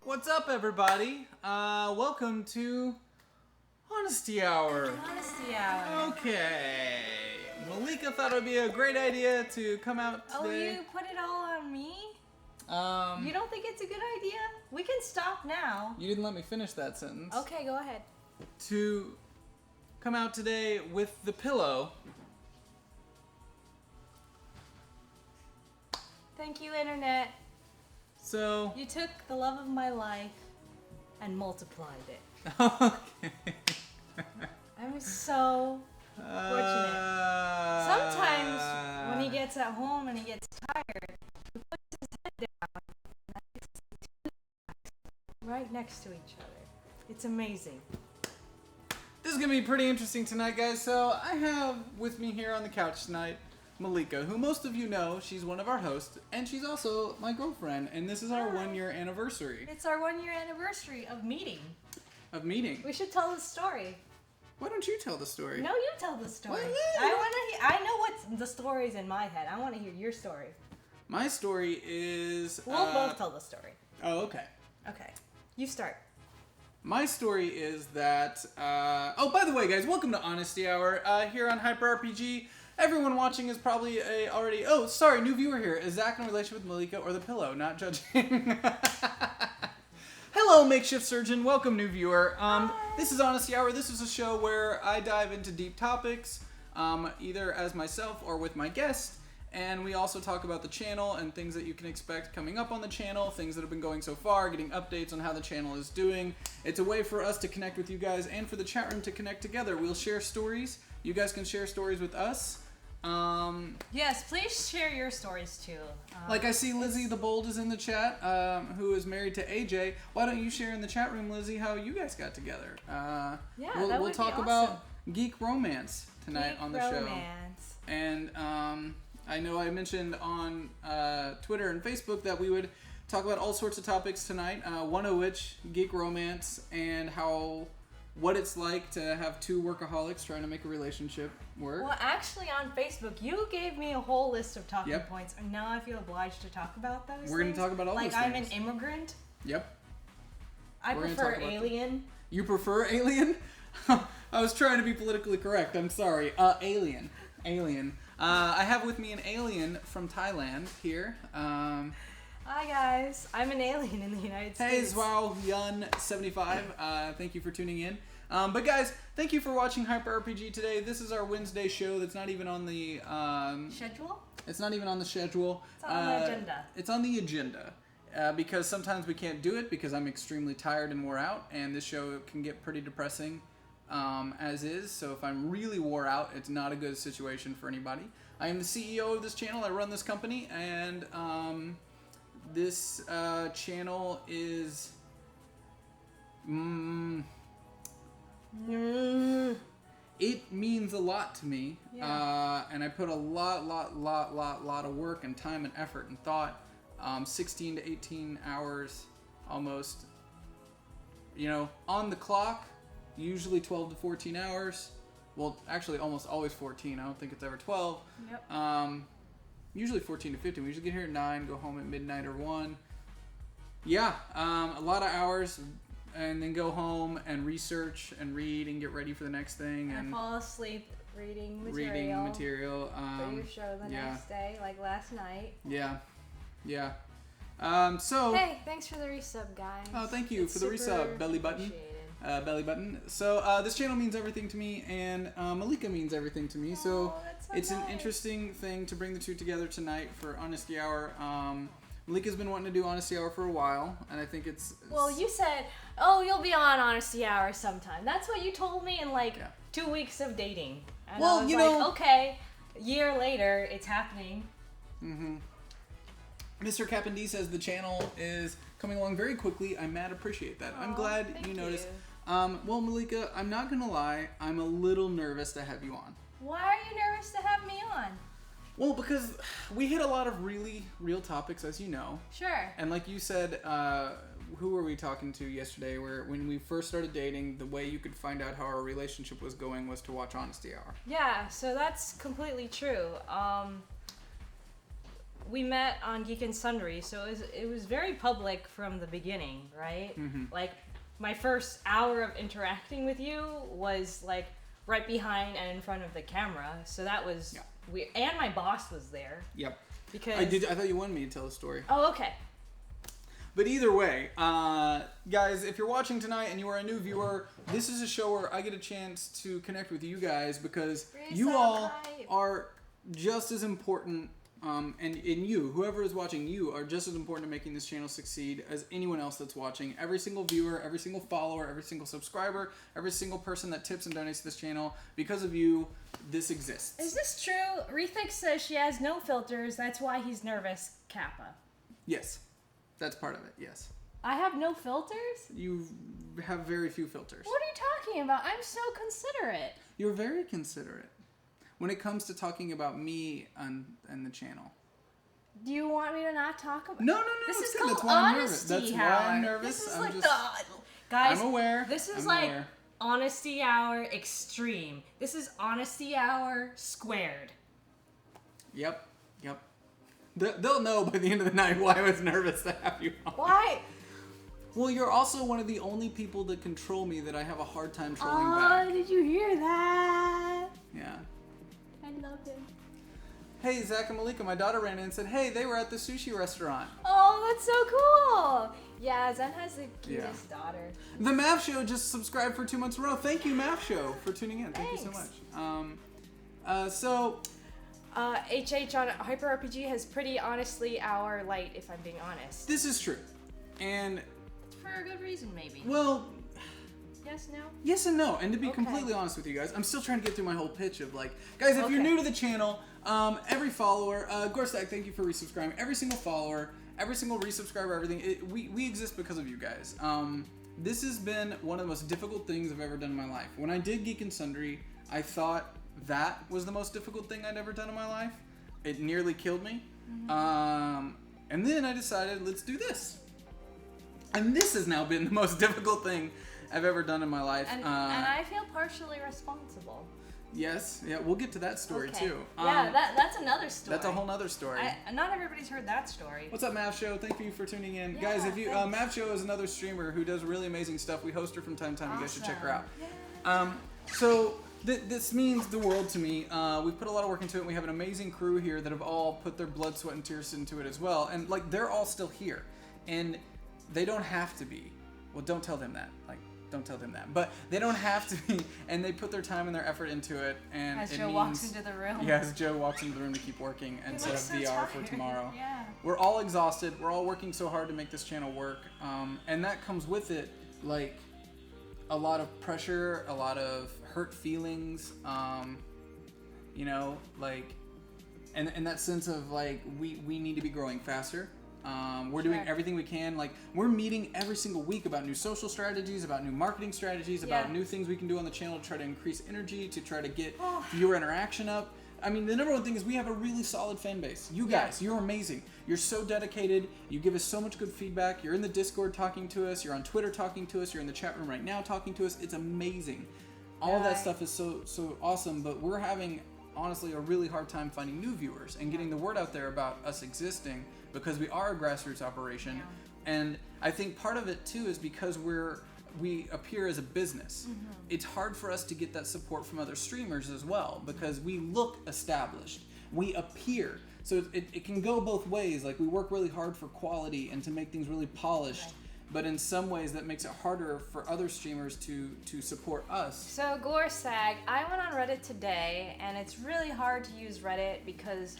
What's up, everybody? Welcome to Honesty Hour. Honesty Hour. Okay. Malika thought it would be a great idea to come out today. Oh, you put it all on me? You don't think it's a good idea? We can stop now. You didn't let me finish that sentence. Okay, go ahead. To come out today with the pillow. Thank you, Internet. So. You took the love of my life and multiplied it. Okay. I'm so fortunate. Sometimes when he gets at home and he gets tired, he puts his head down and I can see two eyes right next to each other. It's amazing. This is going to be pretty interesting tonight, guys. So I have with me here on the couch tonight Malika, who most of you know. She's one of our hosts, and she's also my girlfriend, and this is our 1-year anniversary. It's our 1-year anniversary of meeting. We should tell the story. Why don't you tell the story? No, you tell the story. What? I know what's the story's in my head. I want to hear your story. My story is... We'll both tell the story. Oh, okay. Okay. You start. My story is that... oh, by the way, guys, welcome to Honesty Hour here on Hyper RPG. Everyone watching is probably already... Oh, sorry, new viewer here. Is Zach in a relationship with Malika or the pillow? Not judging. Hello, makeshift surgeon. Welcome, new viewer. This is Honesty Hour. This is a show where I dive into deep topics, either as myself or with my guest. And we also talk about the channel and things that you can expect coming up on the channel, things that have been going so far, getting updates on how the channel is doing. It's a way for us to connect with you guys and for the chat room to connect together. We'll share stories. You guys can share stories with us. Yes, please share your stories too. Like I see Lizzie the Bold is in the chat, who is married to AJ. Why don't you share in the chat room, Lizzie, how you guys got together? We'll talk about geek romance tonight on the show. And I know I mentioned on Twitter and Facebook that we would talk about all sorts of topics tonight. One of which geek romance and what it's like to have two workaholics trying to make a relationship work. Well, actually, on Facebook, you gave me a whole list of talking points, and now I feel obliged to talk about those. We're going to talk about all those things. Like, I'm an immigrant. Yep. I prefer alien. You prefer alien? I was trying to be politically correct. I'm sorry. Alien. I have with me an alien from Thailand here. Hi guys, I'm an alien in the United States. Hey Zwao Yun 75, thank you for tuning in. But guys, thank you for watching Hyper RPG today. This is our Wednesday show that's not even on the schedule? It's not even on the schedule. It's on the agenda. It's on the agenda. Because sometimes we can't do it because I'm extremely tired and wore out, and this show can get pretty depressing as is. So if I'm really wore out, it's not a good situation for anybody. I am the CEO of this channel. I run this company, and this channel is it means a lot to me, and I put a lot of work and time and effort and thought, 16 to 18 hours almost, on the clock, usually 12 to 14 hours. Well, actually almost always 14. I don't think it's ever 12. Yep. Usually 14 to 15. We usually get here at 9, go home at midnight or 1. Yeah, a lot of hours, and then go home and research and read and get ready for the next thing. And fall asleep reading material. For your show the next day, like last night. Yeah. Hey, thanks for the resub, guys. Oh, thank you for the resub, belly button. So this channel means everything to me, and Malika means everything to me. So it's an interesting thing to bring the two together tonight for Honesty Hour. Malika's been wanting to do Honesty Hour for a while, and I think it's... Well, you said, you'll be on Honesty Hour sometime. That's what you told me in 2 weeks of dating. And I was okay, a year later, it's happening. Mm-hmm. Mr. Cap'n says the channel is coming along very quickly. I mad appreciate that. I'm glad you noticed. Well, Malika, I'm not going to lie. I'm a little nervous to have you on. Why are you nervous to have me on? Well, because we hit a lot of really real topics, as you know. Sure. And like you said, who were we talking to yesterday? Where when we first started dating, the way you could find out how our relationship was going was to watch Honesty Hour. Yeah, so that's completely true. we met on Geek and Sundry, so it was very public from the beginning, right? Mm-hmm. Like, my first hour of interacting with you was like right behind and in front of the camera, so that was weird. And my boss was there. Yep. Because I thought you wanted me to tell the story. Oh, okay. But either way, guys, if you're watching tonight and you are a new viewer, this is a show where I get a chance to connect with you guys because you all are just as important, and you, whoever is watching, you are just as important to making this channel succeed as anyone else that's watching. Every single viewer, every single follower, every single subscriber, every single person that tips and donates to this channel, because of you, this exists. Is this true? Rethix says she has no filters, that's why he's nervous, Kappa. Yes. That's part of it, yes. I have no filters? You have very few filters. What are you talking about? I'm so considerate. You're very considerate when it comes to talking about me and the channel. Do you want me to not talk about? No. This is good. called That's why I'm nervous. honesty. That's why I'm nervous. This is I'm like just, the guys. I'm aware. This is I'm like aware. honesty hour extreme. This is honesty hour squared. Yep. They'll know by the end of the night why I was nervous to have you on. Why? Well, you're also one of the only people that control me that I have a hard time trolling back. Oh, did you hear that? Yeah. I love him. Hey, Zach and Malika, my daughter ran in and said, hey, they were at the sushi restaurant. Oh, that's so cool. Yeah, Zen has the cutest daughter. The Math Show just subscribed for 2 months in a row. Thank you, Math Show, for tuning in. Thank you so much. HH on Hyper RPG has pretty honestly our light, if I'm being honest. This is true. And for a good reason, maybe. Well, yes, no? Yes and no. And to be completely honest with you guys, I'm still trying to get through my whole pitch of like, guys, if you're new to the channel, every follower, Gorstack, thank you for resubscribing. Every single follower, every single resubscriber, everything, we exist because of you guys. This has been one of the most difficult things I've ever done in my life. When I did Geek and Sundry, I thought that was the most difficult thing I'd ever done in my life. It nearly killed me. Mm-hmm. And then I decided, let's do this. And this has now been the most difficult thing I've ever done in my life. And I feel partially responsible. Yes, yeah, we'll get to that story too. Yeah, that's another story. That's a whole nother story. Not everybody's heard that story. What's up, Math Show? Thank you for tuning in. Yeah, guys, if you Math Show is another streamer who does really amazing stuff. We host her from time to time. You guys should check her out. Yeah. So this means the world to me. We've put a lot of work into it. We have an amazing crew here that have all put their blood, sweat, and tears into it as well. And like they're all still here, and they don't have to be. Well, don't tell them that. Like, don't tell them that. But they don't have to be, and they put their time and their effort into it. And as Joe walks into the room. Yeah, as Joe walks into the room to keep working and set up VR tired. for tomorrow. Yeah. We're all exhausted. We're all working so hard to make this channel work. And that comes with it, like, a lot of pressure, a lot of hurt feelings, you know, like, and that sense of, like, we need to be growing faster. We're doing everything we can. Like, we're meeting every single week about new social strategies, about new marketing strategies, about new things we can do on the channel to try to increase energy, to try to get viewer interaction up. I mean, the number one thing is we have a really solid fan base. You guys, you're amazing. You're so dedicated. You give us so much good feedback. You're in the Discord talking to us. You're on Twitter talking to us. You're in the chat room right now talking to us. It's amazing. All of that stuff is so awesome, but we're having, honestly, a really hard time finding new viewers and getting the word out there about us existing, because we are a grassroots operation. Yeah. And I think part of it too is because we appear as a business. Mm-hmm. It's hard for us to get that support from other streamers as well, because we look established. We appear. So it can go both ways. Like, we work really hard for quality and to make things really polished, but in some ways that makes it harder for other streamers to support us. So Gorsag, I went on Reddit today, and it's really hard to use Reddit because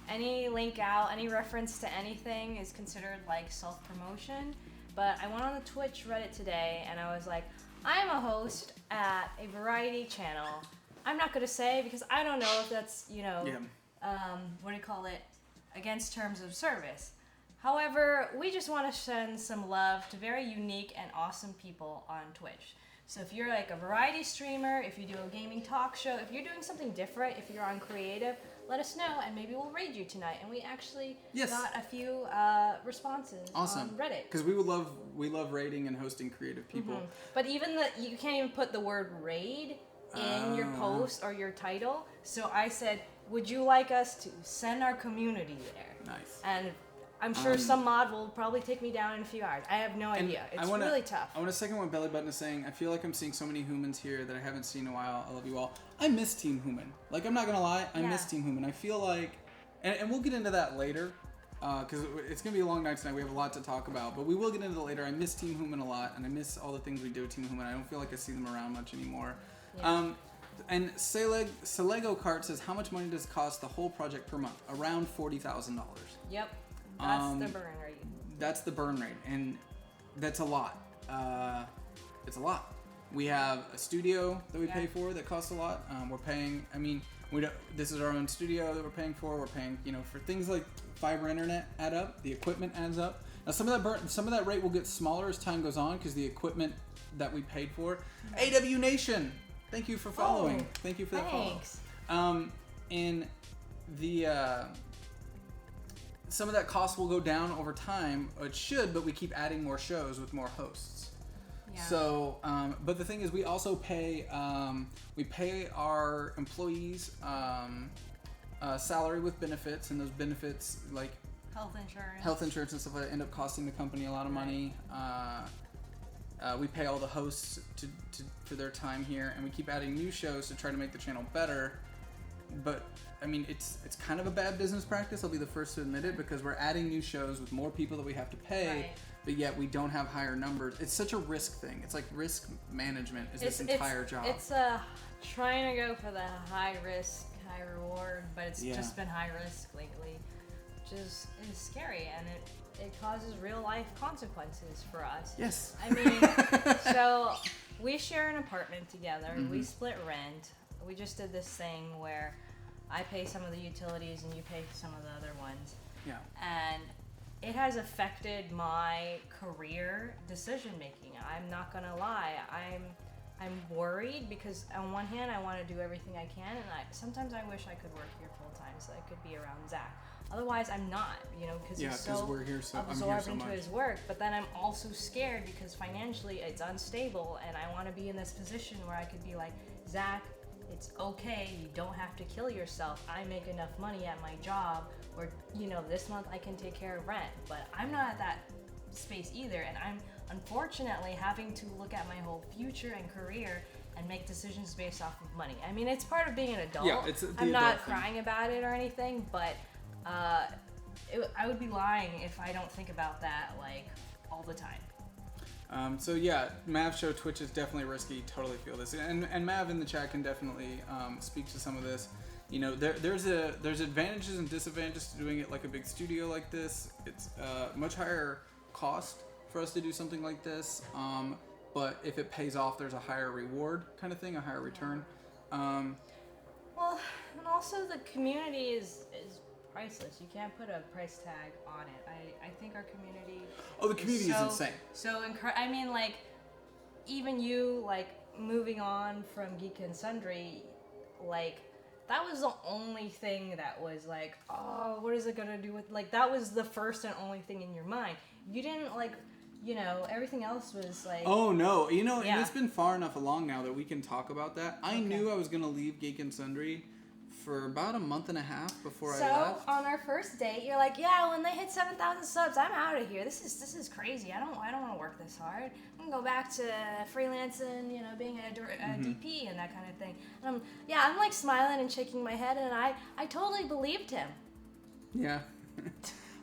any link out, any reference to anything is considered like self-promotion. But I went on the Twitch Reddit today, and I was like, I'm a host at a variety channel. I'm not going to say, because I don't know if that's, you know, what do you call it, against terms of service. However, we just want to send some love to very unique and awesome people on Twitch. So if you're like a variety streamer, if you do a gaming talk show, if you're doing something different, if you're on creative, let us know, and maybe we'll raid you tonight. And we actually got a few responses on Reddit. Because we love raiding and hosting creative people. Mm-hmm. But even you can't even put the word raid in your post or your title. So I said, would you like us to send our community there? Nice. And I'm sure some mod will probably take me down in a few hours. I have no idea. It's really tough. I want to second what Belly Button is saying. I feel like I'm seeing so many humans here that I haven't seen in a while. I love you all. I miss Team Human. Like, I'm not going to lie. I miss Team Human. I feel like... And we'll get into that later. Because it's going to be a long night tonight. We have a lot to talk about. But we will get into that later. I miss Team Human a lot. And I miss all the things we do with Team Human. I don't feel like I see them around much anymore. Yeah. And Selego Cart says, how much money does it cost the whole project per month? Around $40,000. Yep. That's the burn rate. That's the burn rate. And that's a lot. It's a lot. We have a studio that we pay for that costs a lot. We're paying, this is our own studio that we're paying for. We're paying, for things like fiber internet add up. The equipment adds up. Now some of that rate will get smaller as time goes on because the equipment that we paid for. AW Nation, thank you for following. Thank you for that follow. And the some of that cost will go down over time. It should, but we keep adding more shows with more hosts. Yeah. So, but the thing is, we also pay our employees salary with benefits, and those benefits like health insurance and stuff like that end up costing the company a lot of money. We pay all the hosts for their time here, and we keep adding new shows to try to make the channel better. But it's kind of a bad business practice. I'll be the first to admit it, because we're adding new shows with more people that we have to pay, but yet we don't have higher numbers. It's such a risk thing. It's like risk management is this entire job. It's trying to go for the high risk, high reward, but it's just been high risk lately, which is scary, and it causes real life consequences for us. Yes. So we share an apartment together. Mm-hmm. We split rent. We just did this thing where I pay some of the utilities and you pay some of the other ones. Yeah. And it has affected my career decision making. I'm not gonna lie. I'm worried because on one hand I want to do everything I can, and sometimes I wish I could work here full time so I could be around Zach. Otherwise, I'm not, because he's so absorbed into his work. But then I'm also scared because financially it's unstable, and I want to be in this position where I could be like, Zach, it's okay. You don't have to kill yourself. I make enough money at my job, or this month I can take care of rent. But I'm not at that space either, and I'm unfortunately having to look at my whole future and career and make decisions based off of money. It's part of being an adult. Yeah, it's I'm not crying about it or anything, but I would be lying if I don't think about that all the time. So Mav show Twitch is definitely risky. Totally feel this, and Mav in the chat can definitely speak to some of this. There's advantages and disadvantages to doing it like a big studio like this. It's much higher cost for us to do something like this, but if it pays off, there's a higher reward kind of thing, a higher return. Well, and also the community is priceless. You can't put a price tag on it. I think our community. Oh, the community is insane. So even you moving on from Geek and Sundry, that was the only thing that was oh, what is it gonna do with that was the first and only thing in your mind. You didn't everything else was Oh no, and it's been far enough along now that we can talk about that. I knew I was gonna leave Geek and Sundry for about a month and a half before I left. So on our first date, you're like, yeah, when they hit 7,000 subs, I'm out of here. This is crazy. I don't want to work this hard. I'm gonna go back to freelancing, being a DP and that kind of thing. And I'm smiling and shaking my head, and I totally believed him. Yeah.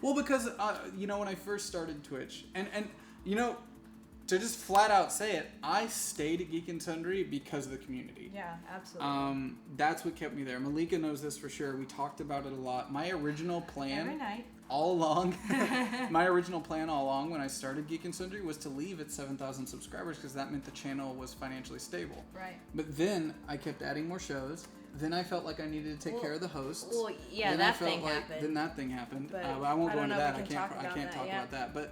Well, because when I first started Twitch, and to just flat out say it, I stayed at Geek and Sundry because of the community. Yeah, absolutely. That's what kept me there. Malika knows this for sure. We talked about it a lot. My original plan every night all along, when I started Geek and Sundry was to leave at 7,000 subscribers because that meant the channel was financially stable. Right. But then I kept adding more shows. Then I felt like I needed to take care of the hosts. Well, yeah, then that thing happened. Then that thing happened. But I won't go into that. I can't talk about that. But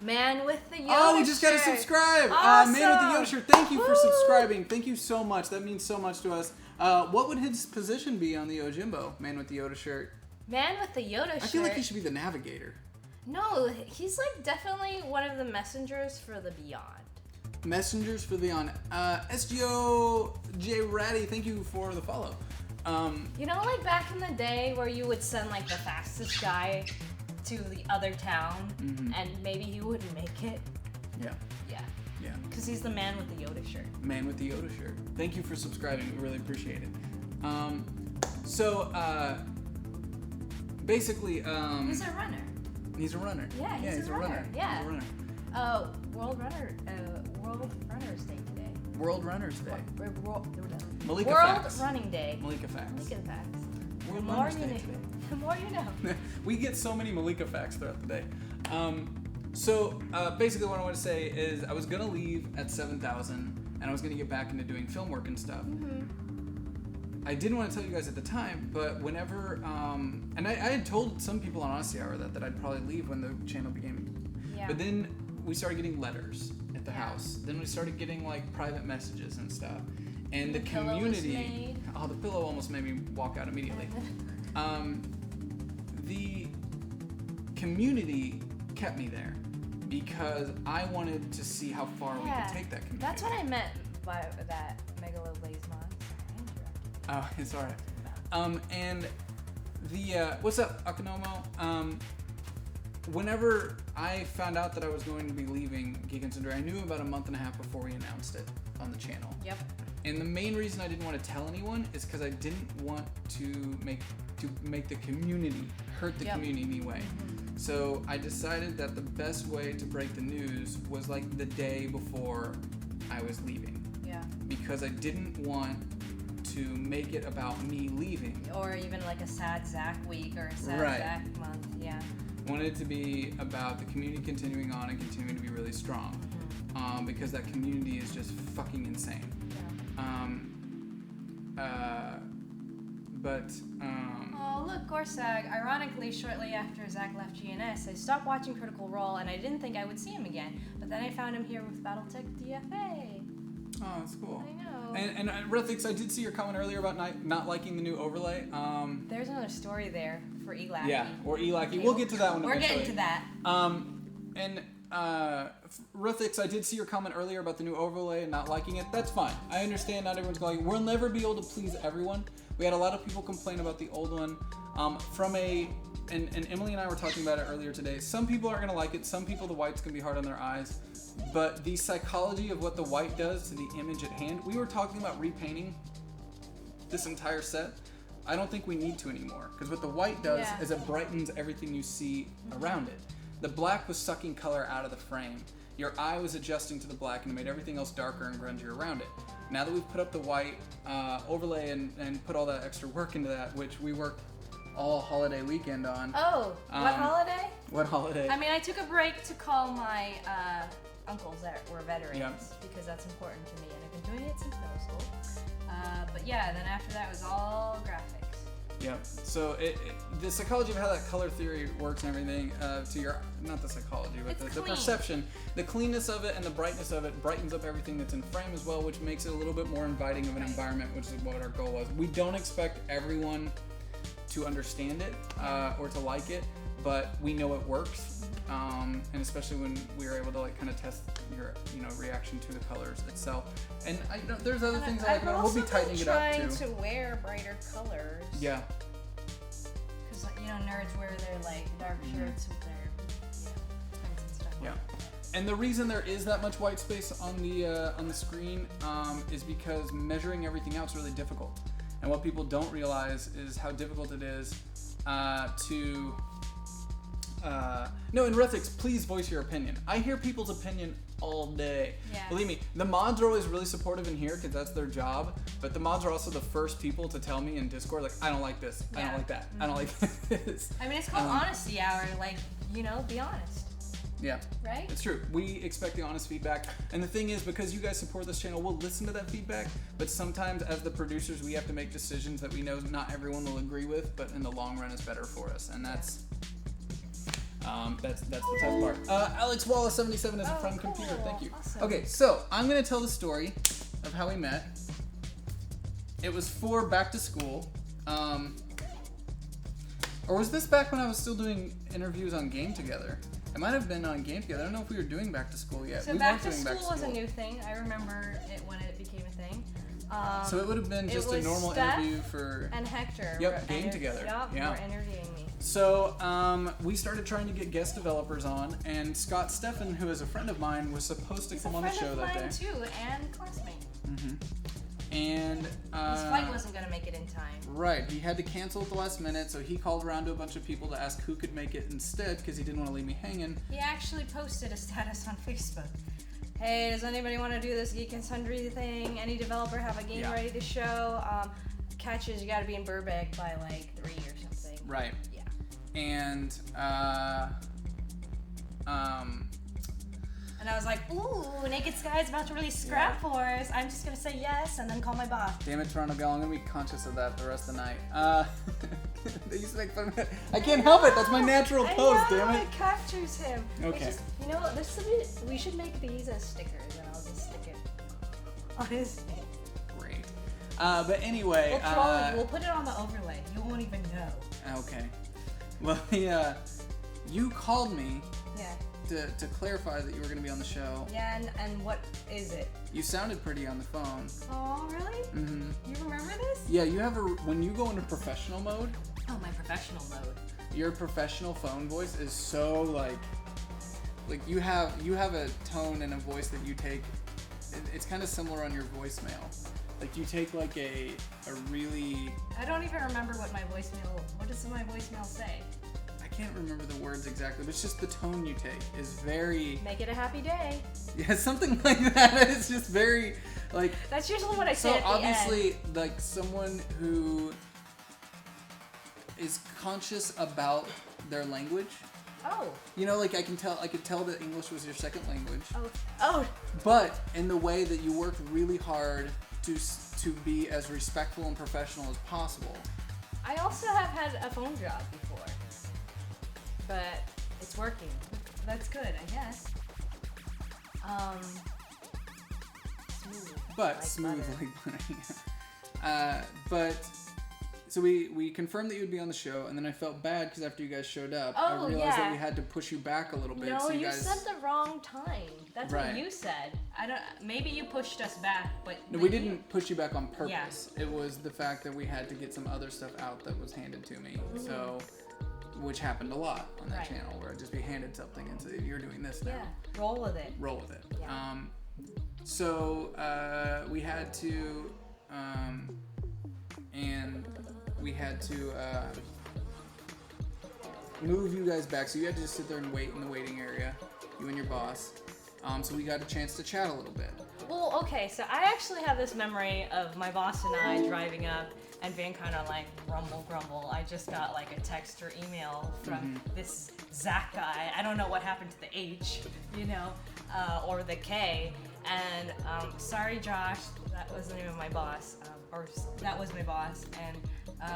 Man with the Yoda shirt. Oh, we just got to subscribe. Awesome. Man with the Yoda shirt. Thank you for subscribing. Thank you so much. That means so much to us. What would his position be on the Ojimbo? Man with the Yoda shirt. Man with the Yoda shirt. I feel like he should be the navigator. No, he's definitely one of the messengers for the beyond. Messengers for the beyond. SGO J Ratty, thank you for the follow. You know, like back in the day where you would send like the fastest guy to the other town, and maybe he wouldn't make it. Yeah. Yeah. Yeah. Because he's the man with the Yoda shirt. Man with the Yoda shirt. Thank you for subscribing. We really appreciate it. Basically, he's a runner. He's a runner. Yeah, he's a runner. Yeah. He's a runner. World Runners Day today. World Runners Day. Malika Facts. World Running Day. Malika Facts. Malika Facts. World Runners Day today. The more you know. We get so many Malika Facts throughout the day. Basically what I want to say is I was going to leave at 7,000 and I was going to get back into doing film work and stuff. I didn't want to tell you guys at the time, but whenever, and I had told some people on Honesty Hour that I'd probably leave when the channel began. Yeah. But then we started getting letters at the house. Then we started getting like private messages and stuff. And the community, the pillow almost made me walk out immediately. The community kept me there because I wanted to see how far we could take that community. That's what I meant by that Megaloblaze mod. Oh, it's alright. And the, what's up, Akanomo? Whenever I found out that I was going to be leaving Geek and Sundry, I knew about a month and a half before we announced it on the channel. Yep. And the main reason I didn't want to tell anyone is because I didn't want to make the community hurt the community anyway. So I decided that the best way to break the news was like the day before I was leaving. Yeah. Because I didn't want to make it about me leaving. Or even like a sad Zach week or a sad Zach month. Yeah. I wanted it to be about the community continuing on and continuing to be really strong. Because that community is just fucking insane. Oh, look, Gorsag. Ironically, shortly after Zach left GNS, I stopped watching Critical Role, and I didn't think I would see him again. But then I found him here with Battletech DFA. Oh, that's cool. I know. And Rethix, I did see your comment earlier about not liking the new overlay. There's another story there for Elaki. Yeah, or Elaki. We'll get to that one eventually. We're getting to that. Rethix, I did see your comment earlier about the new overlay and not liking it. That's fine. I understand not everyone's going. We'll never be able to please everyone. We had a lot of people complain about the old one. And Emily and I were talking about it earlier today. Some people aren't going to like it. Some people, the white's going to be hard on their eyes. But the psychology of what the white does to the image at hand, we were talking about repainting this entire set. I don't think we need to anymore. Because what the white does is it brightens everything you see around it. The black was sucking color out of the frame. Your eye was adjusting to the black and it made everything else darker and grungier around it. Now that we've put up the white overlay and put all that extra work into that, which we worked all holiday weekend on. Oh, what holiday? What holiday? I mean, I took a break to call my uncles that were veterans because that's important to me, and I've been doing it since middle school. But yeah, then after that it was all graphics. Yeah. So the psychology of how that color theory works and everything, to your, not the psychology, but the perception, the cleanness of it and the brightness of it brightens up everything that's in frame as well, which makes it a little bit more inviting of an environment, which is what our goal was. We don't expect everyone to understand it or to like it, but we know it works, and especially when we were able to like kind of test your reaction to the colors itself. And there's other things I like about it. We'll be tightening it up too. I'm trying to wear brighter colors. Yeah. Because nerds wear their like dark shirts with their prints and stuff. Yeah. And the reason there is that much white space on the screen is because measuring everything out is really difficult. And what people don't realize is how difficult it is to. No, and Rethix, please voice your opinion. I hear people's opinion all day. Yeah. Believe me, the mods are always really supportive in here because that's their job. But the mods are also the first people to tell me in Discord, like, I don't like this, I don't like that, I don't like this. I mean, it's called Honesty Hour. Like, be honest. Yeah. Right? It's true. We expect the honest feedback. And the thing is, because you guys support this channel, we'll listen to that feedback. But sometimes, as the producers, we have to make decisions that we know not everyone will agree with, but in the long run is better for us. And that's the tough part. Alex Wallace 77 is a friend computer. Thank you. Awesome. Okay, so I'm gonna tell the story of how we met. It was for back to school. Or was this back when I was still doing interviews on Game Together? It might have been on Game Together. I don't know if we were doing back to school yet. So back to school was a new thing. I remember it when it became a thing. So it would have been just a normal interview for... And Hector. Yep, game together. Yep, yeah. were interviewing me. So we started trying to get guest developers on, and Scott Steffen, who is a friend of mine, was supposed to come on the show that day. He's a friend of mine too, and classmate. Mm-hmm. And his flight wasn't going to make it in time. Right, he had to cancel at the last minute, so he called around to a bunch of people to ask who could make it instead, because he didn't want to leave me hanging. He actually posted a status on Facebook. Hey, does anybody want to do this Geek and Sundry thing? Any developer have a game ready to show? Catch is you got to be in Burbank by like 3 or something. Right. Yeah. And and I was like, ooh, Naked Sky's about to release Scrap Force. I'm just going to say yes and then call my boss. Damn it, Toronto Gal, I'm going to be conscious of that the rest of the night. They used to make fun of it. I can't help it. That's my natural pose, damn it. It captures him. Okay. Just, you know, we should make these as stickers and I'll just stick it on his face. Great. But anyway. We'll troll it. We'll put it on the overlay. You won't even know. Okay. Well, you called me. Yeah. To clarify that you were going to be on the show. Yeah, and what is it? You sounded pretty on the phone. Oh, really? Mm-hmm. You remember this? Yeah, you have when you go into professional mode. Oh, my professional mode. Your professional phone voice is so like you have a tone and a voice that you take. It's kind of similar on your voicemail. Like you take like a really. I don't even remember what does my voicemail say? I can't remember the words exactly, but it's just the tone you take is very... Make it a happy day. Yeah, something like that. It's just very, like... That's usually what I say at the end. So obviously, like, someone who is conscious about their language. Oh. You know, like, I could tell that English was your second language. Oh. But in the way that you worked really hard to be as respectful and professional as possible. I also have had a phone job before. But it's working. That's good, I guess. Smooth. But like smooth butter. like butter. But so we confirmed that you would be on the show, and then I felt bad because after you guys showed up, I realized that we had to push you back a little bit. No, so you said the wrong time. That's what you said. Maybe you pushed us back, but no, we didn't push you back on purpose. Yeah. It was the fact that we had to get some other stuff out that was handed to me. Mm-hmm. So. Which happened a lot on that channel, where I'd just be handed something and say, "You're doing this now." Yeah, roll with it. Roll with it. Yeah. So we had to, and we had to move you guys back. So you had to just sit there and wait in the waiting area, you and your boss. So we got a chance to chat a little bit. Well, okay, so I actually have this memory of my boss and I driving up and being kind of like grumble. I just got like a text or email from this Zach guy. I don't know what happened to the H, or the K. And sorry, Josh, that was the name of my boss, that was my boss, and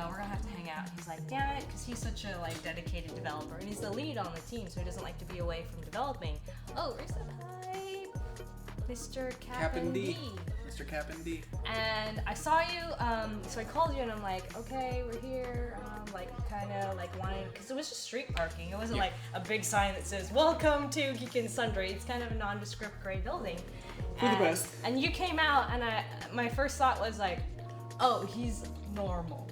we're gonna have to hang out. He's like, damn it, because he's such a like dedicated developer, and he's the lead on the team, so he doesn't like to be away from developing. Oh, where's the hi, Mr. Cap'n D. Mr. Cap'n D. And I saw you, so I called you, and I'm like, okay, we're here, kind of wanting, because it was just street parking. It wasn't like a big sign that says, welcome to Geek and Sundry. It's kind of a nondescript gray building. For the best. And you came out, and my first thought was like, oh, he's normal.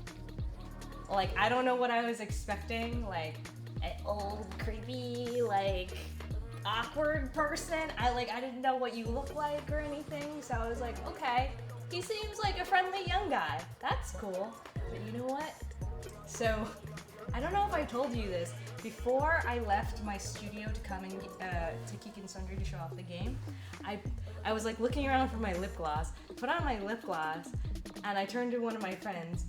Like, I don't know what I was expecting, like, an old, creepy, awkward person. I didn't know what you look like or anything, so I was like, okay, he seems like a friendly young guy. That's cool. But you know what? So, I don't know if I told you this. Before I left my studio to come in to Geek and Sundry to show off the game, I was looking around for my lip gloss, put on my lip gloss, and I turned to one of my friends,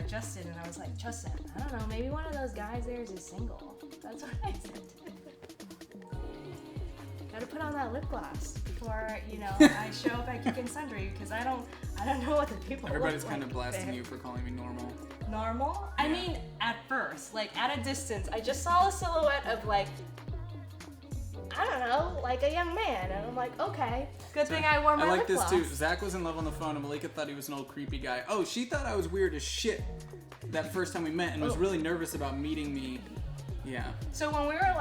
Justin, and I was like, Justin, I don't know, maybe one of those guys there is single. That's what I said to him. Gotta put on that lip gloss before, I show up at Geek and Sundry, because I don't know what the people Everybody's look kind of like blasting there. you for calling me normal. Normal? I mean, at first, at a distance, I just saw a silhouette of I don't know, a young man, and I'm like, okay, good thing I wore my lip gloss. I like this too. Zach was in love on the phone, and Malika thought he was an old creepy guy. Oh, she thought I was weird as shit that first time we met, and was really nervous about meeting me. Yeah. So when we were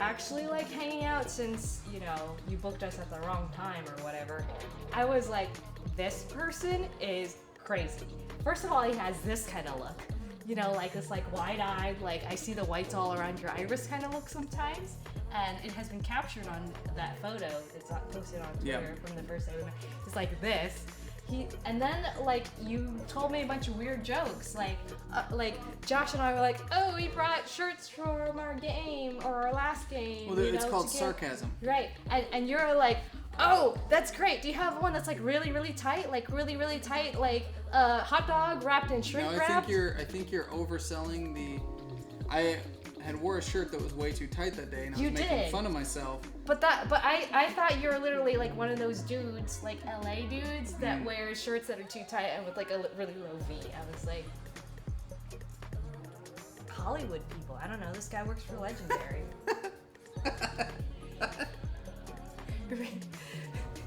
actually hanging out, since you booked us at the wrong time or whatever, I was this person is crazy. First of all, he has this kind of look. You know, like this like wide-eyed, like I see the whites all around your iris kind of look sometimes. And it has been captured on that photo. It's not posted on Twitter from the first day we met. It's like this. And then like you told me a bunch of weird jokes. Like Josh and I were like, oh, we brought shirts from our game or our last game. Well, it's called sarcasm. Right. And you're like, oh, that's great. Do you have one that's like really, really tight? Like really, really tight, like hot dog wrapped in shrink wrap? I think you're overselling the. I had wore a shirt that was way too tight that day, and I was making fun of myself. But I thought you were literally like one of those dudes, like LA dudes, that wear shirts that are too tight and with like a really low V. I was like, Hollywood people. I don't know. This guy works for Legendary.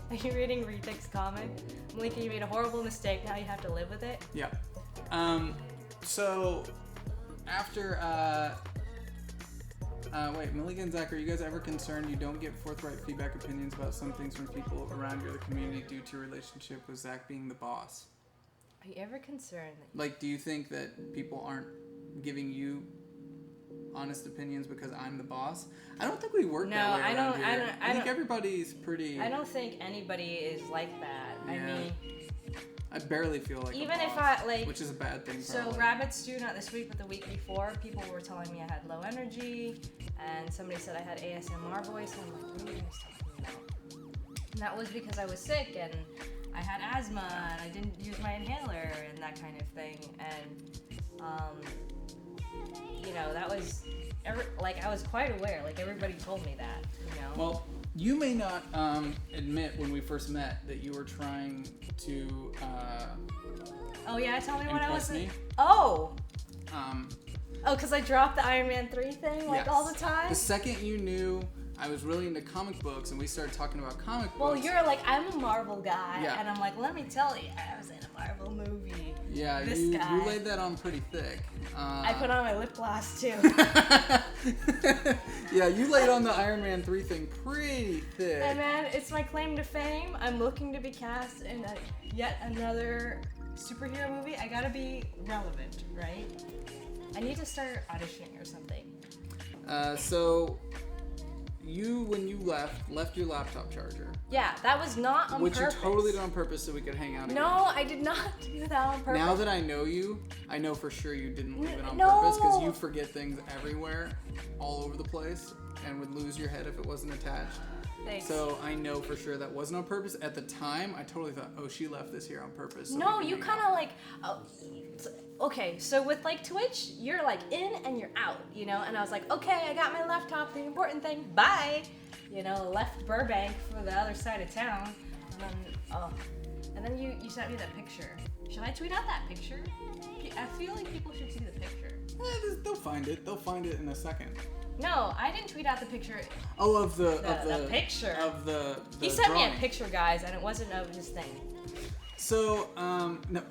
Are you reading Retik's comic? Malika, you made a horrible mistake. Now you have to live with it. Yeah. So after wait, Malika and Zach, are you guys ever concerned you don't get forthright feedback opinions about some things from people around you or the community due to your relationship with Zach being the boss? Are you ever concerned? Like, do you think that people aren't giving you honest opinions because I'm the boss? I don't think we work that way around here. I think everybody's pretty... I don't think anybody is like that. Yeah. I mean... I barely feel like even a boss, if I like, which is a bad thing. So Rabbit Stew, not this week, but the week before, people were telling me I had low energy, and somebody said I had ASMR voice. And I'm like, what are you guys talking about? And that was because I was sick and I had asthma and I didn't use my inhaler and that kind of thing. And you know, that was I was quite aware. Like everybody told me that. You know. Well, you may not admit when we first met that you were trying to. Oh yeah, tell me what I was. Me. Oh. Oh, because I dropped the Iron Man 3 thing all the time. The second you knew I was really into comic books and we started talking about comic books. Well, you're like, I'm a Marvel guy, and I'm like, let me tell you, I was in a Marvel movie. Yeah, you laid that on pretty thick. I put on my lip gloss too. Yeah, you laid on the Iron Man 3 thing pretty thick. And man, it's my claim to fame. I'm looking to be cast in yet another superhero movie. I gotta be relevant, right? I need to start auditioning or something. So when you left your laptop charger. Yeah, that was not on purpose. Which you totally did on purpose so we could hang out again. No, I did not do that on purpose. Now that I know you, I know for sure you didn't leave it on purpose because you forget things everywhere, all over the place, and would lose your head if it wasn't attached. Thanks. So I know for sure that wasn't on purpose. At the time, I totally thought, oh, she left this here on purpose. So no, you kind of like... okay, so with like Twitch, you're like in and you're out, you know? And I was like, okay, I got my laptop, the important thing, bye! You know, left Burbank for the other side of town. And then you sent me that picture. Should I tweet out that picture? I feel like people should see the picture. They'll find it. They'll find it in a second. No, I didn't tweet out the picture. Oh, of the picture. Of the he sent drawing. me a picture, guys, and it wasn't of his thing. So, no.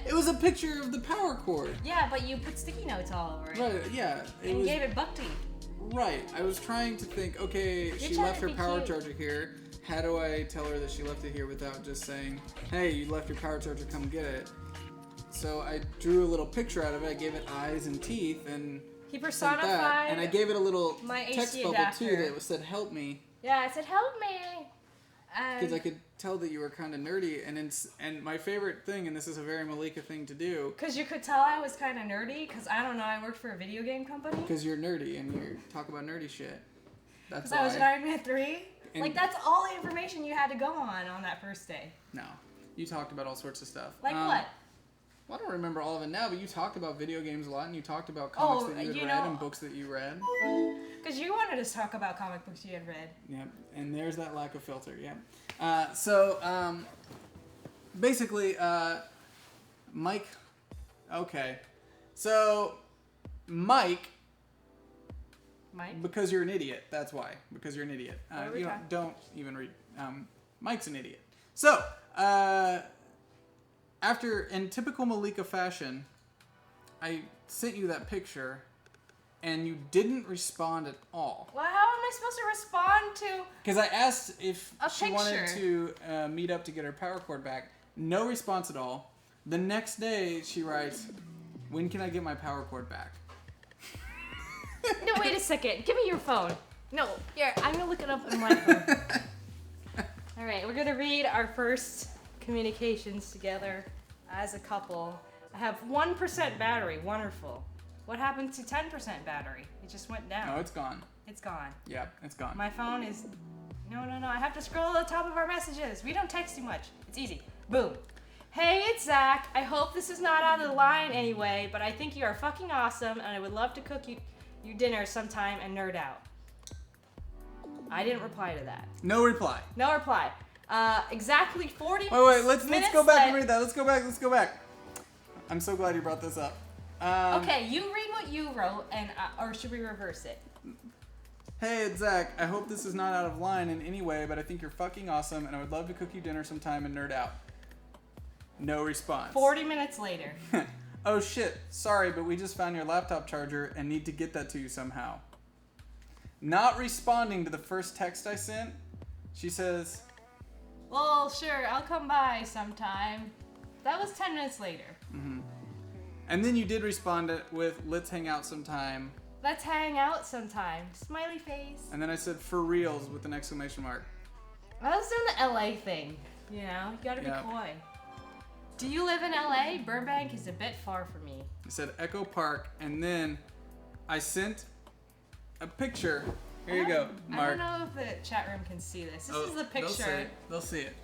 It was a picture of the power cord. Yeah, but you put sticky notes all over it. Right, yeah. And gave it buck teeth. Right. I was trying to think, okay, she left her power charger here. How do I tell her that she left it here without just saying, hey, you left your power charger, come get it? So I drew a little picture out of it. I gave it eyes and teeth and he personified that. And I gave it a little text bubble adapter. too that said, help me. Yeah, I said, help me. Because I could tell that you were kind of nerdy, and my favorite thing, and this is a very Malika thing to do. Because you could tell I was kind of nerdy, because I don't know, I worked for a video game company. Because you're nerdy, and you talk about nerdy shit. That's why. Because I was in Iron Man 3. Like, that's all the information you had to go on that first day. No. You talked about all sorts of stuff. Like what? Well, I don't remember all of it now, but you talked about video games a lot, and you talked about comics that you had read and books that you read. Because you wanted to talk about comic books you had read. Yep, and there's that lack of filter, yeah. Basically, Mike... Okay. So, Mike... Because you're an idiot, that's why. Because you're an idiot. Don't even read... Mike's an idiot. So, after, in typical Malika fashion, I sent you that picture, and you didn't respond at all. Well, how am I supposed to respond to? Because I asked if she picture. wanted to meet up to get her power cord back. No response at all. The next day, she writes, "When can I get my power cord back?" No, wait a second. Give me your phone. No, here, I'm going to look it up on my phone. All right, we're going to read our first communications together as a couple. I have 1% battery. Wonderful. What happened to 10% battery? It just went down. No, it's gone. It's gone. Yep, it's gone. My phone is... No. I have to scroll to the top of our messages. We don't text too much. It's easy. Boom. Hey, it's Zach. I hope this is not out of the line anyway, but I think you are fucking awesome, and I would love to cook you dinner sometime and nerd out. I didn't reply to that. No reply. No reply. Exactly 40 minutes. Wait, let's go back and read that. Let's go back. I'm so glad you brought this up. Okay, you read what you wrote, and or should we reverse it? Hey, it's Zach. I hope this is not out of line in any way, but I think you're fucking awesome, and I would love to cook you dinner sometime and nerd out. No response. 40 minutes later. Oh shit, sorry, but we just found your laptop charger and need to get that to you somehow. Not responding to the first text I sent, she says, well, sure, I'll come by sometime. That was 10 minutes later. Mm-hmm. And then you did respond with, let's hang out sometime. Let's hang out sometime. Smiley face. And then I said, for reals, with an exclamation mark. I was doing the LA thing. You know, you gotta be coy. Do you live in LA? Burbank is a bit far for me. I said Echo Park, and then I sent a picture. Here you go, Mark. I don't know if the chat room can see this. This is the picture. They'll see it.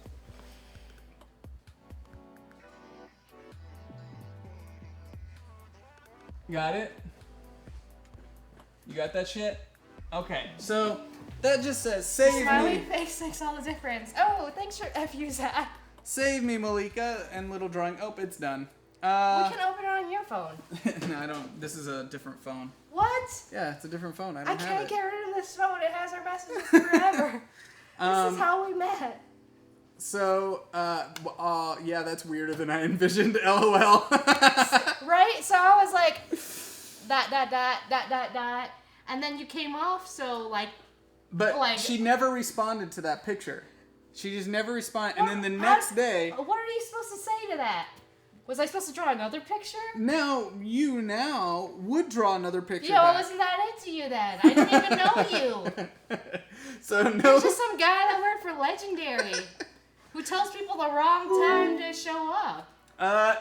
Got it? You got that shit? Okay, so that just says, save Smiley me. face makes all the difference. Oh, thanks for FU, Zach. Save me, Malika, and little drawing. Oh, it's done. We can open it on your phone. No, I don't. This is a different phone. What? Yeah, it's a different phone. I can't get rid of this phone. It has our messages forever. This is how we met. So, yeah, that's weirder than I envisioned. LOL. Right? So I was like, dot. And then you came off, so like. But she never responded to that picture. She just never responded. And then the next day. What are you supposed to say to that? Was I supposed to draw another picture? Now, you would draw another picture. Yeah, well, wasn't that into you then? I didn't even know you. So, no. You're just some guy that worked for Legendary who tells people the wrong time to show up.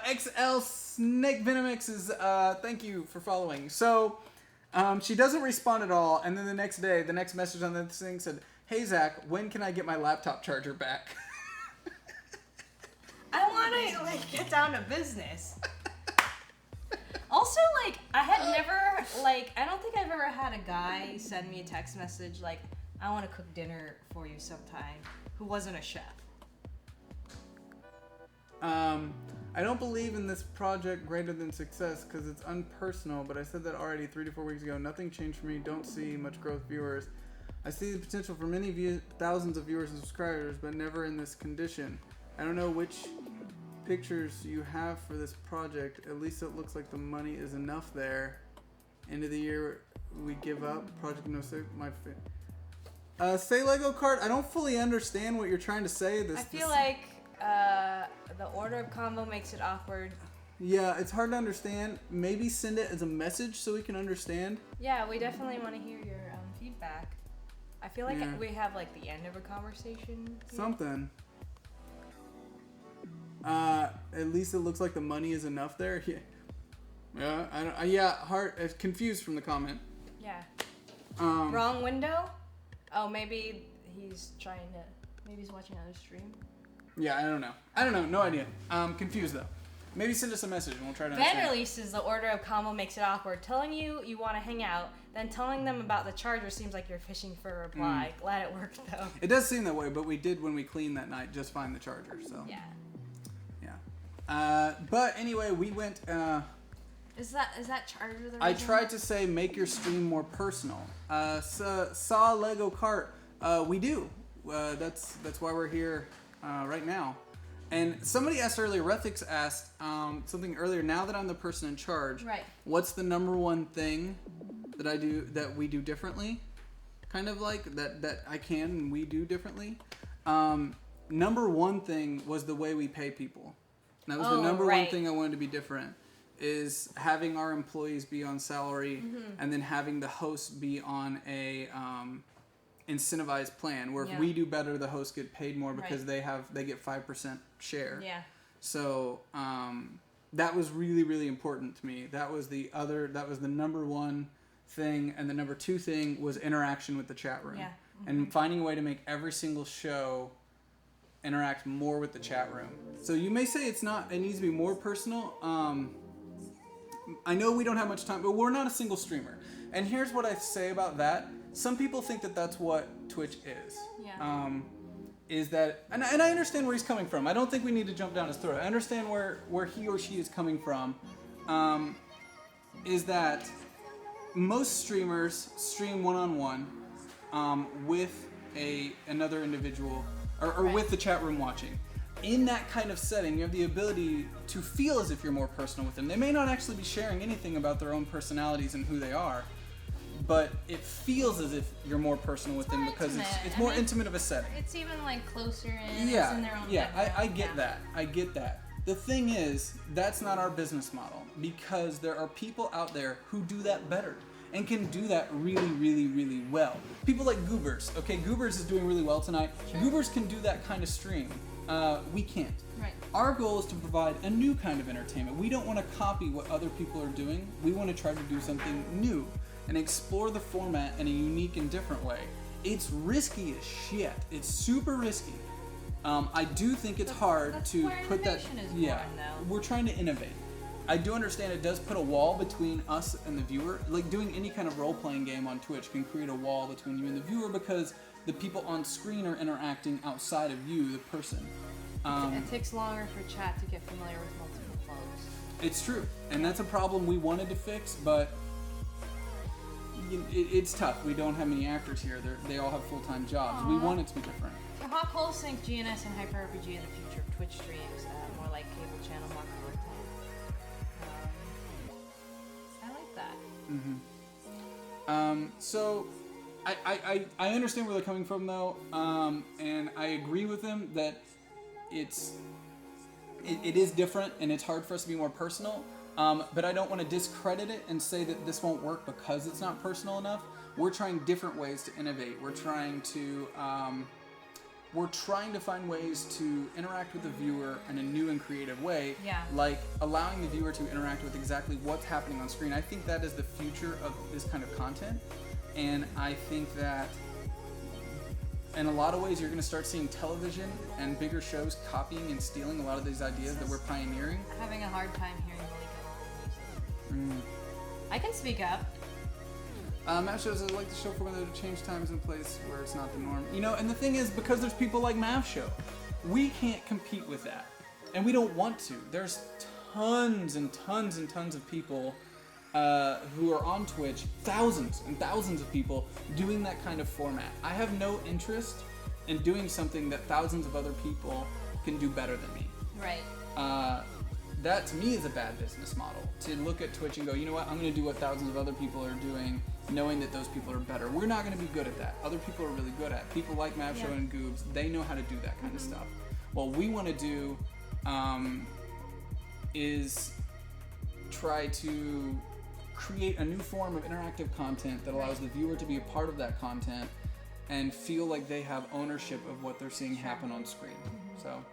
XL Snake Venomix is, thank you for following. So, she doesn't respond at all. And then the next day, the next message on this thing said, hey, Zach, when can I get my laptop charger back? I want to, get down to business. Also, I had never, I don't think I've ever had a guy send me a text message I want to cook dinner for you sometime, who wasn't a chef. I don't believe in this project greater than success because it's unpersonal, but I said that already 3 to 4 weeks ago. Nothing changed for me. Don't see much growth viewers. I see the potential for many thousands of viewers and subscribers, but never in this condition. I don't know which pictures you have for this project. At least it looks like the money is enough there. End of the year, we give up. Project no save. Say Lego cart. I don't fully understand what you're trying to say. I feel the order of combo makes it awkward. Yeah, it's hard to understand. Maybe send it as a message so we can understand. Yeah, we definitely want to hear your feedback. I feel like we have the end of a conversation here. Something. At least it looks like the money is enough there. Yeah. Confused from the comment. Yeah. Wrong window? Oh, maybe he's watching on a stream. Yeah, I don't know. No idea. Confused though. Maybe send us a message and we'll try to understand. Van releases the order of combo makes it awkward. Telling you want to hang out, then telling them about the charger seems like you're fishing for a reply. Glad it worked though. It does seem that way, but we did when we cleaned that night just find the charger. So yeah. But anyway, we went. Is that charger the reason? I tried to say make your stream more personal. Saw Lego cart. We do. That's why we're here right now. And somebody asked earlier, Rethix asked something earlier, now that I'm the person in charge, right? What's the number one thing that we do differently, kind of like that I can and we do differently. Number one thing was the way we pay people. That was the number one thing I wanted to be different, is having our employees be on salary and then having the hosts be on a incentivized plan where if we do better, the hosts get paid more because they get 5% share. Yeah. So that was really, really important to me. That was the number one thing, and the number two thing was interaction with the chat room. Yeah. And finding a way to make every single show interact more with the chat room. So you may say it needs to be more personal. I know we don't have much time, but we're not a single streamer. And here's what I say about that. Some people think that that's what Twitch is. Yeah. Is that, and I understand where he's coming from. I don't think we need to jump down his throat. I understand where he or she is coming from. Is that most streamers stream one-on-one with another individual or with the chat room watching. In that kind of setting, you have the ability to feel as if you're more personal with them. They may not actually be sharing anything about their own personalities and who they are, but it feels as if you're more personal with them because it's more intimate of a setting. It's even like closer in. Yeah, it's in their own I get that. I get that. The thing is, that's not our business model, because there are people out there who do that better and can do that really, really, really well. People like Goobers. Okay, Goobers is doing really well tonight. Sure. Goobers can do that kind of stream. We can't. Right. Our goal is to provide a new kind of entertainment. We don't want to copy what other people are doing. We want to try to do something new and explore the format in a unique and different way. It's risky as shit. It's super risky. I do think it's hard to put that. We're trying to innovate. I do understand it does put a wall between us and the viewer. Like doing any kind of role-playing game on Twitch can create a wall between you and the viewer because the people on screen are interacting outside of you, the person. It takes longer for chat to get familiar with multiple flows. It's true, and that's a problem we wanted to fix, but it's tough. We don't have many actors here. They all have full-time jobs. Aww. We want it to be different. So Hot Coals think GNS and HyperRPG in the future of Twitch streams, more like cable channel market. I like that. Mm-hmm. So I understand where they're coming from though, and I agree with them that it is different and it's hard for us to be more personal. But I don't want to discredit it and say that this won't work because it's not personal enough. We're trying different ways to innovate. We're trying to find ways to interact with the viewer in a new and creative way. Yeah. Like allowing the viewer to interact with exactly what's happening on screen. I think that is the future of this kind of content. And I think that in a lot of ways you're going to start seeing television and bigger shows copying and stealing a lot of these ideas that we're pioneering. I'm having a hard time hearing Malika. I can speak up. Matt shows I like the show for when they change times and place where it's not the norm. You know, and the thing is, because there's people like Mav Show, we can't compete with that. And we don't want to. There's tons and tons and tons of people who are on Twitch, thousands and thousands of people doing that kind of format. I have no interest in doing something that thousands of other people can do better than me. Right. That to me is a bad business model. To look at Twitch and go, you know what, I'm going to do what thousands of other people are doing, knowing that those people are better. We're not going to be good at that. Other people are really good at it. People like Mavshow and Goobs, they know how to do that kind of stuff. What we want to do is try to create a new form of interactive content that allows the viewer to be a part of that content and feel like they have ownership of what they're seeing happen on screen. So.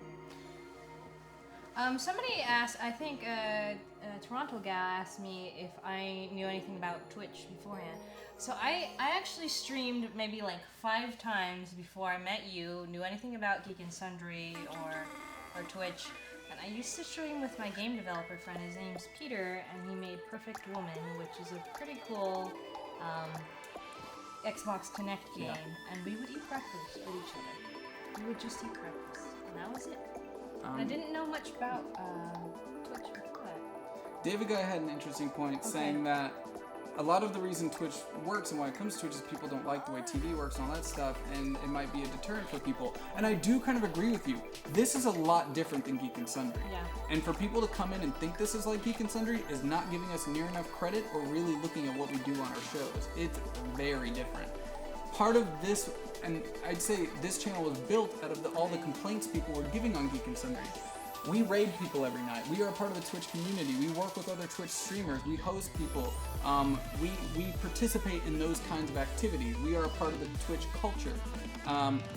Somebody asked, I think a Toronto gal asked me if I knew anything about Twitch beforehand. So I actually streamed maybe like 5 times before I met you, knew anything about Geek and Sundry or Twitch. And I used to stream with my game developer friend. His name's Peter, and he made Perfect Woman, which is a pretty cool Xbox Connect game. And we would eat breakfast with each other. We would just eat breakfast, and that was it. I didn't know much about Twitch before that. David Guy had an interesting point saying that a lot of the reason Twitch works and why it comes to Twitch is people don't like the way TV works and all that stuff, and it might be a deterrent for people. And I do kind of agree with you. This is a lot different than Geek and Sundry. Yeah. And for people to come in and think this is like Geek and Sundry is not giving us near enough credit or really looking at what we do on our shows. It's very different. Part of this, and I'd say this channel was built out of all the complaints people were giving on Geek and Sundry. We raid people every night. We are a part of the Twitch community. We work with other Twitch streamers. We host people. We participate in those kinds of activities. We are a part of the Twitch culture.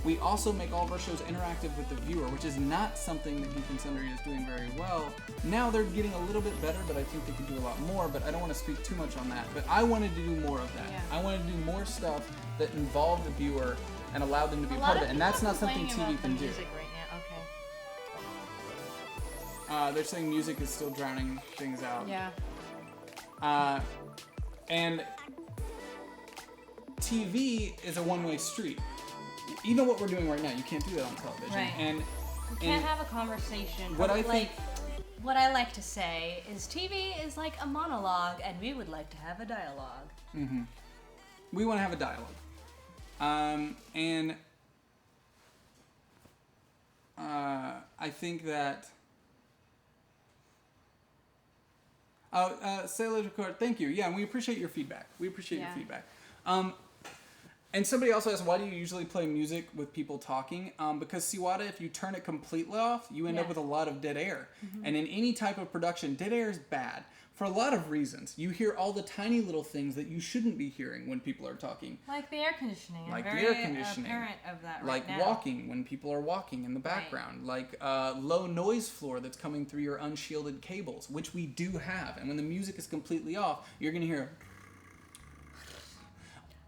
We also make all of our shows interactive with the viewer, which is not something that Geek and Sundry is doing very well. Now they're getting a little bit better, but I think they could do a lot more, but I don't want to speak too much on that. But I wanted to do more of that. Yeah. I wanted to do more stuff that involved the viewer and allowed them to be a part of it, and that's not something TV can do. They're saying music is still drowning things out. Yeah. And TV is a one-way street. You know what we're doing right now. You can't do that on television. Right. And you can't have a conversation. What I like to say is TV is like a monologue, and we would like to have a dialogue. Mm-hmm. We want to have a dialogue. And I think that. Sailor Record, thank you. Yeah, and we appreciate your feedback. Your feedback. And somebody also asked, why do you usually play music with people talking? Because Siwada, if you turn it completely off, you end up with a lot of dead air. Mm-hmm. And in any type of production, dead air is bad. For a lot of reasons. You hear all the tiny little things that you shouldn't be hearing when people are talking. Like the air conditioning. Like I'm the air conditioning. Apparent of that like right now. walking, when people are walking in the background. Right. Like low noise floor that's coming through your unshielded cables, which we do have. And when the music is completely off, you're going to hear...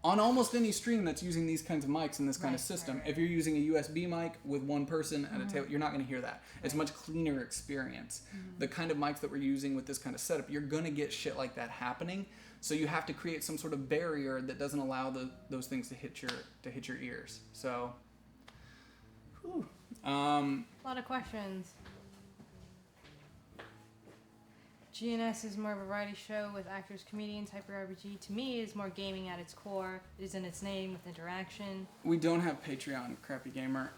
On almost any stream that's using these kinds of mics in this kind of system, if you're using a USB mic with one person at a table, you're not going to hear that. It's a much cleaner experience. Mm-hmm. The kind of mics that we're using with this kind of setup, you're going to get shit like that happening. So you have to create some sort of barrier that doesn't allow those things to hit your ears. So, whew. A lot of questions. GNS is more of a variety show with actors, comedians. Hyper RPG to me is more gaming at its core. It is in its name with interaction. We don't have Patreon, crappy gamer.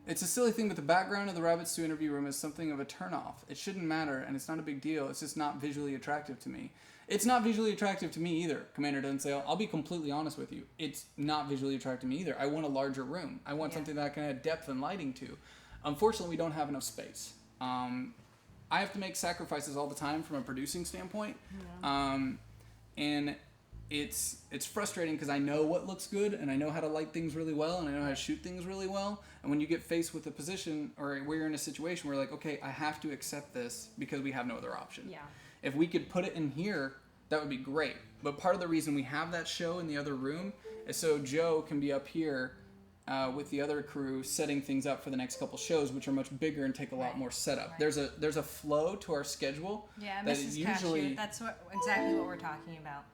It's a silly thing, but the background of the Rabbit Stew interview room is something of a turnoff. It shouldn't matter, and it's not a big deal. It's just not visually attractive to me. It's not visually attractive to me either, Commander Dunsale. I'll be completely honest with you. It's not visually attractive to me either. I want a larger room. I want something that I can add depth and lighting to. Unfortunately, we don't have enough space. I have to make sacrifices all the time from a producing standpoint. Yeah. And it's frustrating because I know what looks good and I know how to light things really well and I know how to shoot things really well. And when you get faced with a position or where you're in a situation where you're like, okay, I have to accept this because we have no other option. Yeah. If we could put it in here, that would be great. But part of the reason we have that show in the other room is so Joe can be up here with the other crew setting things up for the next couple shows, which are much bigger and take a lot more setup. Right. There's a flow to our schedule. Yeah, Mrs. Cashew, that's exactly what we're talking about.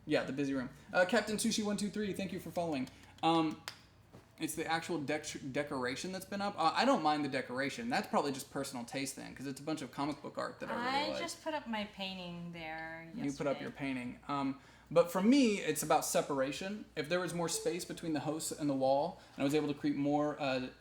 Yeah, the busy room. Captain Sushi123, thank you for following. It's the actual decoration that's been up. I don't mind the decoration. That's probably just personal taste then, because it's a bunch of comic book art that I really like. I just put up my painting there yesterday. You put up your painting. But for me, it's about separation. If there was more space between the host and the wall, and I was able to create more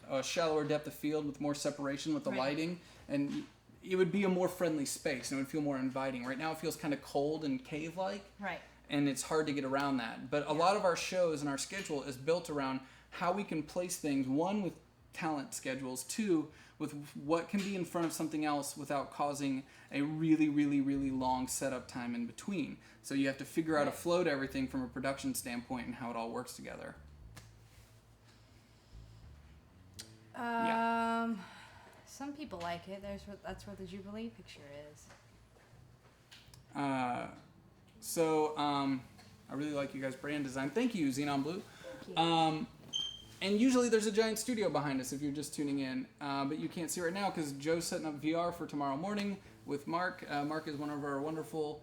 a shallower depth of field with more separation with the lighting, and it would be a more friendly space, and it would feel more inviting. Right now, it feels kind of cold and cave-like. Right. And it's hard to get around that. But a lot of our shows and our schedule is built around how we can place things, one, with talent schedules, two, with what can be in front of something else without causing a really, really, really long setup time in between. So you have to figure out a flow to everything from a production standpoint and how it all works together. Some people like it. That's what the Jubilee picture is. I really like you guys' brand design. Thank you, Xenon Blue. Thank you. And usually there's a giant studio behind us if you're just tuning in, but you can't see right now because Joe's setting up VR for tomorrow morning with Mark. Mark is one of our wonderful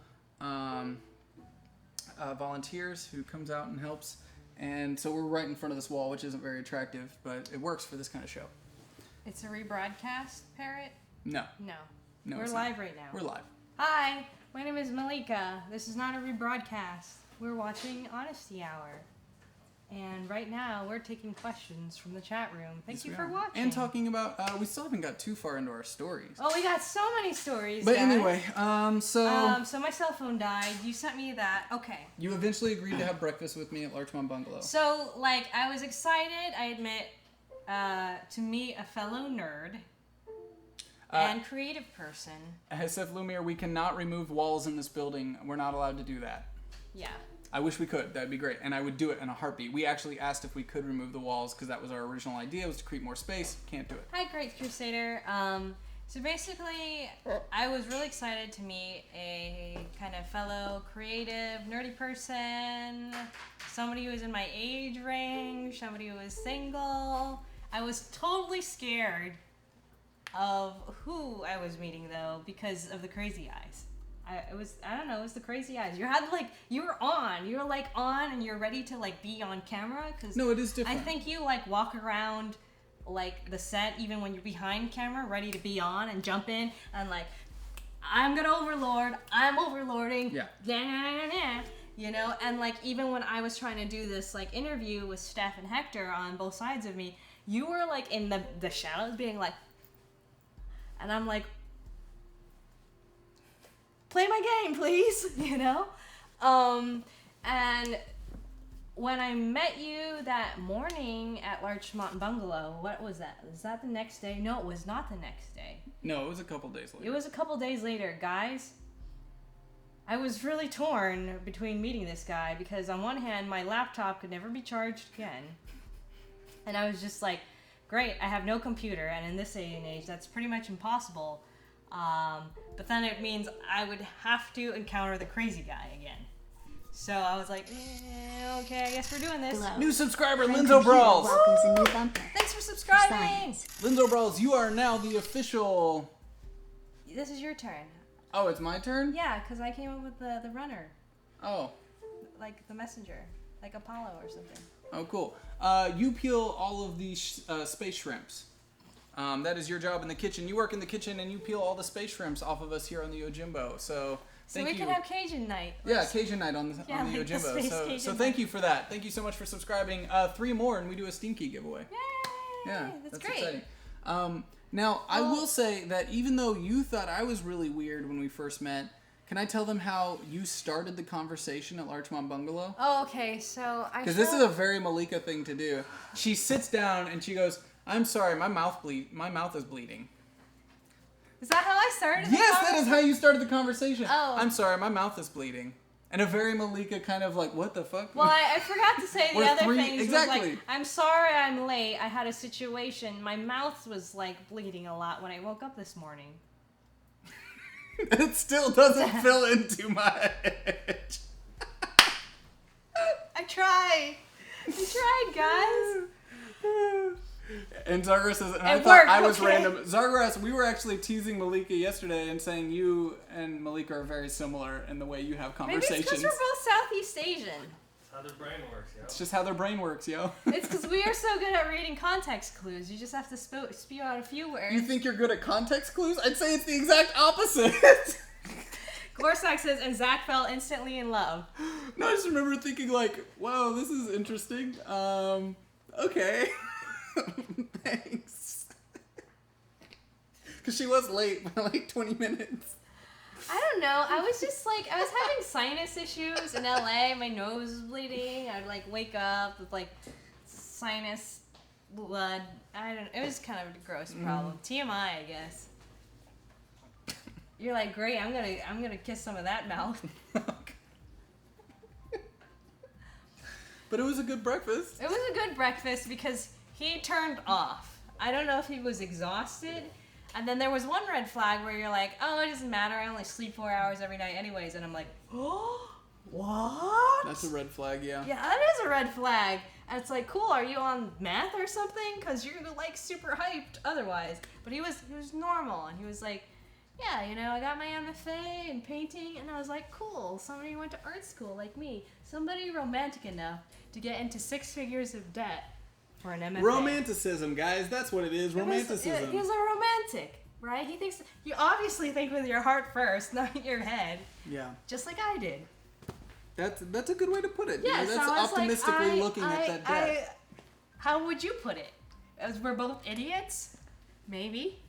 volunteers who comes out and helps. And so we're right in front of this wall, which isn't very attractive, but it works for this kind of show. It's a rebroadcast, Parrot? No. No. No, we're live right now. We're live. Hi, my name is Malika. This is not a rebroadcast. We're watching Honesty Hour. And right now, we're taking questions from the chat room. Thank you for watching. And talking about, we still haven't got too far into our stories. Oh, we got so many stories, But guys. anyway, So my cell phone died. You sent me that. Okay. You eventually agreed to have breakfast with me at Larchmont Bungalow. So, I was excited, I admit, to meet a fellow nerd. And creative person. Hesef Lumiere, we cannot remove walls in this building. We're not allowed to do that. Yeah. I wish we could. That'd be great. And I would do it in a heartbeat. We actually asked if we could remove the walls because that was our original idea, was to create more space. Can't do it. Hi, Great Crusader. So basically, I was really excited to meet a kind of fellow creative, nerdy person, somebody who was in my age range, somebody who was single. I was totally scared of who I was meeting, though, because of the crazy eyes. It was the crazy eyes. You were on and you're ready to be on camera. Cause no, it is different. I think you walk around the set even when you're behind camera, ready to be on and jump in and I'm gonna overlord. I'm overlording. Yeah. You know, and even when I was trying to do this interview with Steph and Hector on both sides of me, you were in the shadows being and I'm play my game, please, you know? And when I met you that morning at Larchmont Bungalow, what was that? Was that the next day? No, it was not the next day. No, it was a couple days later. It was a couple days later. Guys, I was really torn between meeting this guy because on one hand, my laptop could never be charged again. And I was just great, I have no computer, and in this day and age, that's pretty much impossible. But then it means I would have to encounter the crazy guy again. So I was okay, I guess we're doing this. Hello. New subscriber, Linzo Brawls. Welcome to New Bumper. Thanks for subscribing. Linzo Brawls, you are now the official... This is your turn. Oh, it's my turn? Yeah, because I came up with the runner. Oh. The messenger. Like Apollo or something. Oh, cool. You peel all of these space shrimps. That is your job in the kitchen. You work in the kitchen and you peel all the space shrimps off of us here on the Yojimbo. So thank you. So we can have Cajun night. Yeah, Cajun night on the Yojimbo. So thank you for that. Thank you so much for subscribing. 3 more and we do a Steam Key giveaway. Yay! Yeah, that's great. Exciting. Now, I will say that even though you thought I was really weird when we first met, can I tell them how you started the conversation at Larchmont Bungalow? Oh, okay. So because this is a very Malika thing to do. She sits down and she goes, "I'm sorry, my mouth is bleeding." Is that how I started? Yes, that is how you started the conversation. Oh. I'm sorry, my mouth is bleeding. And a very Malika kind of what the fuck? Well, I forgot to say the other things. Exactly. Was I'm sorry I'm late. I had a situation. My mouth was bleeding a lot when I woke up this morning. It still doesn't fill in too much. I tried, guys. And Zargras says, and I thought worked, I was okay. random. Zargras, we were actually teasing Malika yesterday and saying you and Malika are very similar in the way you have conversations. Maybe it's because we're both Southeast Asian. That's how their brain works, yo. It's just how their brain works, yo. It's because we are so good at reading context clues. You just have to spew out a few words. You think you're good at context clues? I'd say it's the exact opposite. Gorsak says, and Zach fell instantly in love. No, I just remember thinking wow, this is interesting. Okay. Thanks. Because she was late by 20 minutes. I don't know. I was just I was having sinus issues in LA. My nose was bleeding. I'd wake up with sinus blood. It was kind of a gross problem. TMI, I guess. You're great. I'm gonna kiss some of that mouth. But it was a good breakfast. It was a good breakfast because he turned off. I don't know if he was exhausted. And then there was one red flag where you're oh, it doesn't matter. I only sleep 4 hours every night anyways. And I'm oh, what? That's a red flag, yeah. Yeah, that is a red flag. And it's cool, are you on meth or something? Because you're super hyped otherwise. But he was normal. And he was yeah, I got my MFA in painting. And I was cool. Somebody who went to art school like me. Somebody romantic enough to get into 6 figures of debt for an MFA. Romanticism, guys. That's what it is. Romanticism. He was a romantic. Right? You obviously think with your heart first, not your head. Yeah. Just like I did. That's a good way to put it. Yeah, that's optimistically looking at that debt. How would you put it? As we're both idiots? Maybe.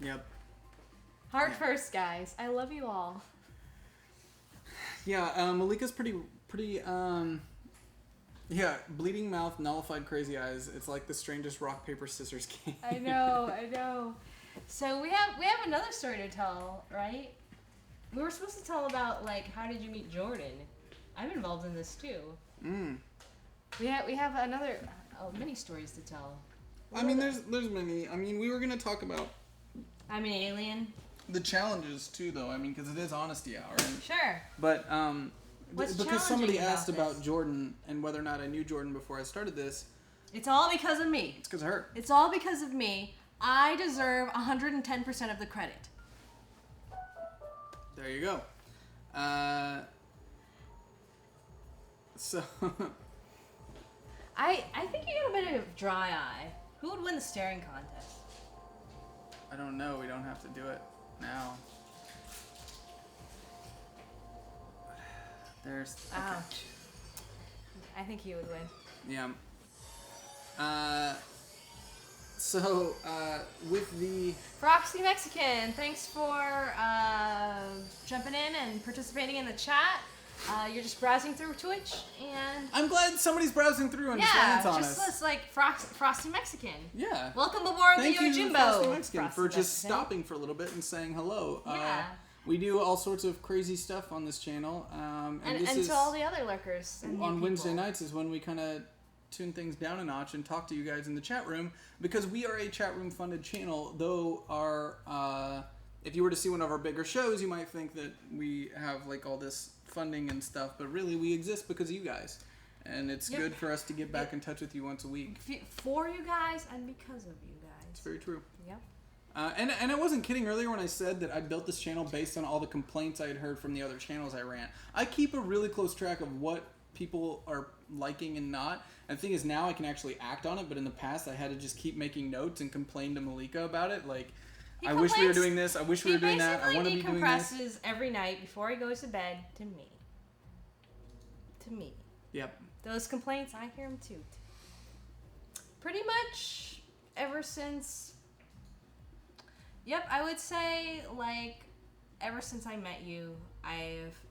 Yep. Heart first, guys. I love you all. Yeah, Malika's pretty bleeding mouth, nullified crazy eyes. It's like the strangest rock, paper, scissors game. I know. So we have another story to tell, right? We were supposed to tell about, like, how did you meet Jordan? I'm involved in this too. We have another many stories to tell. There's many. We were gonna talk about. I'm an alien. The challenges too, though. Because it is honesty hour. Sure. But because somebody asked about this? Jordan and whether or not I knew Jordan before I started this. It's all because of me. It's because of her. It's all because of me. I deserve 110% of the credit. There you go. So. I think you got a bit of dry eye. Who would win the staring contest? I don't know. We don't have to do it now. There's. Okay. Ouch. I think he would win. Yeah. So, with the... Froxy Mexican, thanks for jumping in and participating in the chat. You're just browsing through Twitch, and... I'm glad somebody's browsing through and just lands on us. Yeah, just like Frosty Mexican. Yeah. Welcome aboard Thank the you, Yojimbo. Frosty Mexican, Frosty for just Mexican. stopping for a little bit and saying hello. Yeah. We do all sorts of crazy stuff on this channel. And this is to all the other lurkers. And on Wednesday nights is when we kind of tune things down a notch and talk to you guys in the chat room, because we are a chat room funded channel, though our if you were to see one of our bigger shows, you might think that we have like all this funding and stuff, but really we exist because of you guys, and it's good for us to get back in touch with you once a week. For you guys and because of you guys. It's very true. Yep. And I wasn't kidding earlier when I said that I built this channel based on all the complaints I had heard from the other channels I ran. I keep a really close track of what people are liking and not. And the thing is, now I can actually act on it, but in the past I had to just keep making notes and complain to Malika about it. Like, I wish we were doing this, I wish we were doing that, I want to be doing this. He decompresses every night before he goes to bed to me. To me. Yep. Those complaints, I hear them too. Pretty much ever since... Yep, I would say, like, ever since I met you,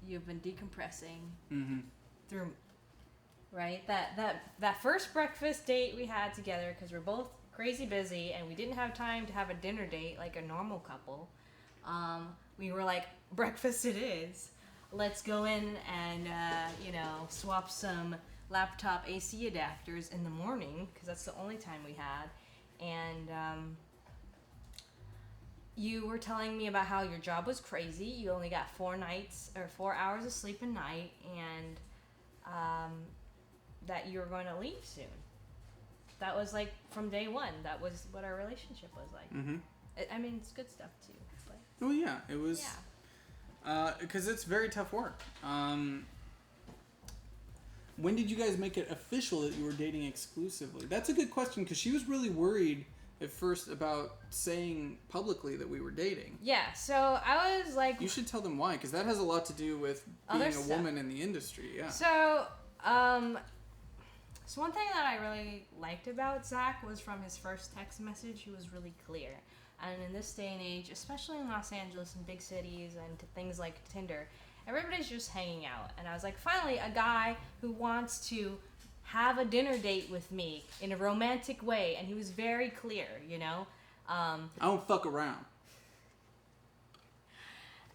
you've been decompressing through, right? That first breakfast date we had together, because we're both crazy busy and we didn't have time to have a dinner date like a normal couple. We were like, breakfast it is. Let's go in and swap some laptop AC adapters in the morning, because that's the only time we had. And you were telling me about how your job was crazy. You only got 4 hours of sleep a night, and that you were going to leave soon. That was like from day one. That was what our relationship was like. It's good stuff too. But, well, yeah, it was. Yeah. Because it's very tough work. When did you guys make it official that you were dating exclusively? That's a good question, because she was really worried at first about saying publicly that we were dating. Yeah, so I was like... You should tell them why, because that has a lot to do with being a woman in the industry, yeah. So one thing that I really liked about Zach was from his first text message, he was really clear. And in this day and age, especially in Los Angeles and big cities and things like Tinder, everybody's just hanging out. And I was like, finally, a guy who wants to have a dinner date with me in a romantic way. And he was very clear, I don't fuck around.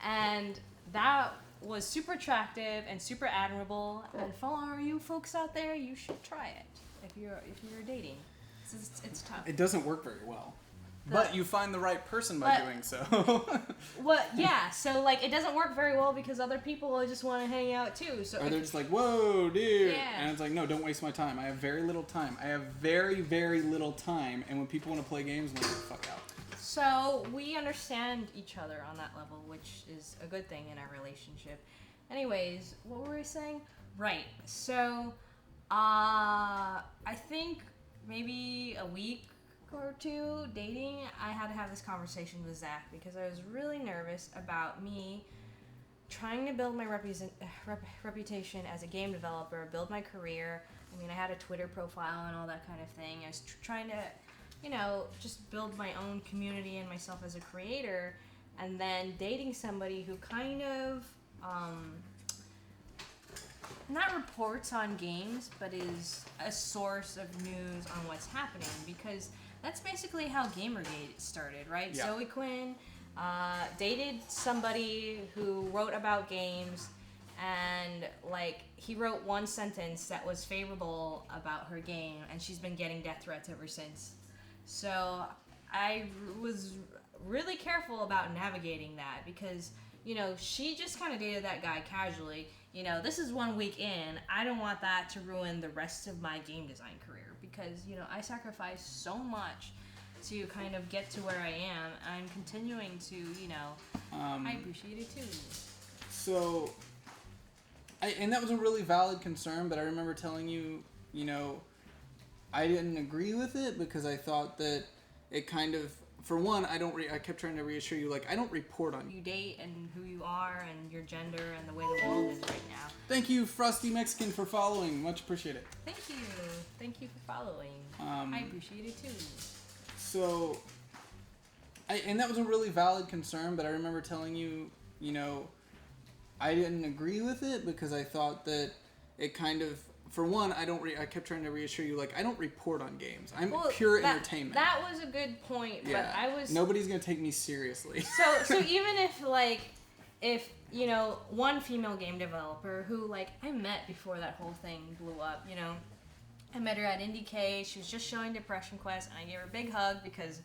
And that was super attractive and super admirable. And for all you folks out there, you should try it if you're dating. It's tough. It doesn't work very well. But you find the right person by doing so. So like it doesn't work very well because other people just want to hang out too. So or they're just like, whoa, dude. Yeah. And it's like, no, don't waste my time. I have very little time. I have very, very little time. And when people want to play games, I'm like, fuck out. So we understand each other on that level, which is a good thing in our relationship. Anyways, what were we saying? Right. So I think maybe a week or two dating, I had to have this conversation with Zach because I was really nervous about me trying to build my reputation as a game developer, build my career. I mean, I had a Twitter profile and all that kind of thing. I was trying to, just build my own community and myself as a creator, and then dating somebody who kind of not reports on games, but is a source of news on what's happening, because that's basically how Gamergate started, right? Yeah. Zoe Quinn dated somebody who wrote about games, and he wrote one sentence that was favorable about her game, and she's been getting death threats ever since. So I was really careful about navigating that because, she just kind of dated that guy casually. This is 1 week in. I don't want that to ruin the rest of my game design career because, I sacrificed so much to kind of get to where I am. I'm continuing to, I appreciate it too. So, and that was a really valid concern, but I remember telling you, I didn't agree with it because I thought that it kind of, for one, I kept trying to reassure you, I don't report on you date and who you are and your gender and the way the world is right now. Thank you, Frosty Mexican, for following. Much appreciated. Thank you. Thank you for following. I appreciate it too. So, and that was a really valid concern, but I remember telling you, I didn't agree with it because I thought that it kind of, for one, I kept trying to reassure you, I don't report on games. I'm pure entertainment. That was a good point, but nobody's gonna take me seriously. So even if one female game developer who I met before that whole thing blew up, I met her at IndieK. She was just showing Depression Quest, and I gave her a big hug because,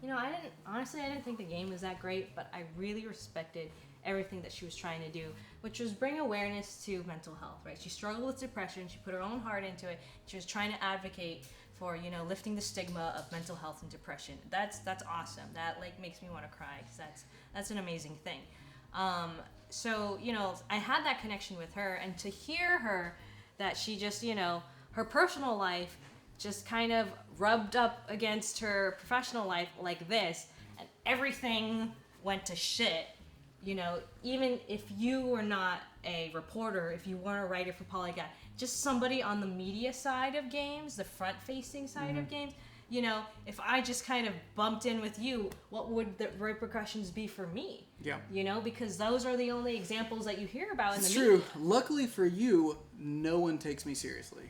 I didn't think the game was that great, but I really respected everything that she was trying to do, which was bring awareness to mental health, right? She struggled with depression. She put her own heart into it. She was trying to advocate for, lifting the stigma of mental health and depression. That's awesome. That makes me want to cry because that's an amazing thing. So, I had that connection with her, and to hear her that she just, her personal life just kind of rubbed up against her professional life like this, and everything went to shit. Even if you were not a reporter, if you weren't a writer for Polygon, just somebody on the media side of games, the front-facing side of games, if I just kind of bumped in with you, what would the repercussions be for me? Yeah. Because those are the only examples that you hear about in the media. It's true. Luckily for you, no one takes me seriously.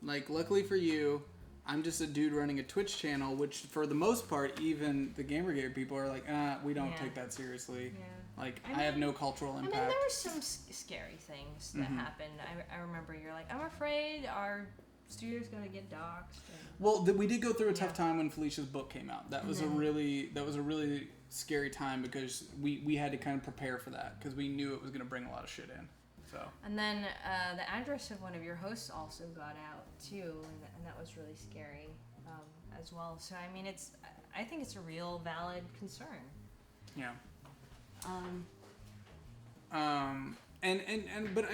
Luckily for you, I'm just a dude running a Twitch channel, which for the most part, even the Gamergate people are we don't take that seriously. Yeah. I have no cultural impact. There were some scary things that happened. I remember you're I'm afraid our studio's going to get doxxed. Well, we did go through a tough time when Felicia's book came out. That was a really scary time because we had to kind of prepare for that because we knew it was going to bring a lot of shit in. So. And then the address of one of your hosts also got out too, and that was really scary as well. So I think it's a real valid concern. Yeah. But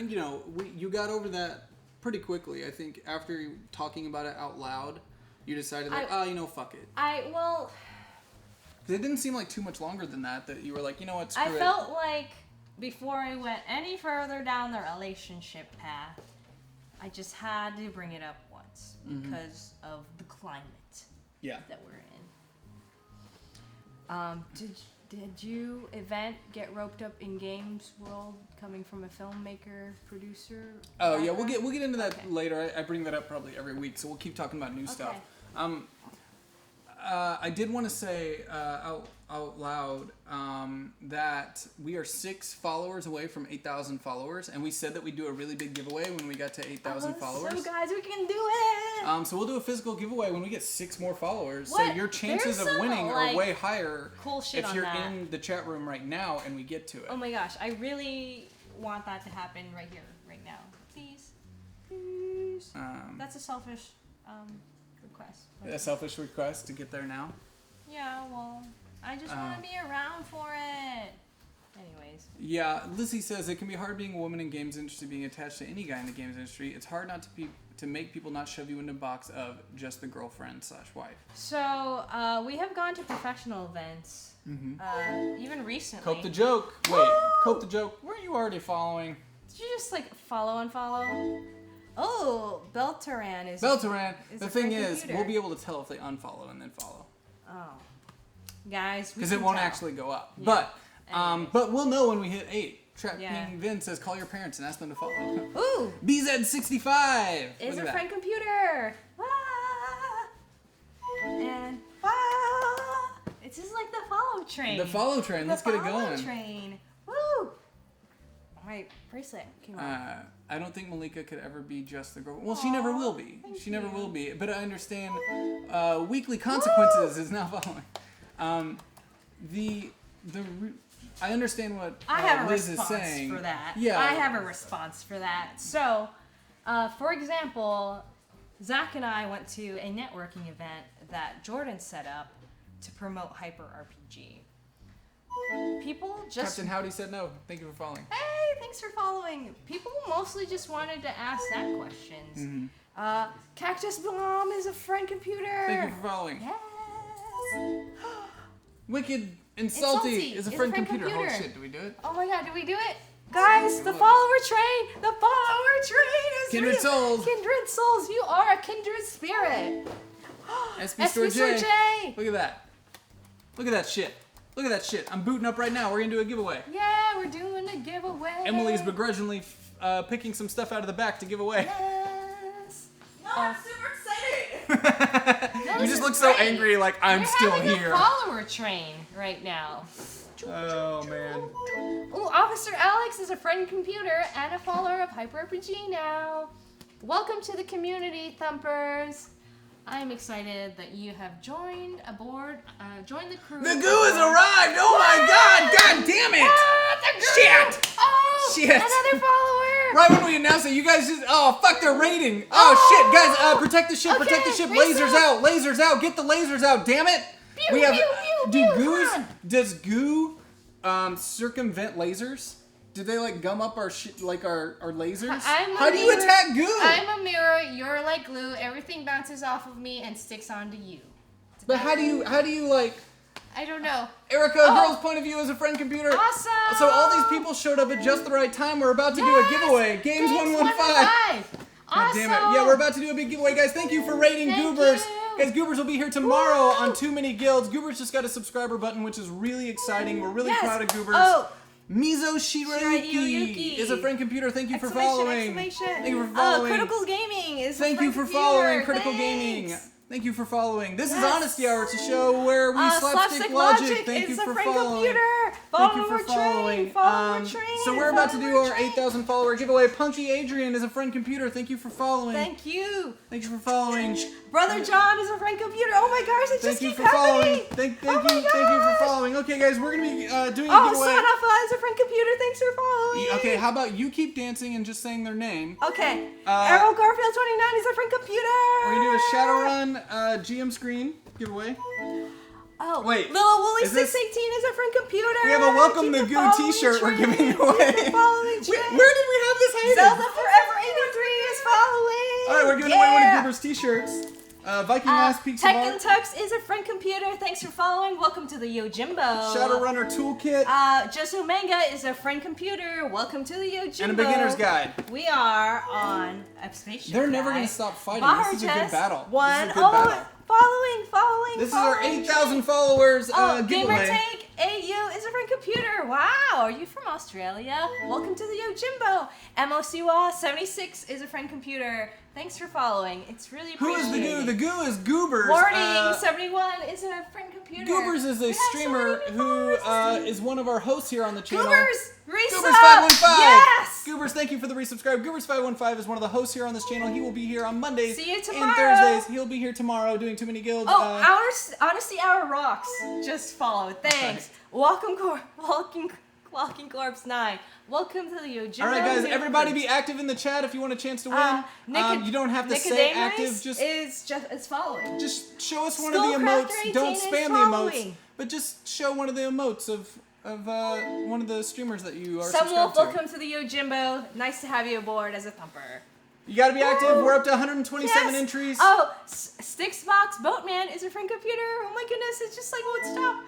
you got over that pretty quickly. I think after talking about it out loud, you decided fuck it. Because it didn't seem like too much longer than that you were what, screw it. I felt before I went any further down the relationship path, I just had to bring it up once because of the climate that we're in. Did you, Event, get roped up in games world coming from a filmmaker, producer? Oh yeah, we'll get into that later. I bring that up probably every week, so we'll keep talking about new stuff. I did want to say out loud that we are 6 followers away from 8,000 followers, and we said that we'd do a really big giveaway when we got to 8,000 followers. So guys, we can do it! So we'll do a physical giveaway when we get 6 more followers. What? So your chances of winning are way higher if you're in the chat room right now and we get to it. Oh my gosh, I really want that to happen right here, right now. Please. Please. That's a selfish request. A selfish request to get there now? Yeah, well, I just want to be around for it. Anyways. Yeah, Lizzie says it can be hard being a woman in games industry, being attached to any guy in the games industry. It's hard not to to make people not shove you into a box of just the girlfriend/wife? So we have gone to professional events, even recently. Cope the joke. Wait, cope the joke. Weren't you already following? Did you just like follow? Oh, Beltaran is. Beltaran. The a thing friend is, computer. we'll be able to tell if they unfollow and then follow. Oh, guys, because it won't actually go up. Yeah. But we'll know when we hit 8. Trapping Vin says, call your parents and ask them to follow. Ooh! BZ65! Is a friend computer! And it's just like the follow train. The follow train. Let's get it going. The follow train. Woo! My bracelet came off. I don't think Malika could ever be just the girl. Well, she never will be. She never will be. But I understand weekly consequences is now following. I understand what I have Liz a is response saying. for that. Yeah. I have a response for that. So, for example, Zach and I went to a networking event that Jordan set up to promote Hyper RPG. People just... Captain Howdy said no. Thank you for following. Hey, thanks for following. People mostly just wanted to ask that questions. Cactus Blom is a friend computer. Thank you for following. Yes. Wicked and Salty is a friend computer. Oh shit, do we do it? Oh my god, do we do it? Guys, the follower train! The follower train is Kindred real. souls! Kindred souls, you are a kindred spirit! SP Store J! Look at that. Look at that shit. Look at that shit. I'm booting up right now. We're gonna do a giveaway. Yeah, we're doing a giveaway. Emily's begrudgingly picking some stuff out of the back to give away. Yes! No, I'm super excited! You just look so angry, like I'm still having here. A follower train right now. Oh man. Ooh, Officer Alex is a friend computer and a follower of Hyper RPG now. Welcome to the community, Thumpers. I'm excited that you have joined the crew. The goo has arrived! Oh my god! God damn it! Shit! Oh! Shit! Another follower! Right when we announced it, you guys just... Oh, fuck, they're raiding! Oh, shit! Guys, protect the ship! Okay, protect the ship! raise Lasers up. out! Lasers out! Get the lasers out! Damn it! Pew, pew, pew, pew, Does goo circumvent lasers? Did they like gum up our lasers? How do you attack goo? I'm a mirror. You're like glue. Everything bounces off of me and sticks onto you. But how do you like? I don't know. Erica, girl's point of view as a friend computer. Awesome. So all these people showed up at just the right time. We're about to do a giveaway. Games 115. God God damn it. Yeah, we're about to do a big giveaway, guys. Thank you for rating Goobers. Guys, Goobers will be here tomorrow on Too Many Guilds. Goobers just got a subscriber button, which is really exciting. We're really proud of Goobers. Oh. Mizo Shirayuki is a friend computer. Thank you for following. Thank you for following. Critical Gaming is Thank you for following Critical Gaming. Thank you for following. This is Honesty Hour. It's a show where we slapstick logic. Thank you for following. Thank you for following. So we're about to do our 8,000 follower giveaway. Punchy Adrian is a friend computer. Thank you for following. Thank you. Thank you for following. Brother John is a friend computer. Oh my gosh, it just keeps happening. Thank you for following. Okay, guys, we're gonna be doing a giveaway. Sonafa is a friend computer. Thanks for following. Okay, how about you keep dancing and just saying their name? Okay. Errol Garfield 29 is a friend computer. We're gonna do a Shadowrun GM screen giveaway. Oh, wait. Little Wooly 618 is a friend computer. We have a Welcome to Goo t-shirt we're giving away. Where did we have this hidden? Zelda Forever 83 is following. All right, we're giving away one of Goober's t-shirts. Viking Last Peaks of Tekken Tux is a friend computer. Thanks for following. Welcome to the Yojimbo. Shadowrunner Toolkit. Josu Manga is a friend computer. Welcome to the Yojimbo. And a beginner's guide. We are on a spaceship. They're never going to stop fighting. This is a good battle. One. This is a good battle. Following. This is our 8,000 followers giveaway. Gamertag AU is a friend computer. Wow, are you from Australia? Welcome to the Yojimbo. MOCWA 76 is a friend computer. Thanks for following. It's really appreciated. Who is the Goo? The Goo is Goobers. Warning 71 is a friend computer. Goobers is a streamer who is one of our hosts here on the channel. Goobers! Resub! Goobers 515! Yes! Goobers, thank you for the resubscribe. Goobers 515 is one of the hosts here on this channel. He will be here on Mondays. See you tomorrow. And Thursdays. He'll be here tomorrow doing Too Many Guilds. Honesty Hour rocks. Just follow. Thanks. Walking Corpse 9. Welcome to the Yojimbo. All right, guys. Everybody be active in the chat if you want a chance to win. You don't have to say active. It's following. Just show us one of the emotes. Don't spam the emotes. But just show one of the emotes of one of the streamers that you are subscribed to. Welcome to the Yojimbo. Nice to have you aboard as a thumper. You gotta be active. Woo. We're up to 127 Yes. entries. Oh, Stixbox Boatman is a friend computer. Oh my goodness, it's just like won't stop.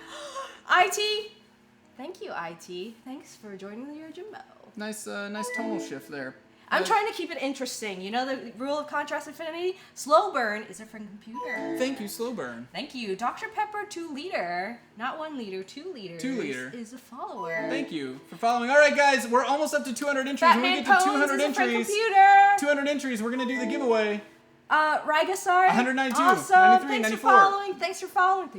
IT. Thank you, IT. Thanks for joining the Yojimbo. Nice tonal shift there. I'm trying to keep it interesting. You know the rule of contrast infinity? Slow burn is a friend computer. Thank you, Slow Burn. Thank you. Dr. Pepper 2 liter. Not 1 liter, 2 liters. 2 liter. Is a follower. Thank you for following. All right, guys, we're almost up to 200 entries. When we Batman get to Cones 200 is a friend entries, computer. 200 entries, we're gonna do the giveaway. Rygasar. 192, Awesome. 93, Thanks 94. for following. Thanks for following.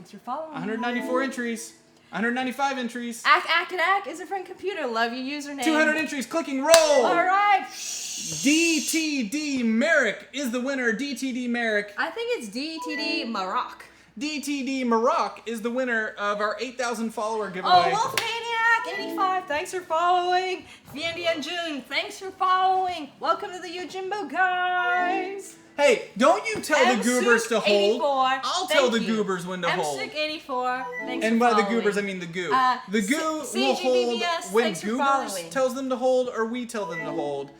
194 entries. 195 entries. Ack is a friend computer. Love your username. 200 entries. Clicking roll. All right. DTD Merrick is the winner. DTD Merrick. I think it's DTD Maroc. DTD Maroc is the winner of our 8,000 follower giveaway. Oh, Wolfmaniac 85. Thanks for following. Fiandy and June. Thanks for following. Welcome to the Yojimbo, guys. Hey, don't you tell the goobers to hold. 84. I'll tell the Thank you. goobers when to hold. M84. Thanks And for by the following. goobers, I mean the goo. The goo will CGBBS, hold when thanks for goobers following. tells them to hold or we tell them to hold.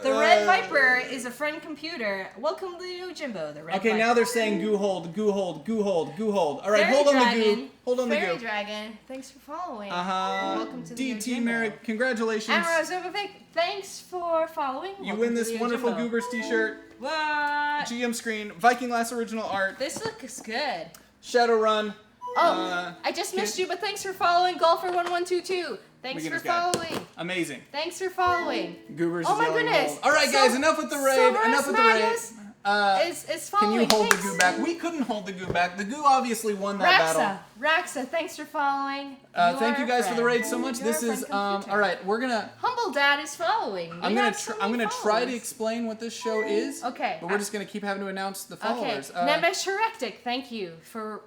The Red Viper is a friend computer. Welcome to the Yojimbo. The Red Okay, Viper. now they're saying goo hold, goo hold, goo hold, goo hold. All right, Fairy hold on Dragon, the goo. Hold on the Fairy goo. Dragon, thanks for following. Welcome to the DT Yojimbo. Merrick, congratulations. Amara Zobovic, thanks for following. You Welcome win to this the wonderful Yojimbo. Goobers t-shirt. What? GM screen, Viking Lass original art, This looks good. Shadowrun. I just missed you, but thanks for following. Golfer1122. Thanks for Wiggins guy. following. Amazing. Thanks for following. Goobers Oh is my yelling goodness. hold. All right, guys, enough with the raid. Silverus Enough with the raid. Magus is Can following. you hold Thanks. the goo back? We couldn't hold the goo back. The goo obviously won that battle. Raxa, thanks for following. Thank are you a guys for the friend. raid so much. You're This a is friend computer. all right. We're gonna. Humble Dad is following. I'm gonna try to explain what this show is. Okay. But we're just gonna keep having to announce the Okay. followers. Nemesh Herectic, thank you for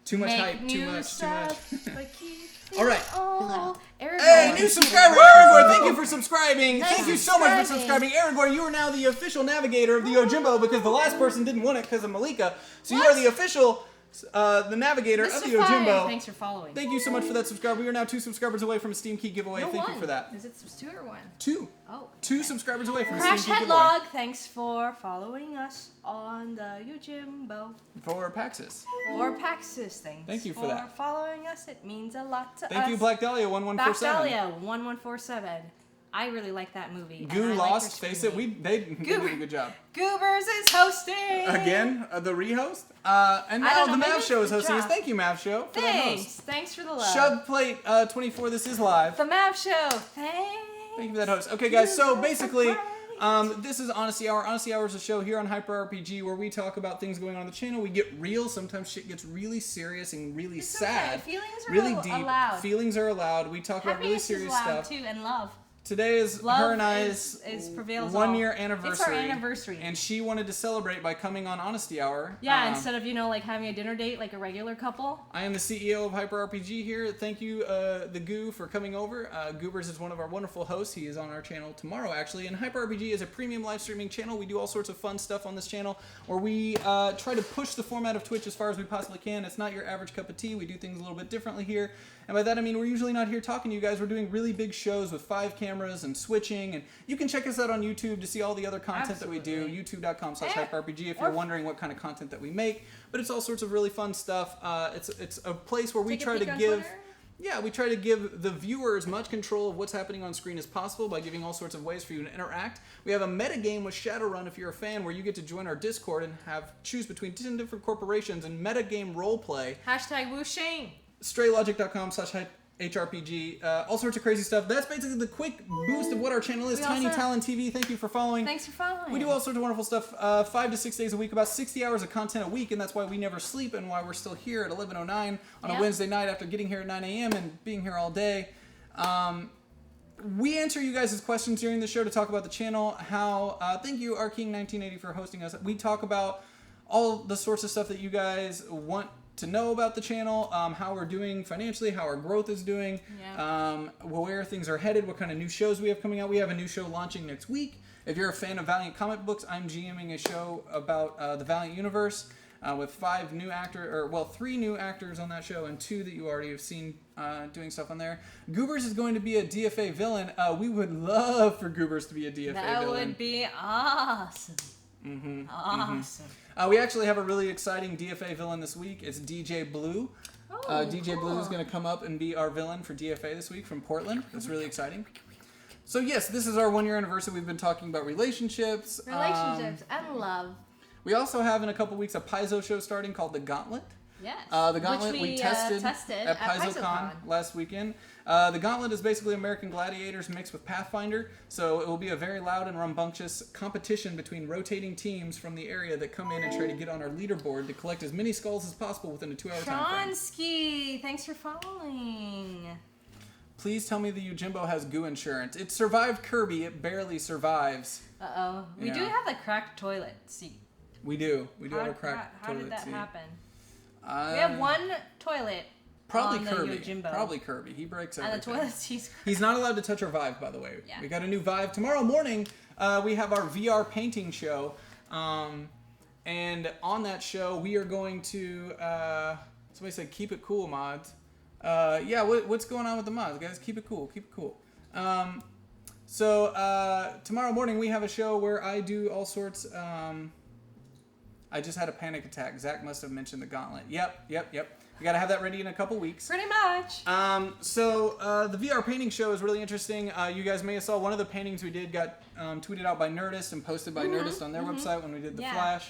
Too much make hype. Too new much. stuff, Too much. but keep All right. Aragorn. Hey, new subscriber, Aragorn! Thank you for subscribing. Nice Thank you so much for subscribing. subscribing, Aragorn. You are now the official navigator of the Yojimbo because the last person didn't win it because of Malika. So you are the official, the navigator of the Mr. Fire, Yojimbo. thanks for following. Thank you so much for that subscriber. We are now 2 subscribers away from a Steam Key giveaway. No, Thank you one. for that. Is it 2 or 1? 2. Oh. 2 subscribers away from a Crash Steam Key giveaway. Headlog, thanks for following us on the Yojimbo. For Paxis. Or Paxis, thanks you for that. following us. It means a lot to us. Thank you, Black Dahlia 1147. Black Dahlia 1147. I really like that movie. and Goo I like lost. your Face it, screening. they did a good job. Goobers is hosting. Again, the rehost. And I now don't the know, Mav maybe Show is it's a hosting us. drop. Thank you, Mav Show, for that Thanks. host. Thanks for the love. Shove Plate 24, this is live. The Mav Show. Thanks. Thank you for that host. Okay, guys, so You're basically, right. this is Honesty Hour. Honesty Hour is a show here on Hyper RPG where we talk about things going on the channel. We get real. Sometimes shit gets really serious and really It's sad. Okay. Feelings are really deep. allowed. Feelings are allowed. We talk about really Happiness serious is allowed stuff. too, and love. Today is Love her and I's is prevails 1 all. year anniversary. It's our anniversary. And she wanted to celebrate by coming on Honesty Hour. Yeah, instead of like having a dinner date like a regular couple. I am the CEO of Hyper RPG here. Thank you, the Goo, for coming over. Goobers is one of our wonderful hosts. He is on our channel tomorrow, actually. And Hyper RPG is a premium live streaming channel. We do all sorts of fun stuff on this channel, where we try to push the format of Twitch as far as we possibly can. It's not your average cup of tea. We do things a little bit differently here. And by that I mean we're usually not here talking to you guys. We're doing really big shows with 5 cameras and switching. And you can check us out on YouTube to see all the other content that we do. YouTube.com/hyperrpg if you're wondering what kind of content that we make. But it's all sorts of really fun stuff. It's a place where we Take a try peek to on give... Twitter. Yeah, we try to give the viewer as much control of what's happening on screen as possible by giving all sorts of ways for you to interact. We have a metagame with Shadowrun if you're a fan, where you get to join our Discord and choose between 10 different corporations and metagame roleplay. Hashtag whooshing. Straylogic.com/HRPG, all sorts of crazy stuff. That's basically the quick boost of what our channel is. We Tiny also- Talon TV, thank you for following. Thanks for following. We do all sorts of wonderful stuff, 5 to 6 days a week, about 60 hours of content a week, and that's why we never sleep and why we're still here at 11:09 on a Wednesday night after getting here at 9 a.m. and being here all day. We answer you guys' questions during the show to talk about the channel. Thank you, Arking1980, for hosting us. We talk about all the sorts of stuff that you guys want to know about the channel, how we're doing financially, how our growth is doing, where things are headed, what kind of new shows we have coming out. We have a new show launching next week. If you're a fan of Valiant comic books, I'm GMing a show about the Valiant universe. with 3 new actors on that show and 2 that you already have seen doing stuff on there. Goobers is going to be a DFA villain. We would love for Goobers to be a DFA villain. That would be awesome. Awesome. We actually have a really exciting DFA villain this week. It's DJ Blue. DJ Blue is going to come up and be our villain for DFA this week from Portland. That's really exciting. So yes, this is our 1-year anniversary. We've been talking about relationships. And love. We also have in a couple weeks a Paizo show starting called The Gauntlet. Yes. The Gauntlet which we tested at PaizoCon last weekend. The Gauntlet is basically American Gladiators mixed with Pathfinder, so it will be a very loud and rambunctious competition between rotating teams from the area that come in and try to get on our leaderboard to collect as many skulls as possible within a 2-hour time frame. Shonsky, thanks for following. Please tell me the Yojimbo has goo insurance. It survived Kirby. It barely survives. Uh-oh. We do have a cracked toilet seat. We do. We do have a cracked toilet seat. How did that happen? We have one toilet Probably on Kirby. the Yojimbo. Probably Kirby. He breaks everything. And the toilet seat's He's not allowed to touch our Vive, by the way. Yeah. We got a new Vive. Tomorrow morning, we have our VR painting show. And on that show, we are going to... somebody said, keep it cool, mods. Yeah, what's going on with the mods, guys? Keep it cool. Keep it cool. So tomorrow morning, we have a show where I do all sorts... I just had a panic attack. Zach must have mentioned the Gauntlet. Yep. We got to have that ready in a couple weeks. Pretty much. So the VR painting show is really interesting. You guys may have saw one of the paintings we did got tweeted out by Nerdist and posted by Nerdist on their website when we did the Flash.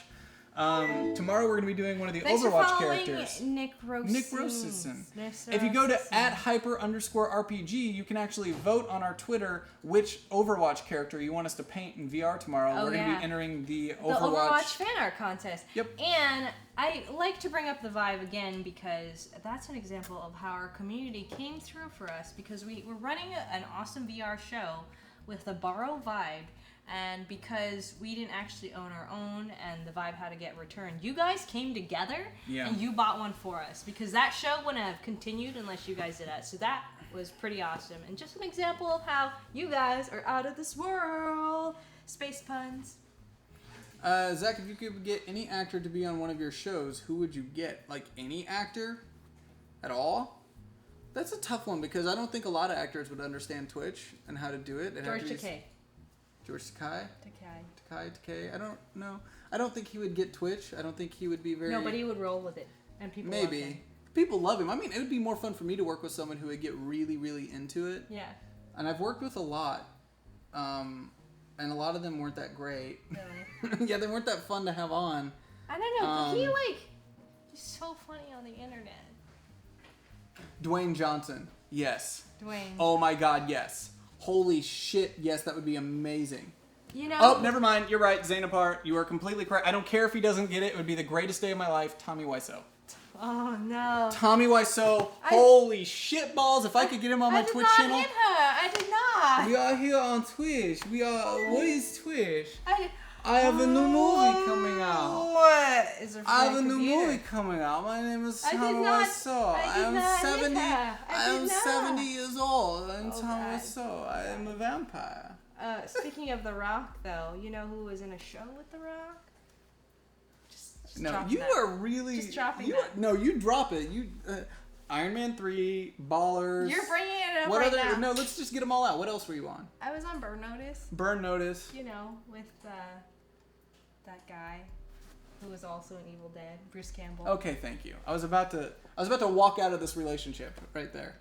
Tomorrow we're going to be doing one of the Overwatch characters. Nick Rosen. If you go to @hyper_RPG, you can actually vote on our Twitter which Overwatch character you want us to paint in VR tomorrow. We're going to be entering the Overwatch fan art contest. Yep. And I like to bring up the Vive again because that's an example of how our community came through for us, because we're running an awesome VR show with the Borrow Vibe. And because we didn't actually own our own and the Vibe had to get returned, you guys came together and you bought one for us, because that show wouldn't have continued unless you guys did that. So that was pretty awesome. And just an example of how you guys are out of this world. Space puns. Zach, if you could get any actor to be on one of your shows, who would you get? Like any actor at all? That's a tough one because I don't think a lot of actors would understand Twitch and how to do it. George Takei. George Takei. I don't know. I don't think he would get Twitch. I don't think he would be very... No, but he would roll with it. And people love him. People love him. I mean, it would be more fun for me to work with someone who would get really, really into it. Yeah. And I've worked with a lot. And a lot of them weren't that great. Really? Yeah, they weren't that fun to have on. I don't know. But he's so funny on the internet. Dwayne Johnson. Yes. Dwayne. Oh my God, yes. Holy shit, yes, that would be amazing. You know... Oh, never mind. You're right, Zanapar. You are completely correct. I don't care if he doesn't get it. It would be the greatest day of my life. Tommy Wiseau. Oh, no. Tommy Wiseau. Holy shit balls. If I could get him on my Twitch channel. I did not. We are here on Twitch. What is Twitch? I have a new movie coming out. What? Is there I have a new movie coming out. My name is Tommy Wiseau. I am 70 years old. I'm Tommy Wiseau. I am a vampire. Speaking of The Rock, though, you know who was in a show with The Rock? Just no, drop you that. are really... Just dropping that. No, you drop it. You... Iron Man 3, Ballers. You're bringing it up what right other, now. No, let's just get them all out. What else were you on? I was on Burn Notice. Burn Notice. You know, with that guy who was also in Evil Dead, Bruce Campbell. Okay, thank you. I was about to walk out of this relationship right there.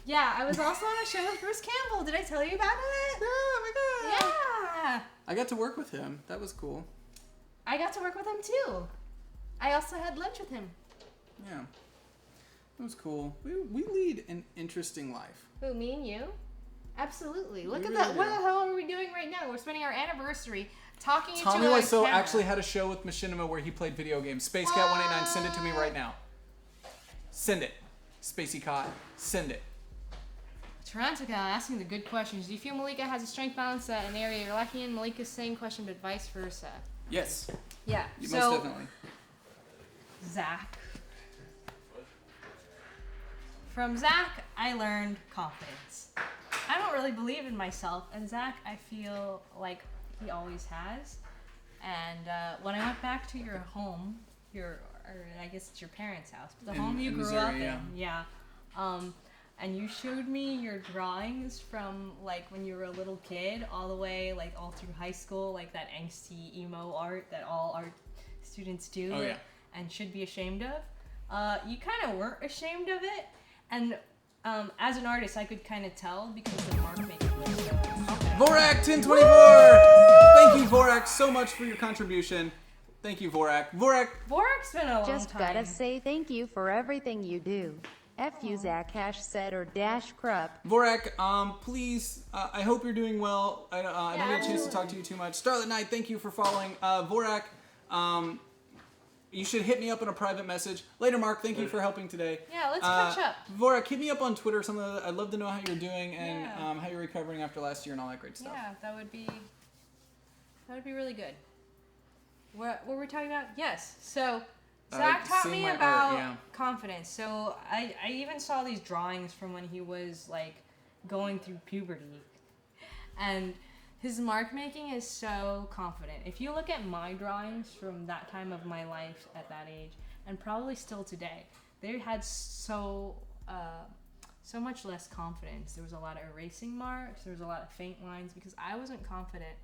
Yeah, I was also on a show with Bruce Campbell. Did I tell you about it? Yeah, oh my God. Yeah. I got to work with him. That was cool. I got to work with him too. I also had lunch with him. Yeah. It was cool. We lead an interesting life. Who, me and you? Absolutely. Look at that. What the hell are we doing right now? We're spending our anniversary talking into a camera. Tommy Wiseau actually had a show with Machinima where he played video games. SpaceCat189, send it to me right now. Send it. Spacey Cot, send it. Toronto guy asking the good questions. Do you feel Malika has a strength balance that an area you're lacking in? Malika's same question, but vice versa. Yes. Yeah. Most definitely. Zach. From Zach, I learned confidence. I don't really believe in myself, and Zach, I feel like he always has. And when I went back to your home or I guess it's your parents' house, but the home you grew up in. Yeah. And you showed me your drawings from like when you were a little kid all the way like all through high school, like that angsty emo art that all art students do and should be ashamed of. You kind of weren't ashamed of it, and as an artist I could kind of tell because the mark making was Vorak 1024. Thank you, Vorak, so much for your contribution. Thank you, Vorak. Vorak's been a long time. Just gotta say thank you for everything you do. F you, Zach #said or #Krupp. Vorak, please, I hope you're doing well. I don't get a chance to talk to you too much. Starlit Night, thank you for following. Vorak, you should hit me up in a private message. Later, Mark, thank you for helping today. Yeah, let's catch up. Vorak, hit me up on Twitter. I'd love to know how you're doing and how you're recovering after last year and all that great stuff. Yeah, that would be really good. What were we talking about? Yes. So Zach taught me about confidence. So I even saw these drawings from when he was like going through puberty, and his mark making is so confident. If you look at my drawings from that time of my life at that age, and probably still today, they had so much less confidence. There was a lot of erasing marks. There was a lot of faint lines because I wasn't confident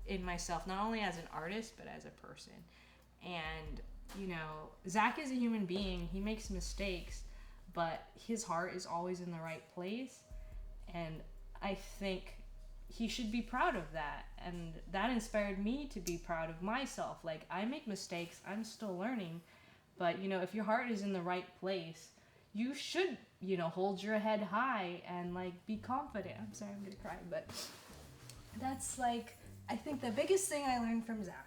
in myself, not only as an artist but as a person. And you know, Zach is a human being. He makes mistakes, but his heart is always in the right place, and I think he should be proud of that. And that inspired me to be proud of myself. Like, I make mistakes, I'm still learning, but you know, if your heart is in the right place, you should, you know, hold your head high and like be confident. I'm sorry, I'm gonna cry, but that's like, I think the biggest thing I learned from Zach.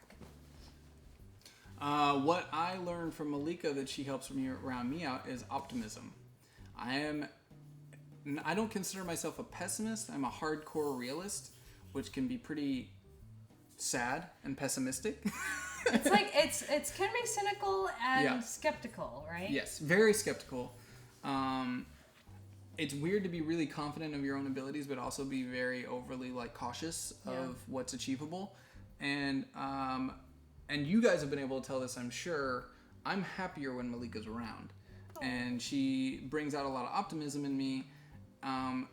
What I learned from Malika that she helps me around me out is optimism. I don't consider myself a pessimist. I'm a hardcore realist, which can be pretty sad and pessimistic. It's like it's can be cynical and skeptical, right? Yes, very skeptical. It's weird to be really confident of your own abilities, but also be very overly like cautious of what's achievable. And you guys have been able to tell this, I'm sure. I'm happier when Malika's around. And she brings out a lot of optimism in me,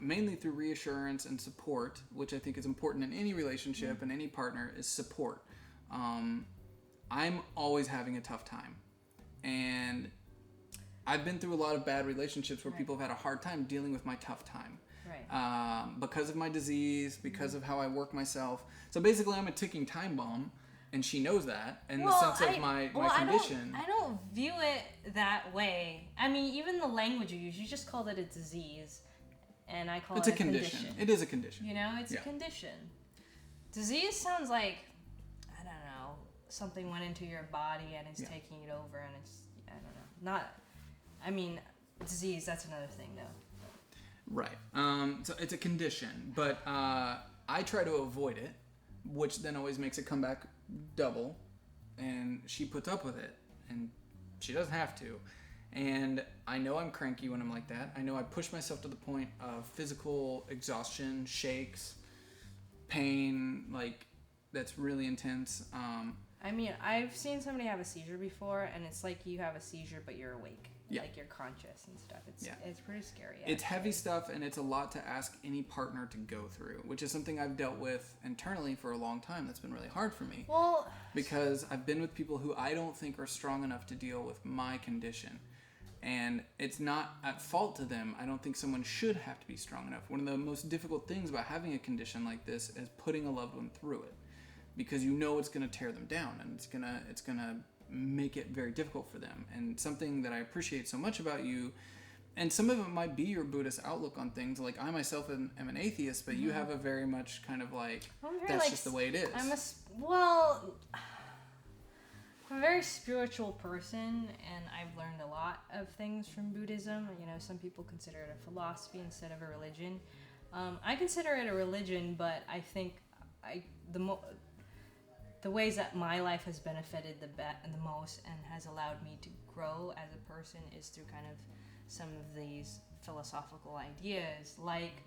mainly through reassurance and support, which I think is important in any relationship and any partner, is support. I'm always having a tough time. And I've been through a lot of bad relationships where people have had a hard time dealing with my tough time. Right. Because of my disease, because of how I work myself. So basically I'm a ticking time bomb. And she knows that, in the sense of my condition. I don't view it that way. I mean, even the language you use, you just called it a disease, and I call it a condition. It is a condition. You know, it's a condition. Disease sounds like, I don't know, something went into your body and it's taking it over, and it's, I don't know. I mean, disease, that's another thing, though. Right. So it's a condition, but I try to avoid it, which then always makes it come back double, and she puts up with it, and she doesn't have to. And I know I'm cranky when I'm like that. I know I push myself to the point of physical exhaustion, shakes, pain, like that's really intense. I mean, I've seen somebody have a seizure before, and it's like you have a seizure but you're awake. Like you're conscious and stuff. It's pretty scary. Actually. It's heavy stuff, and it's a lot to ask any partner to go through, which is something I've dealt with internally for a long time. That's been really hard for me. Well, because I've been with people who I don't think are strong enough to deal with my condition. And it's not at fault to them. I don't think someone should have to be strong enough. One of the most difficult things about having a condition like this is putting a loved one through it, because you know it's going to tear them down, and it's gonna make it very difficult for them. And something that I appreciate so much about you, and some of it might be your Buddhist outlook on things, like I myself am an atheist, but you have a very much kind of like, that's just the way it is. I'm a very spiritual person, and I've learned a lot of things from Buddhism. You know, some people consider it a philosophy instead of a religion. I consider it a religion, but I think the ways that my life has benefited the most and has allowed me to grow as a person is through kind of some of these philosophical ideas, like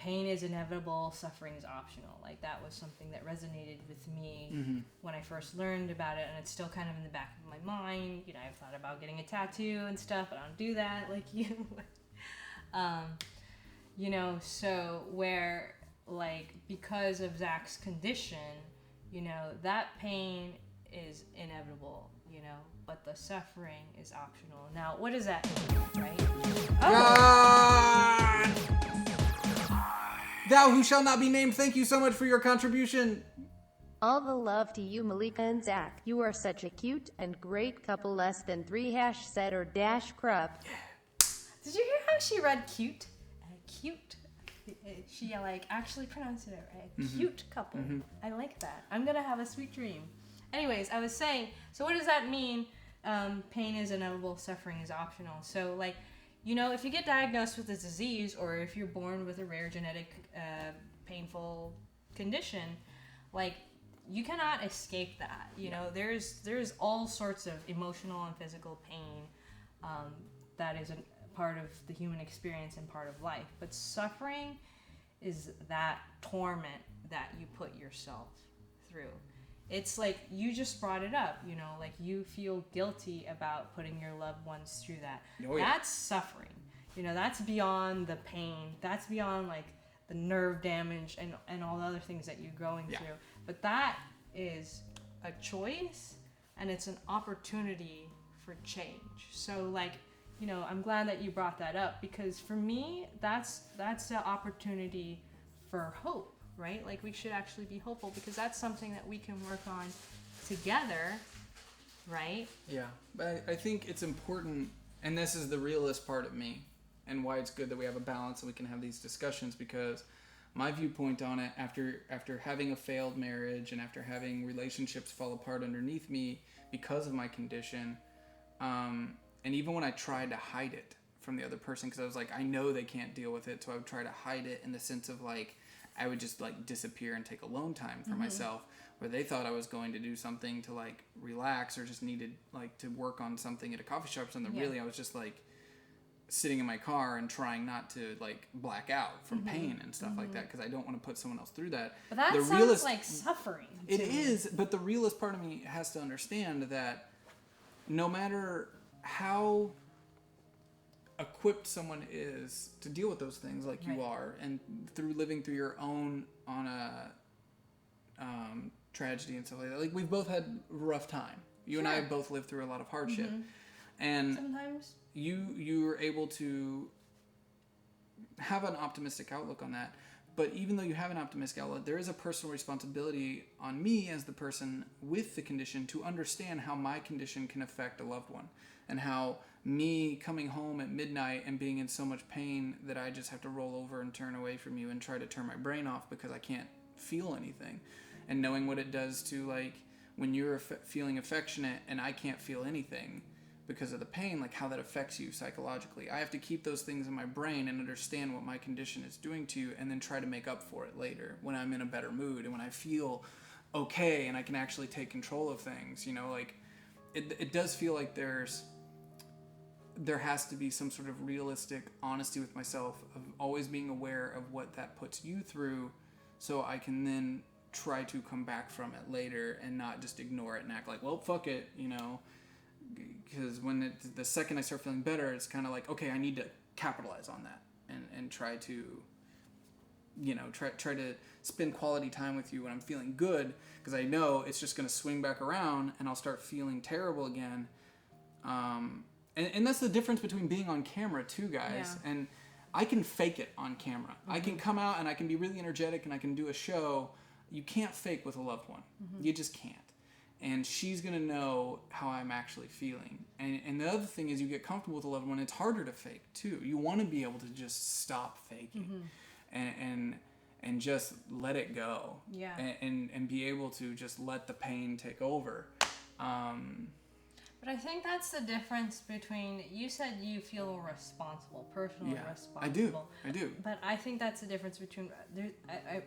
pain is inevitable, suffering is optional. Like, that was something that resonated with me when I first learned about it, and it's still kind of in the back of my mind. You know, I've thought about getting a tattoo and stuff, but I don't do that like you. You know, so where, like, because of Zach's condition, you know, that pain is inevitable, you know, but the suffering is optional. Now, what does that mean, right? God! Thou who shall not be named, thank you so much for your contribution. All the love to you, Malika and Zach. You are such a cute and great couple. Less than 3 #set or #crub. Did you hear how she read cute? Cute. She like actually pronounced it right. Cute couple. I like that. I'm gonna have a sweet dream. Anyways, I was saying, so what does that mean? Pain is inevitable, suffering is optional. So, like, you know, if you get diagnosed with a disease, or if you're born with a rare genetic painful condition, like, you cannot escape that. You know, there's all sorts of emotional and physical pain that is a part of the human experience and part of life. But suffering is that torment that you put yourself through. It's like, you just brought it up, you know, like, you feel guilty about putting your loved ones through that. Oh, yeah. That's suffering. You know, that's beyond the pain. That's beyond, like, the nerve damage and all the other things that you're going through. But that is a choice, and it's an opportunity for change. So, like, you know, I'm glad that you brought that up, because for me, that's the opportunity for hope. Right? Like, we should actually be hopeful, because that's something that we can work on together, right? Yeah, but I think it's important, and this is the realist part of me, and why it's good that we have a balance and we can have these discussions, because my viewpoint on it, after having a failed marriage and after having relationships fall apart underneath me because of my condition, and even when I tried to hide it from the other person, because I was like, I know they can't deal with it, so I would try to hide it in the sense of, like, I would just, like, disappear and take alone time for myself, where they thought I was going to do something to, like, relax, or just needed, like, to work on something at a coffee shop or something. Really, I was just, like, sitting in my car and trying not to, like, black out from pain and stuff like that, because I don't want to put someone else through that. But that sounds like suffering. It is, but the realist part of me has to understand that no matter how equipped someone is to deal with those things, like you are, and through living through your own on a tragedy and stuff like that, like, we've both had a rough time. You and I have both lived through a lot of hardship, and sometimes you are able to have an optimistic outlook on that. But even though you have an optimistic outlook, there is a personal responsibility on me as the person with the condition to understand how my condition can affect a loved one, and how me coming home at midnight and being in so much pain that I just have to roll over and turn away from you and try to turn my brain off because I can't feel anything, and knowing what it does to, like, when you're feeling affectionate and I can't feel anything because of the pain, like, how that affects you psychologically. I have to keep those things in my brain and understand what my condition is doing to you, and then try to make up for it later when I'm in a better mood and when I feel okay and I can actually take control of things. You know, like, it does feel like there has to be some sort of realistic honesty with myself, of always being aware of what that puts you through, so I can then try to come back from it later and not just ignore it and act like, well, fuck it, you know. Because when the second I start feeling better, it's kind of like, okay, I need to capitalize on that and try to, you know, try to spend quality time with you when I'm feeling good, because I know it's just going to swing back around and I'll start feeling terrible again. And that's the difference between being on camera too, guys. Yeah. And I can fake it on camera. I can come out and I can be really energetic and I can do a show. You can't fake with a loved one. You just can't. And she's going to know how I'm actually feeling. And the other thing is, you get comfortable with a loved one, it's harder to fake too. You want to be able to just stop faking and just let it go. Yeah. And be able to just let the pain take over. But I think that's the difference between, you said you feel responsible, personally responsible. I do. But I think that's the difference between,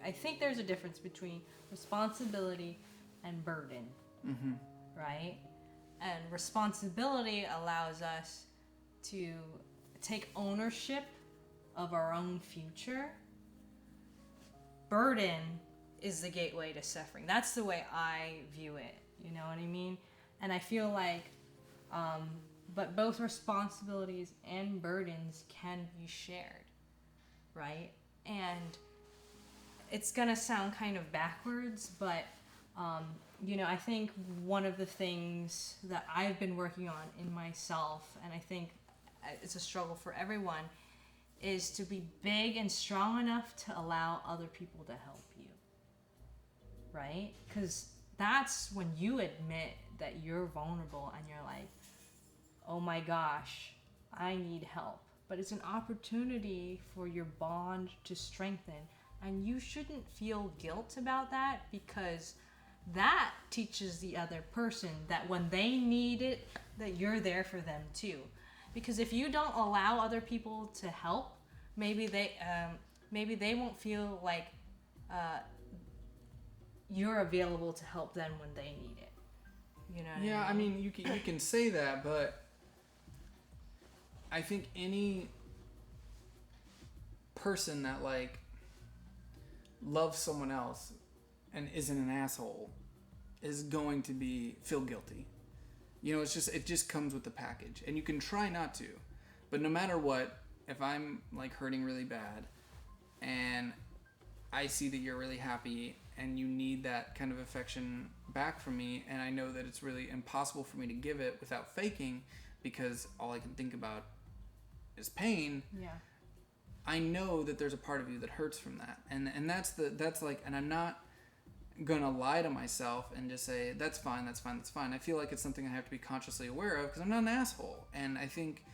I think there's a difference between responsibility and burden. Right? And responsibility allows us to take ownership of our own future, burden is the gateway to suffering. That's the way I view it. You know what I mean? And I feel like, but both responsibilities and burdens can be shared, right? And it's gonna sound kind of backwards, but I think one of the things that I've been working on in myself, and I think it's a struggle for everyone, is to be big and strong enough to allow other people to help you, right? Because that's when you admit that you're vulnerable and you're like, oh my gosh, I need help. But it's an opportunity for your bond to strengthen. And you shouldn't feel guilt about that, because that teaches the other person that when they need it, that you're there for them too. Because if you don't allow other people to help, maybe they won't feel like you're available to help them when they need it. You know what I mean? Yeah, I mean, you can say that, but I think any person that like loves someone else and isn't an asshole is going to feel guilty. You know, it just comes with the package, and you can try not to, but no matter what, if I'm like hurting really bad and I see that you're really happy and you need that kind of affection back from me, and I know that it's really impossible for me to give it without faking, because all I can think about is pain. Yeah. I know that there's a part of you that hurts from that, and that's like, and I'm not gonna lie to myself and just say that's fine. I feel like it's something I have to be consciously aware of, because I'm not an asshole. And I think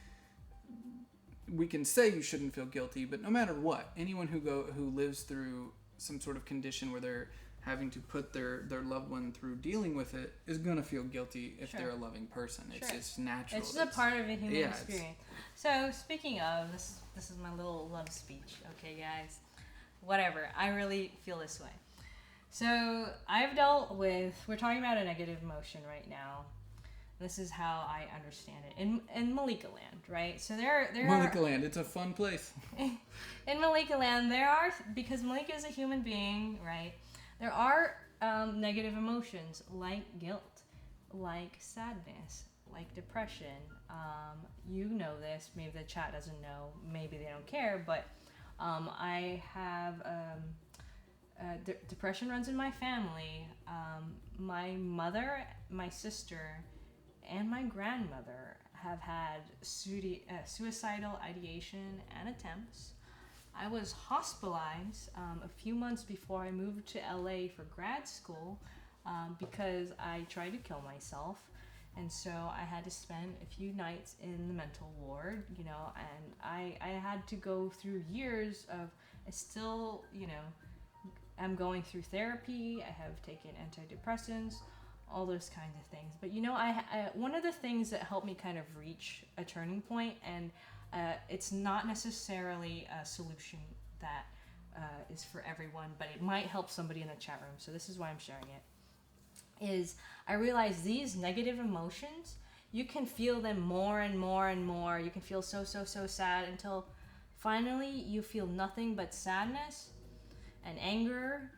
we can say you shouldn't feel guilty, but no matter what, anyone who lives through some sort of condition where they're having to put their loved one through dealing with it is gonna feel guilty if they're a loving person. It's just natural. It's just a part of a human experience. So speaking of this is my little love speech. Okay, guys, whatever. I really feel this way. So I've dealt with. We're talking about a negative emotion right now. This is how I understand it in Malika land, right? So there Malika land. It's a fun place. In Malika land, there are, because Malika is a human being, right? There are negative emotions like guilt, like sadness, like depression. You know this. Maybe the chat doesn't know. Maybe they don't care. But I have depression runs in my family. My mother, my sister, and my grandmother have had suicidal ideation and attempts. I was hospitalized a few months before I moved to LA for grad school because I tried to kill myself. And so I had to spend a few nights in the mental ward, and I had to go through years of, I'm going through therapy. I have taken antidepressants, all those kinds of things. But I one of the things that helped me kind of reach a turning point, and it's not necessarily a solution that is for everyone, but it might help somebody in the chat room. So this is why I'm sharing it. Is I realized these negative emotions, you can feel them more and more and more. You can feel so sad until finally you feel nothing but sadness and anger,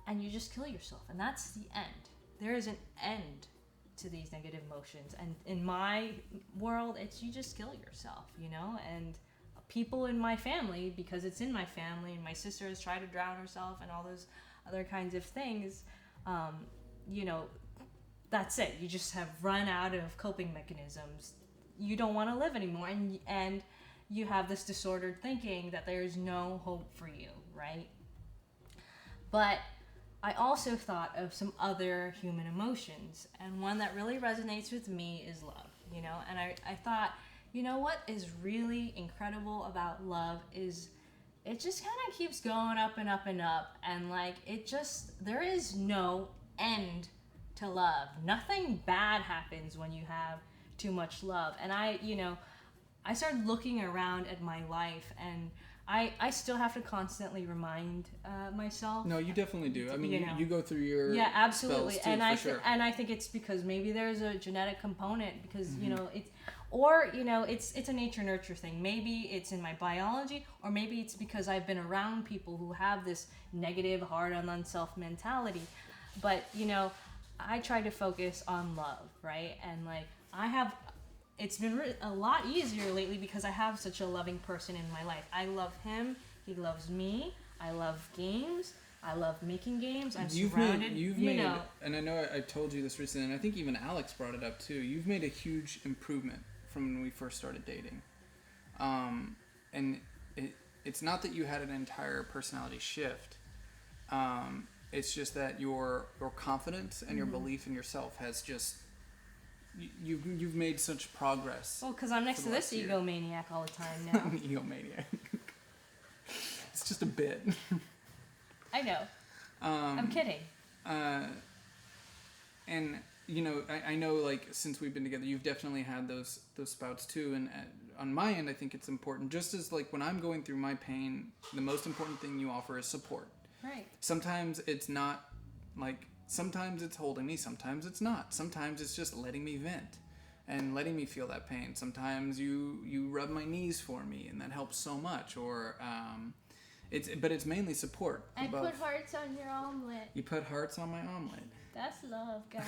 and you just kill yourself. And that's the end. There is an end to these negative emotions. And in my world, it's you just kill yourself, and people in my family, because it's in my family, and my sister has tried to drown herself and all those other kinds of things, that's it. You just have run out of coping mechanisms. You don't want to live anymore, and you have this disordered thinking that there is no hope for you, right? But I also thought of some other human emotions, and one that really resonates with me is love, and I thought, what is really incredible about love is it just kind of keeps going up and up and up, and there is no end to love. Nothing bad happens when you have too much love. And I started looking around at my life, and I still have to constantly remind myself. No, you definitely do. I mean, you go through your absolutely, spells too, and sure. I think it's because maybe there's a genetic component, because it's Or, it's a nature nurture thing. Maybe it's in my biology, or maybe it's because I've been around people who have this negative, hard on oneself mentality. But, I try to focus on love, right? And it's been a lot easier lately because I have such a loving person in my life. I love him. He loves me. I love games. I love making games. I'm surrounded. And I know I told you this recently, and I think even Alex brought it up too. You've made a huge improvement from when we first started dating. And it's not that you had an entire personality shift. It's just that your confidence and your belief in yourself has just you've made such progress. Well, because I'm next to this egomaniac all the time now. Egomaniac. It's just a bit. I know. I'm kidding. And I know, like, since we've been together, you've definitely had those spouts too. And on my end, I think it's important. Just as, like, when I'm going through my pain, the most important thing you offer is support. Right. Sometimes it's not, like, sometimes it's holding me, sometimes it's not. Sometimes it's just letting me vent and letting me feel that pain. Sometimes you rub my knees for me, and that helps so much. Or but it's mainly support. I put hearts on your omelet. You put hearts on my omelet. That's love, guys.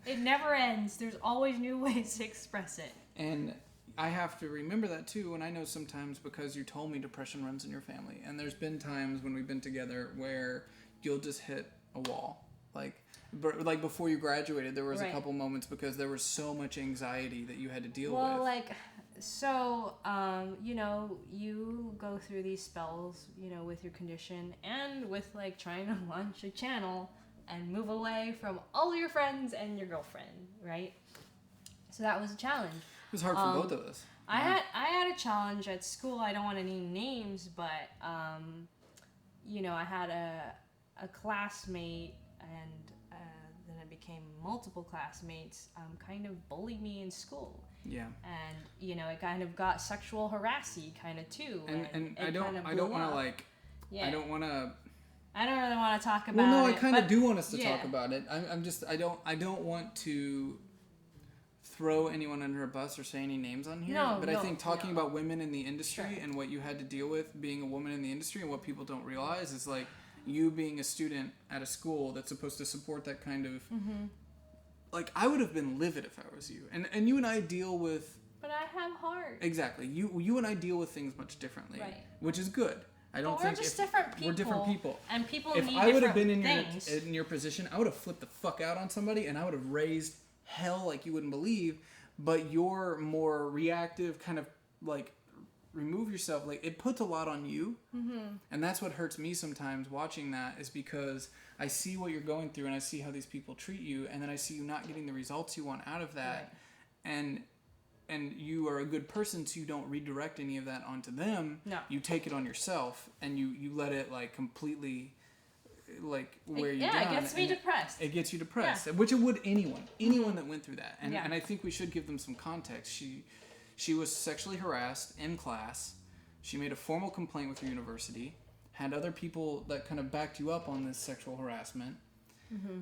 It never ends. There's always new ways to express it. And I have to remember that too. And I know sometimes, because you told me depression runs in your family, and there's been times when we've been together where you'll just hit a wall. Like before you graduated, there was a couple moments because there was so much anxiety that you had to deal with. Well, you go through these spells, with your condition and with, like, trying to launch a channel and move away from all your friends and your girlfriend, right? So that was a challenge. It was hard for both of us. I had a challenge at school. I don't want to name names, but I had a classmate, and then it became multiple classmates, kind of bullied me in school. Yeah. And it kind of got sexual harassy kind of too. And I don't want to Yeah. I don't want to. I don't really want to talk about it. Well, no, I kind of do want us to talk about it. I don't want to throw anyone under a bus or say any names on here. But I think talking about women in the industry and what you had to deal with being a woman in the industry, and what people don't realize is, like, you being a student at a school that's supposed to support that kind of. Mm-hmm. Like, I would have been livid if I was you. And you and I deal with. But I have heart. Exactly. You and I deal with things much differently, which is good. I don't think we're just different people. We're different people. And people if need I would different have been things. in your position, I would have flipped the fuck out on somebody, and I would have raised hell like you wouldn't believe. But you're more reactive, kind of like remove yourself. Like, it puts a lot on you, and that's what hurts me sometimes watching that, is because I see what you're going through, and I see how these people treat you, and then I see you not getting the results you want out of that, and you are a good person, so you don't redirect any of that onto them. No. You take it on yourself, and you let it, like, completely, like, wear you down. Yeah, it gets me depressed. It gets you depressed, which it would anyone that went through that. And I think we should give them some context. She was sexually harassed in class. She made a formal complaint with her university, had other people that kind of backed you up on this sexual harassment. Mm-hmm.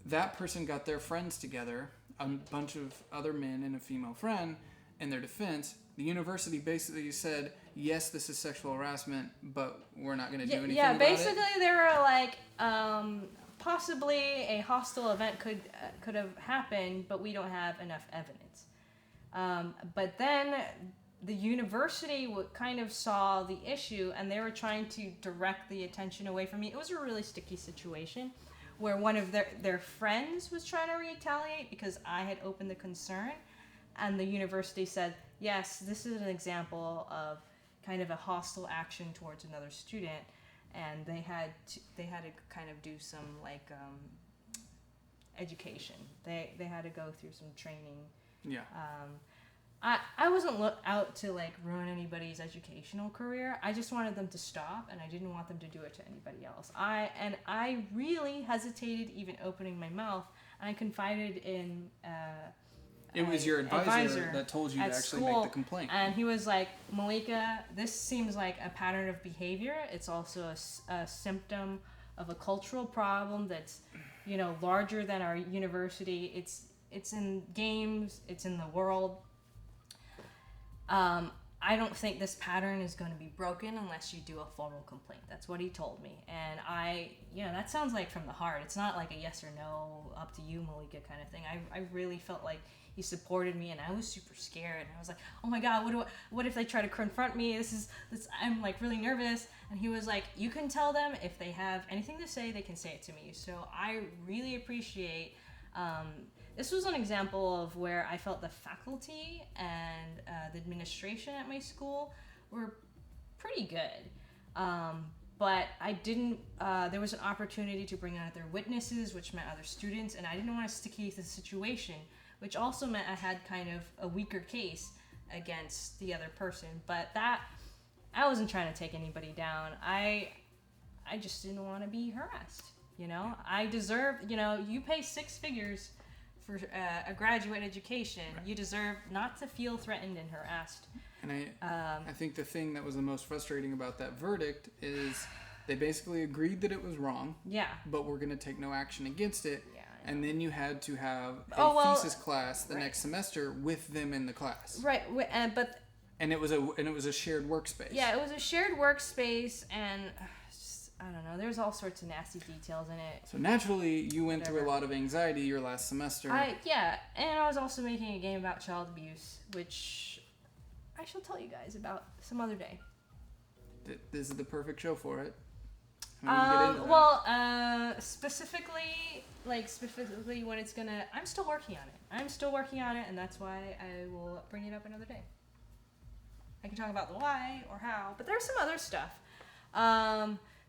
That person got their friends together, a bunch of other men and a female friend. In their defense, the university basically said, yes, this is sexual harassment, but we're not going to do anything about it. Yeah, basically they were like, possibly a hostile event could have happened, but we don't have enough evidence. But then the university kind of saw the issue, and they were trying to direct the attention away from me. It was a really sticky situation where one of their friends was trying to retaliate because I had opened the concern. And the university said, yes, this is an example of kind of a hostile action towards another student, and they had to kind of do some, like, education. They had to go through some training. Yeah. I wasn't out to, like, ruin anybody's educational career. I just wanted them to stop, and I didn't want them to do it to anybody else. I really hesitated even opening my mouth, and I confided in. It was your advisor that told you to actually make the complaint. And he was like, Malika, this seems like a pattern of behavior. It's also a symptom of a cultural problem that's, larger than our university. It's in games. It's in the world. I don't think this pattern is going to be broken unless you do a formal complaint. That's what he told me. And that sounds like from the heart. It's not like a yes or no, up to you, Malika kind of thing. I really felt like he supported me, and I was super scared. And I was like, oh my God, what if they try to confront me? I'm like really nervous. And he was like, you can tell them if they have anything to say, they can say it to me. So I really appreciate, this was an example of where I felt the faculty and the administration at my school were pretty good. But I didn't, there was an opportunity to bring in other witnesses, which meant other students, and I didn't want to sticky the situation, which also meant I had kind of a weaker case against the other person. But I wasn't trying to take anybody down. I just didn't want to be harassed, I deserve, you pay 6 figures for a graduate education. Right. You deserve not to feel threatened and harassed. And I think the thing that was the most frustrating about that verdict is they basically agreed that it was wrong. Yeah. But we're going to take no action against it. Yeah. And then you had to have a thesis class the next semester with them in the class. Right. And it was a shared workspace. Yeah, it was a shared workspace, and I don't know. There's all sorts of nasty details in it. So naturally, you went through a lot of anxiety your last semester. And I was also making a game about child abuse, which I shall tell you guys about some other day. This is the perfect show for it. Specifically when it's gonna. I'm still working on it, and that's why I will bring it up another day. I can talk about the why or how, but there's some other stuff.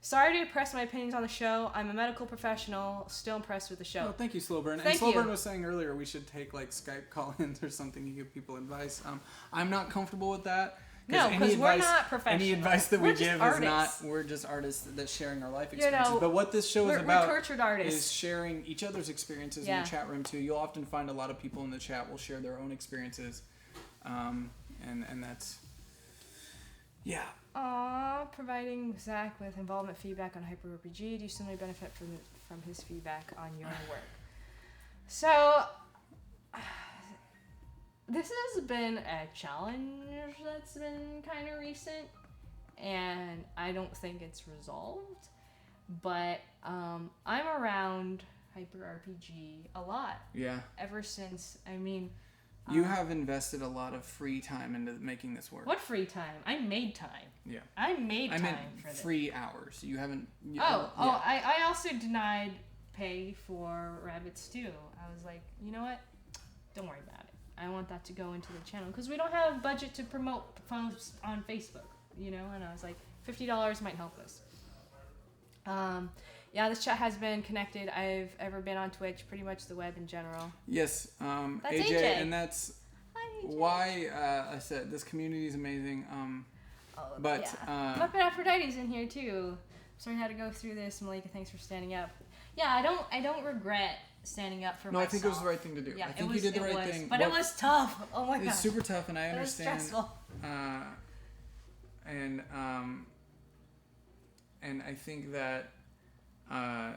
Sorry to press my opinions on the show. I'm a medical professional, still impressed with the show. Oh, thank you, Slowburn. And Slowburn was saying earlier we should take Skype call-ins or something to give people advice. I'm not comfortable with that. No, because we're not professionals. Any advice that we give is not. We're just artists that's sharing our life experiences. But what this show is about is sharing each other's experiences in the chat room too. You'll often find a lot of people in the chat will share their own experiences, and that's providing Zach with involvement feedback on Hyper RPG. Do you similarly benefit from his feedback on your work? So, this has been a challenge that's been kind of recent, and I don't think it's resolved, but I'm around Hyper RPG a lot. Yeah. Ever since, you have invested a lot of free time into making this work. What free time? I made time. Yeah. I made time for this. Free hours. You haven't... I also denied pay for Rabbit Stew. I was like, you know what? Don't worry about it. I want that to go into the channel because we don't have budget to promote posts on Facebook, and I was like, $50 might help us. This chat has been connected. I've ever been on Twitch, pretty much the web in general. Yes, that's AJ, and that's why I said this community is amazing. Muppet Aphrodite's in here too. Sorry I had to go through this. Malika, thanks for standing up. Yeah, I don't regret standing up for myself. No, I think it was the right thing to do. Yeah, I think you did the right thing. But it was tough. Oh my god. It's super tough, and I understand. It was stressful. And I think that. I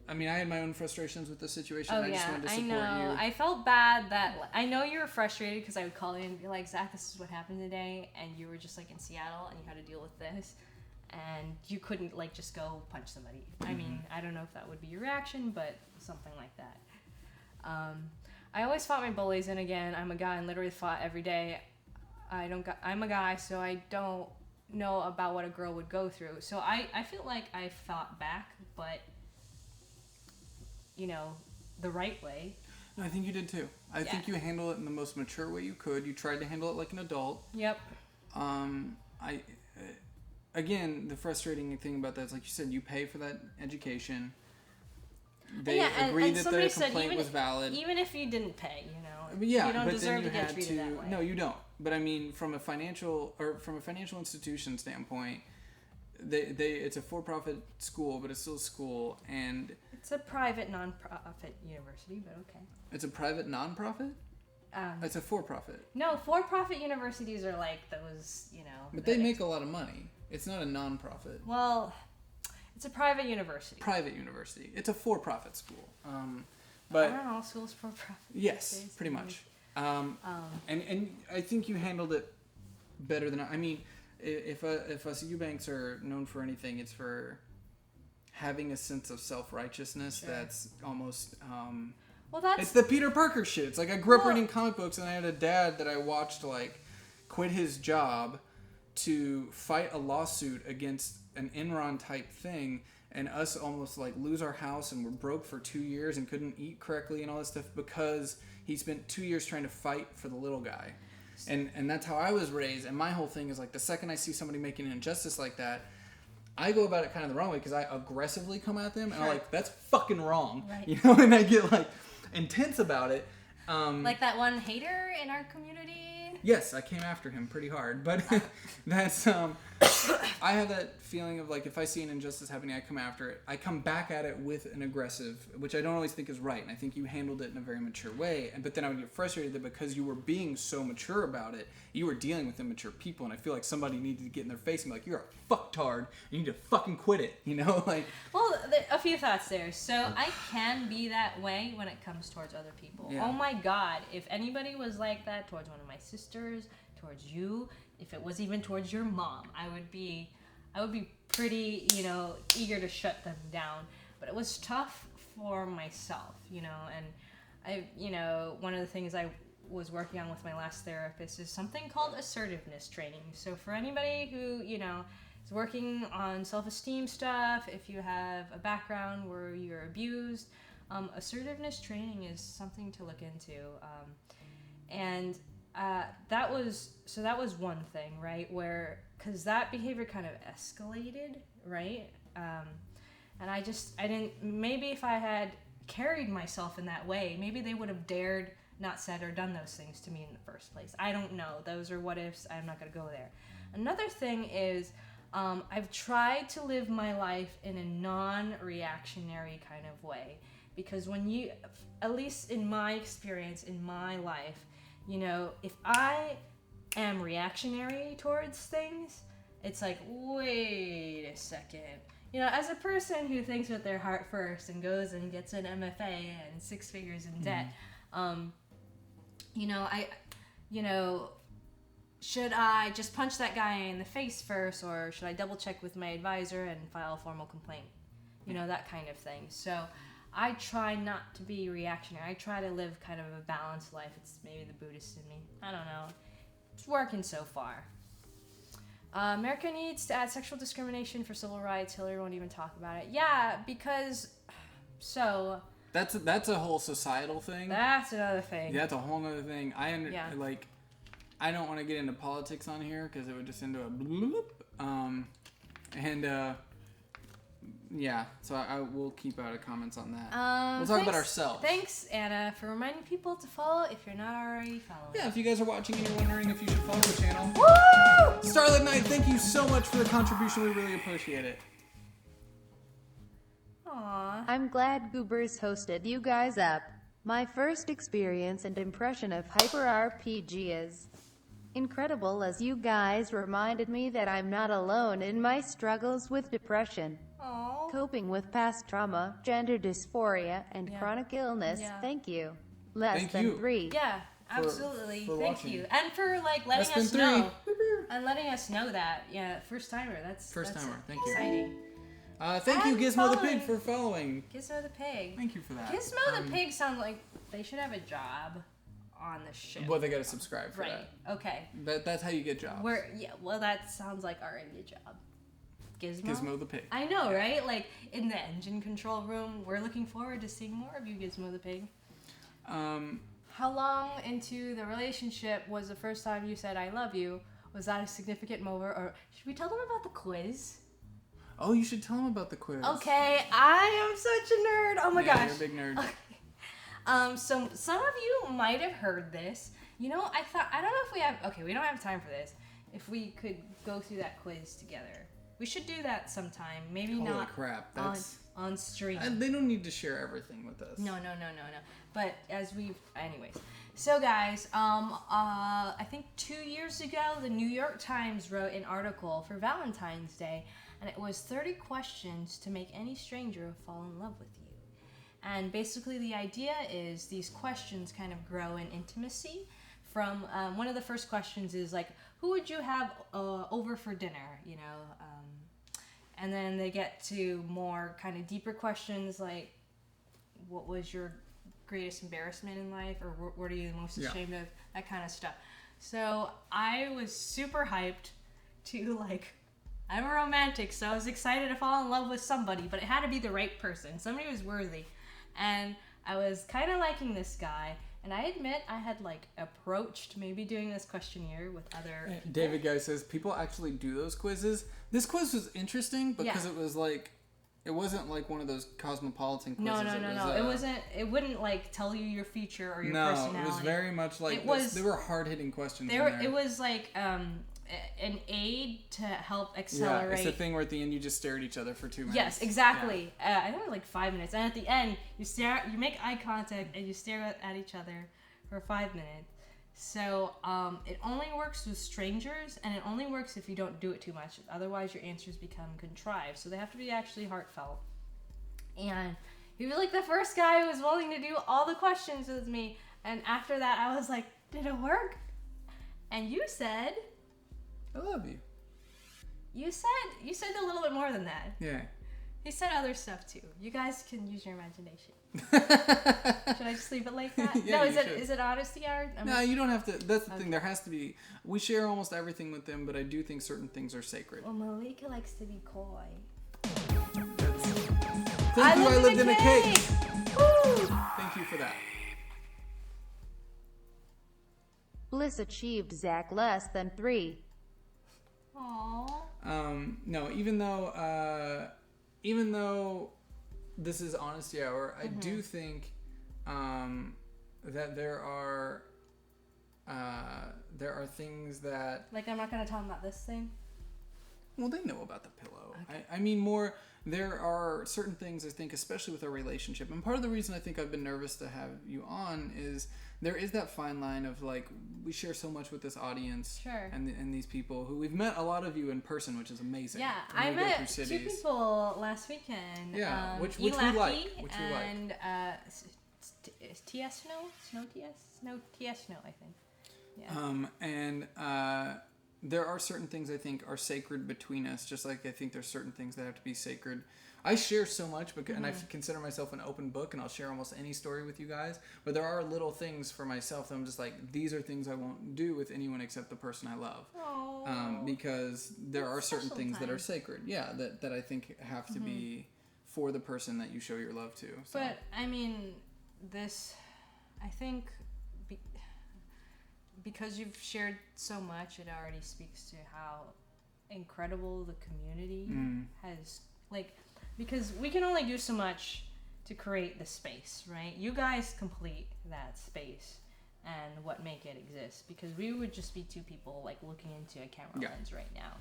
had my own frustrations with the situation. I just wanted to support you. I felt bad that I know you were frustrated because I would call you and be like, Zach, this is what happened today, and you were just like in Seattle and you had to deal with this, and you couldn't just go punch somebody. Mm-hmm. I don't know if that would be your reaction, but something like that. I always fought my bullies, and again, I'm a guy and literally fought every day. I'm a guy, so I don't know about what a girl would go through. So I feel like I fought back, but the right way. No, I think you did too. I think you handled it in the most mature way you could. You tried to handle it like an adult. Yep. Again, the frustrating thing about that is, like you said, you pay for that education. They agreed that their complaint was valid. Even if you didn't pay, you don't deserve to get treated that way. No, you don't. But from a financial institution standpoint, it's a for-profit school, but it's still a school, and it's a private non-profit university, but okay. It's a private non-profit? It's a for-profit. No, for-profit universities are like those, But they make a lot of money. It's not a non-profit. Well, it's a private university. Private university. It's a for-profit school. But aren't all schools for-profit? Yes, pretty much. And I think you handled it better than I mean, if us Eubanks are known for anything, it's for having a sense of self-righteousness that's almost it's the Peter Parker shit. It's like I grew up reading comic books, and I had a dad that I watched like quit his job to fight a lawsuit against an Enron type thing, and us almost like lose our house, and we're broke for 2 years and couldn't eat correctly and all this stuff because he spent 2 years trying to fight for the little guy. And that's how I was raised. And my whole thing is like the second I see somebody making an injustice like that, I go about it kind of the wrong way because I aggressively come at them and I'm like, that's fucking wrong. Right. You know, and I get like intense about it. Like that one hater in our community? Yes, I came after him pretty hard. But that's, I have that feeling of like if I see an injustice happening, I come after it. I come back at it with an aggressive, which I don't always think is right. And I think you handled it in a very mature way. But then I would get frustrated that because you were being so mature about it, you were dealing with immature people. And I feel like somebody needed to get in their face and be like, you're a fucktard. You need to fucking quit it. You know? Like. Well, a few thoughts there. So I can be that way when it comes towards other people. Yeah. Oh my God. If anybody was like that towards one of my sisters, towards you, if it was even towards your mom, I would be pretty, eager to shut them down. But it was tough for myself, and one of the things I was working on with my last therapist is something called assertiveness training. So for anybody who, is working on self-esteem stuff, if you have a background where you're abused, assertiveness training is something to look into. That was one thing, right? Because that behavior kind of escalated, right? And I didn't, maybe if I had carried myself in that way, maybe they would have dared, not said or done those things to me in the first place. I don't know. Those are what ifs. I'm not going to go there. Another thing is, I've tried to live my life in a non-reactionary kind of way. Because when you, at least in my experience, in my life, if I am reactionary towards things, it's like, wait a second. As a person who thinks with their heart first and goes and gets an MFA and 6 figures in debt, should I just punch that guy in the face first, or should I double check with my advisor and file a formal complaint? That kind of thing. So I try not to be reactionary. I try to live kind of a balanced life. It's maybe the Buddhist in me. I don't know. It's working so far. America needs to add sexual discrimination for civil rights. Hillary won't even talk about it. Yeah, because that's a whole societal thing. That's another thing. Yeah, that's a whole other thing. I don't want to get into politics on here because it would just end up a bloop. Yeah, so I will keep out of comments on that. We'll talk about ourselves. Thanks, Anna, for reminding people to follow if you're not already following. Yeah, if you guys are watching and you're wondering if you should follow the channel. Woo! Starlit Knight, thank you so much for the contribution. We really appreciate it. Aww. I'm glad Goobers hosted you guys up. My first experience and impression of Hyper RPG is incredible, as you guys reminded me that I'm not alone in my struggles with depression. Aww. Coping with past trauma, gender dysphoria, and chronic illness. Yeah. Thank you. Less than 3. Yeah, absolutely. For Thank watching. you. And for letting us know. And letting us know that. Yeah, first timer. That's timer. Thank you. Exciting. Thank you, Gizmo the Pig, for following. Gizmo the Pig. Thank you for that. Gizmo the Pig sounds like they should have a job on the show. Well, they gotta subscribe for that. Right. Okay. That's how you get jobs. Well, that sounds like already a job. Gizmo the Pig. I know, right? Like in the engine control room. We're looking forward to seeing more of you, Gizmo the Pig. How long into the relationship was the first time you said I love you? Was that a significant moment, or should we tell them about the quiz? Oh, you should tell them about the quiz. Okay, I am such a nerd. Oh my gosh. You're a big nerd. Okay. So some of you might have heard this. I don't know if we have, we don't have time for this. If we could go through that quiz together. We should do that sometime. Maybe Holy not crap, that's on stream. They don't need to share everything with us. No. But anyways. So guys, I think 2 years ago, the New York Times wrote an article for Valentine's Day, and it was 30 questions to make any stranger fall in love with you. And basically the idea is these questions kind of grow in intimacy. From one of the first questions is like, who would you have over for dinner, you know? And then they get to more kind of deeper questions like, what was your greatest embarrassment in life, or what are you the most ashamed of, that kind of stuff. So I was super hyped to, like, I'm a romantic, so I was excited to fall in love with somebody, but it had to be the right person, somebody who was worthy. And I was kind of liking this guy, and I admit I had, like, approached maybe doing this questionnaire with other people. David Guy says people actually do those quizzes. This quiz was interesting because it was like, it wasn't like one of those cosmopolitan quizzes. No. It wasn't. It wouldn't like tell you your feature or your personality. No, it was very much like there were hard hitting questions. It was like an aid to help accelerate. Yeah, it's the thing where at the end you just stare at each other for 2 minutes. Yes, exactly. Yeah. I think it was like 5 minutes, and at the end you make eye contact, and you stare at each other for 5 minutes. So it only works with strangers, and it only works if you don't do it too much. Otherwise, your answers become contrived. So they have to be actually heartfelt. And he was like the first guy who was willing to do all the questions with me. And after that, I was like, did it work? And you said, I love you. You said a little bit more than that. Yeah. He said other stuff too. You guys can use your imagination. Should I just leave it like that? Yeah, no, is it honesty hour? No, you don't have to. That's the thing. There has to be. We share almost everything with them, but I do think certain things are sacred. Well, Malika likes to be coy. Thank you. I lived in a cake. Woo! Thank you for that. Bliss achieved Zach less than 3. Aww. No, even though this is honesty hour, I do think that there are things that, like, I'm not gonna tell them about this thing. Well, they know about the pillow. Okay. I mean, more, there are certain things, I think, especially with our relationship. And part of the reason I think I've been nervous to have you on is there is that fine line of, like, we share so much with this audience. Sure. And these people who we've met a lot of you in person, which is amazing. Yeah, I met 2 people last weekend. Yeah, which we like. And TS Snow, I think. Yeah. There are certain things I think are sacred between us, just like I think there's certain things that have to be sacred. I share so much, and I consider myself an open book, and I'll share almost any story with you guys. But there are little things for myself that I'm just like, these are things I won't do with anyone except the person I love. Because there are certain things that are sacred. Yeah, that I think have to be for the person that you show your love to. So. But, I mean, I think... because you've shared so much, it already speaks to how incredible the community has, like, because we can only do so much to create the space, right? You guys complete that space and what make it exist, because we would just be 2 people, like, looking into a camera lens right now.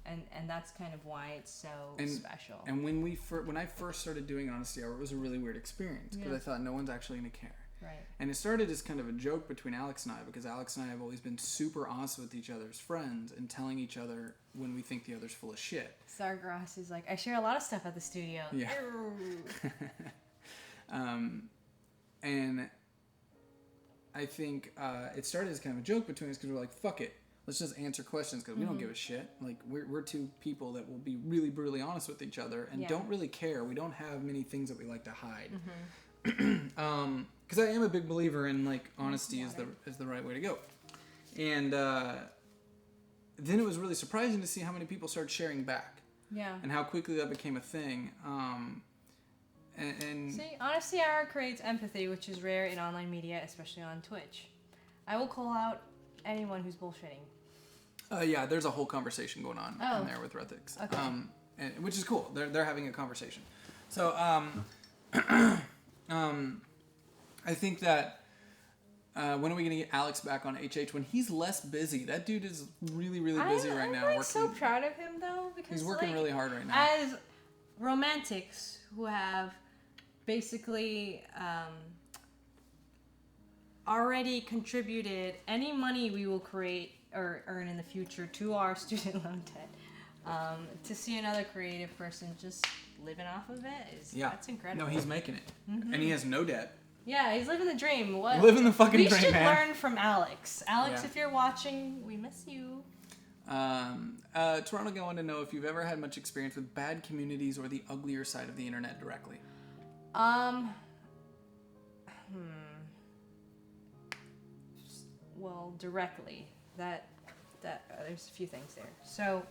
And that's kind of why it's so special. And when I first started doing Honesty Hour, it was a really weird experience, because I thought no one's actually going to care. Right. And it started as kind of a joke between Alex and I, because Alex and I have always been super honest with each other's friends and telling each other when we think the other's full of shit. Sargross is like, I share a lot of stuff at the studio. Yeah. And I think it started as kind of a joke between us, because we're like, fuck it. Let's just answer questions, because we don't give a shit. Like, we're 2 people that will be really brutally honest with each other and don't really care. We don't have many things that we like to hide. Because I am a big believer in, like, honesty is the right way to go. And then it was really surprising to see how many people started sharing back. Yeah. And how quickly that became a thing. And see, Honesty Hour creates empathy, which is rare in online media, especially on Twitch. I will call out anyone who's bullshitting. Yeah, there's a whole conversation going on in there with Rethix. Okay. Which is cool. They're having a conversation. So, I think that when are we going to get Alex back on HH? When he's less busy. That dude is really, really busy right now. I'm so proud of him, though, because he's working really hard right now. As romantics who have basically already contributed any money we will create or earn in the future to our student loan debt, To see another creative person just living off of it that's incredible. No, he's making it, and he has no debt. Yeah, he's living the dream. What? Living the fucking dream, man. We should learn from Alex. Alex, if you're watching, we miss you. Toronto, I want to know if you've ever had much experience with bad communities or the uglier side of the internet directly. Well, directly. That there's a few things there. So,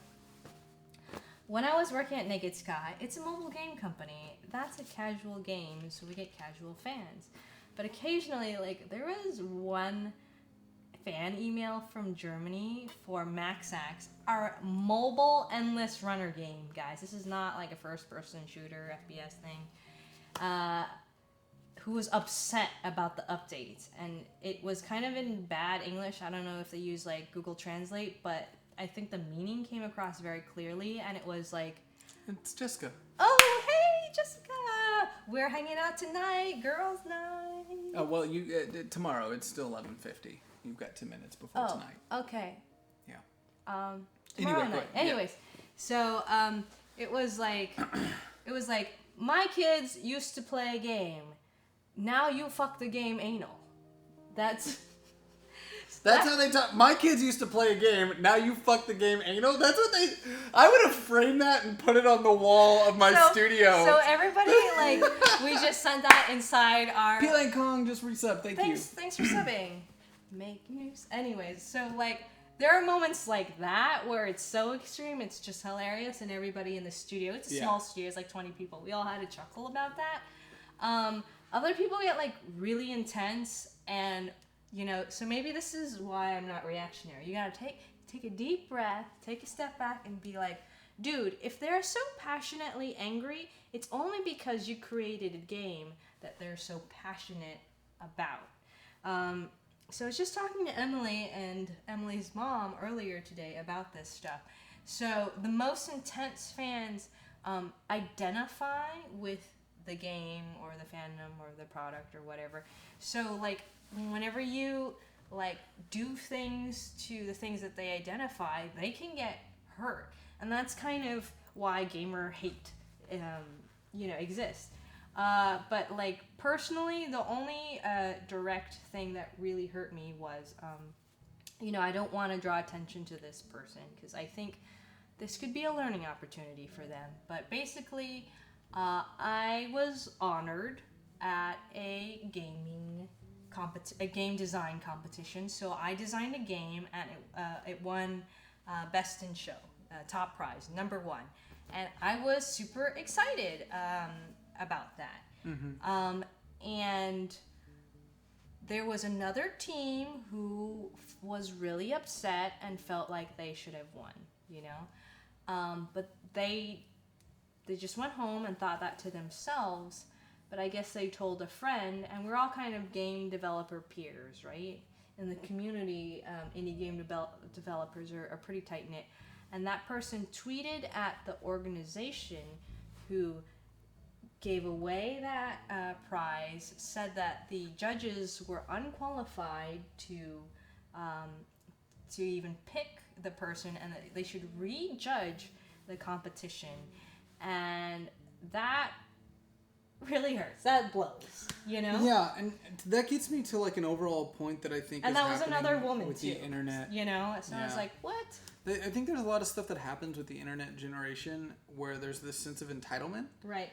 when I was working at Naked Sky, it's a mobile game company. That's a casual game, so we get casual fans. But occasionally, like, there was one fan email from Germany for Maxax, our mobile endless runner game, guys. This is not like a first-person shooter FPS thing. Who was upset about the updates, and it was kind of in bad English. I don't know if they use like Google Translate, but I think the meaning came across very clearly, and it was like, it's Jessica. Oh, hey, Jessica! We're hanging out tonight, girls' night. Oh, well, you tomorrow. It's still 11:50. You've got 2 minutes before tonight. Okay. Yeah. Tomorrow night. Anyways, so it was like, my kids used to play a game. Now you fuck the game anal. That's how they talk. My kids used to play a game. Now you fuck the game anal. That's what they. I would have framed that and put it on the wall of my studio. So everybody, like, we just sent that inside our. P-Lane Kong just resub. Thank you. Thanks for subbing. Make news. Anyways, so like there are moments like that where it's so extreme, it's just hilarious, and everybody in the studio. It's a small studio. It's like 20 people. We all had a chuckle about that. Other people get like really intense, and so maybe this is why I'm not reactionary. You gotta take a deep breath, take a step back, and be like, dude, if they're so passionately angry, it's only because you created a game that they're so passionate about. So I was just talking to Emily and Emily's mom earlier today about this stuff. So the most intense fans identify with the game or the fandom or the product or whatever. So like whenever you like do things to the things that they identify, they can get hurt, and that's kind of why gamer hate exists. But like personally, the only direct thing that really hurt me was I don't want to draw attention to this person because I think this could be a learning opportunity for them. But basically I was honored at a game design competition. So I designed a game, and it won Best in Show, top prize, number 1. And I was super excited about that. Mm-hmm. And there was another team who was really upset and felt like they should have won, but they just went home and thought that to themselves. But I guess they told a friend, and we're all kind of game developer peers, right? In the community, indie game developers are pretty tight-knit. And that person tweeted at the organization who gave away that prize, said that the judges were unqualified to even pick the person, and that they should rejudge the competition. And that really hurts. That blows, Yeah, and that gets me to like an overall point that I think and is that was another woman with too, the internet. So I was like, what? I think there's a lot of stuff that happens with the internet generation where there's this sense of entitlement. Right.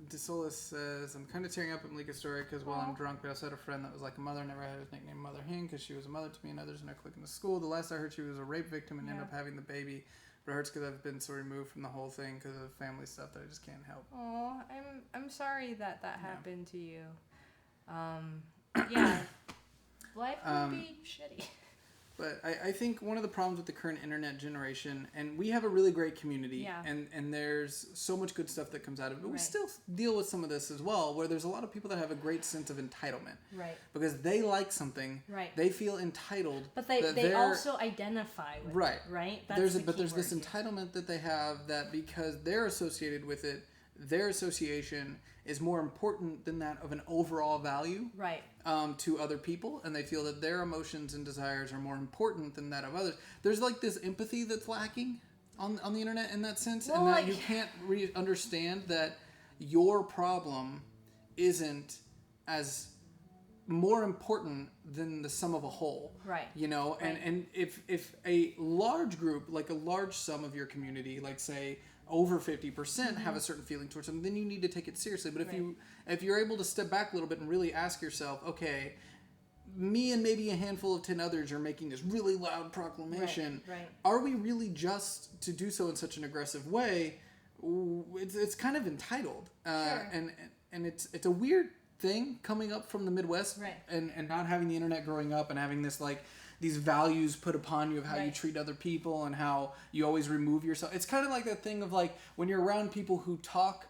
DeSolis says, I'm kind of tearing up at Malika's story because while I'm drunk, but I also had a friend that was like a mother, never had his nickname Mother Hen because she was a mother to me and others, and I clicked into school. The last I heard, she was a rape victim and ended up having the baby. But it hurts because I've been so removed from the whole thing because of family stuff that I just can't help. Oh, I'm sorry that happened to you. Yeah, life would be shitty. But I think one of the problems with the current internet generation, and we have a really great community, and there's so much good stuff that comes out of it, but we still deal with some of this as well, where there's a lot of people that have a great sense of entitlement. Right. Because they like something, they feel entitled. But they also identify with it, right? There's this entitlement that they have that because they're associated with it, their association is more important than that of an overall value right. To other people, and they feel that their emotions and desires are more important than that of others. There's like this empathy that's lacking on the internet in that sense, and that you can't understand that your problem isn't as more important than the sum of a whole. Right. You know, right. and if a large group, like a large sum of your community, like say over 50% have a certain feeling towards something, then you need to take it seriously. But if you're able to step back a little bit and really ask yourself, okay, me and maybe a handful of 10 others are making this really loud proclamation. Right. Are we really just to do so in such an aggressive way? It's kind of entitled. Sure. And it's a weird thing coming up from the Midwest, right. and not having the internet growing up and having this like these values put upon you of how right. you treat other people and how you always remove yourself. It's kind of like that thing of like when you're around people who talk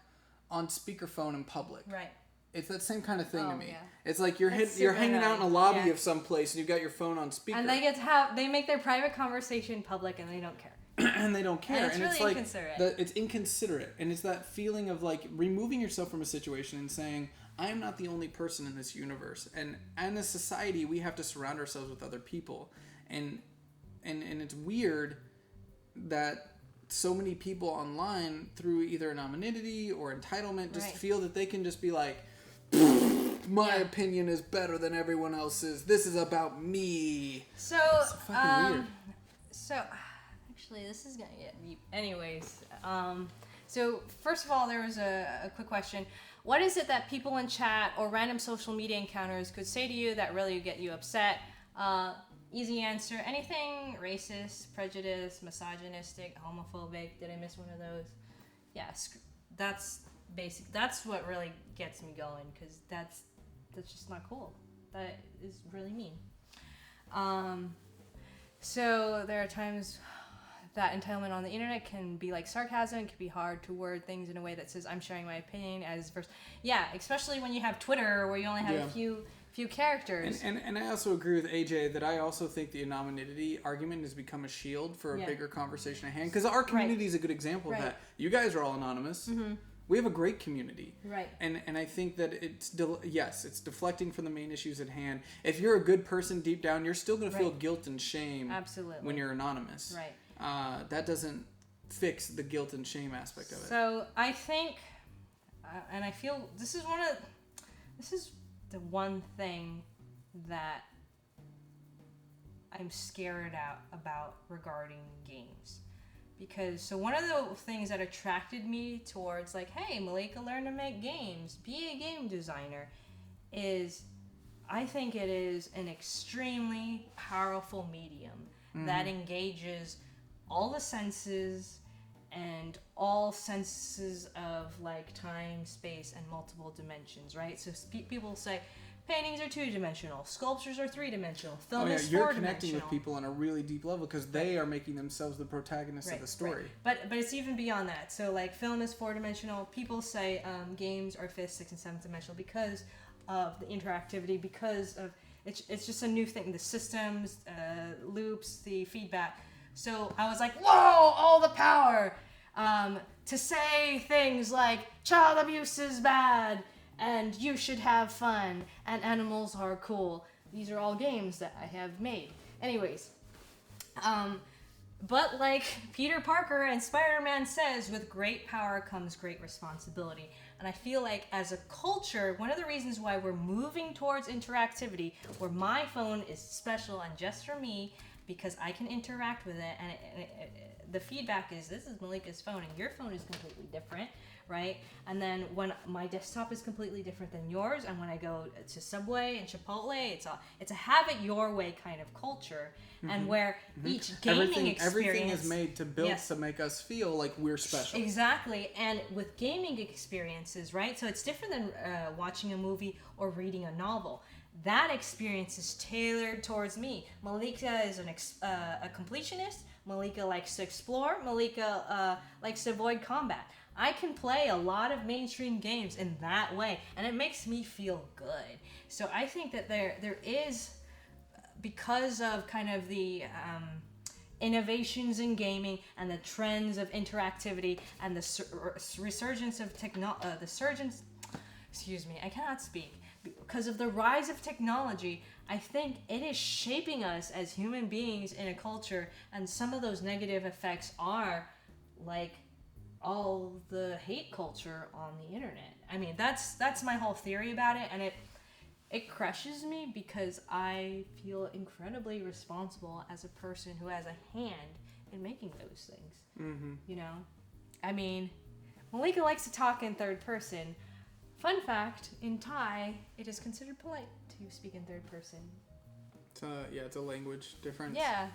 on speakerphone in public. Right. It's that same kind of thing to me. Yeah. It's like you're hanging out in a lobby of some place and you've got your phone on speaker. And they make their private conversation public and they don't care. And they don't care. And it's really inconsiderate. It's inconsiderate. And it's that feeling of like removing yourself from a situation and saying, I am not the only person in this universe. And as a society, we have to surround ourselves with other people. And it's weird that so many people online, through either anonymity or entitlement, just right. feel that they can just be like, my opinion is better than everyone else's. This is about me. So, it's fucking weird. So, actually, this is gonna get deep. Anyways, so first of all, there was a quick question. What is it that people in chat or random social media encounters could say to you that really get you upset? Easy answer. Anything racist, prejudiced, misogynistic, homophobic. Did I miss one of those? Yes. That's basic. That's what really gets me going, because that's just not cool. That is really mean. So there are times that entitlement on the internet can be like sarcasm. It can be hard to word things in a way that says I'm sharing my opinion as verse. Yeah, especially when you have Twitter where you only have a few characters. And I also agree with AJ that I also think the anonymity argument has become a shield for a bigger conversation at hand. Because our community is a good example of that. You guys are all anonymous. Mm-hmm. We have a great community. Right. And I think that it's deflecting from the main issues at hand. If you're a good person deep down, you're still going to feel guilt and shame. Absolutely. When you're anonymous. Right. That doesn't fix the guilt and shame aspect of it. So I think, and I feel this is the one thing that I'm scared about regarding games. Because, so one of the things that attracted me towards like, hey, Malika, learn to make games, be a game designer, is I think it is an extremely powerful medium that engages all the senses and all senses of like time, space, and multiple dimensions, right? So people say paintings are 2-dimensional, sculptures are 3-dimensional, film is 4-dimensional. You're connecting with people on a really deep level because they are making themselves the protagonists of the story. Right. But it's even beyond that. So like film is 4-dimensional. People say games are 5th, 6th, and 7th dimensional because of the interactivity, because of it's just a new thing. The systems, loops, the feedback. So I was like, whoa, all the power to say things like child abuse is bad and you should have fun and animals are cool. These are all games that I have made. Anyways, but like Peter Parker and Spider-Man says, with great power comes great responsibility. And I feel like as a culture, one of the reasons why we're moving towards interactivity, where my phone is special and just for me, because I can interact with it, and the feedback is, this is Malika's phone, and your phone is completely different, right? And then when my desktop is completely different than yours, and when I go to Subway and Chipotle, it's a have it your way kind of culture, and where each gaming experience... Everything is made to build to make us feel like we're special. Exactly, and with gaming experiences, right? So it's different than watching a movie or reading a novel. That experience is tailored towards me. Malika is a completionist. Malika likes to explore. Malika likes to avoid combat. I can play a lot of mainstream games in that way, and it makes me feel good. So I think that there is, because of kind of the innovations in gaming and the trends of interactivity and the resurgence of excuse me, I cannot speak. Because of the rise of technology, I think it is shaping us as human beings in a culture, and some of those negative effects are like all the hate culture on the internet. I mean, that's my whole theory about it, and it crushes me because I feel incredibly responsible as a person who has a hand in making those things. Mm-hmm. You know? I mean, Malika likes to talk in third person. Fun fact, in Thai, it is considered polite to speak in third person. It's a language difference. Yeah.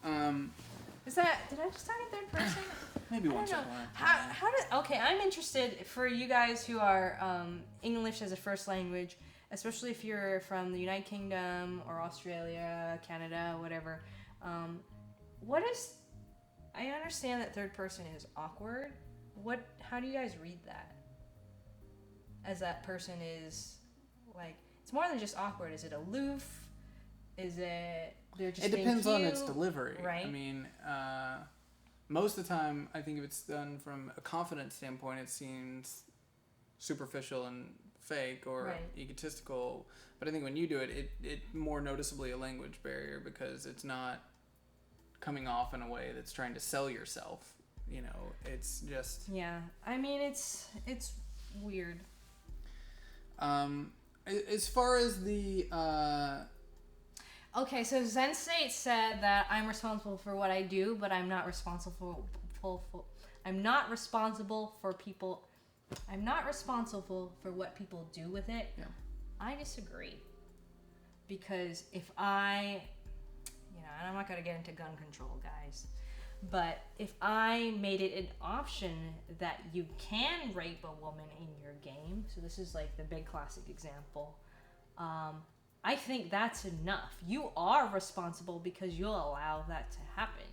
Did I just talk in third person? Maybe once or twice. Okay, I'm interested for you guys who are English as a first language, especially if you're from the United Kingdom or Australia, Canada, whatever. I understand that third person is awkward. How do you guys read that? As that person is, like, it's more than just awkward. Is it aloof? Is it they're just? It depends on its delivery, right? I mean, most of the time, I think if it's done from a confidence standpoint, it seems superficial and fake or egotistical. But I think when you do it, it more noticeably a language barrier because it's not coming off in a way that's trying to sell yourself. You know, it's just. Yeah, I mean, it's weird. As far as the okay, so Zen State said that I'm responsible for what I do, but I'm not responsible I'm not responsible for what people do with it. Yeah. I disagree. Because if and I'm not going to get into gun control, guys, but if I made it an option that you can rape a woman in your game, so this is like the big classic example, I think that's enough. You are responsible because you'll allow that to happen,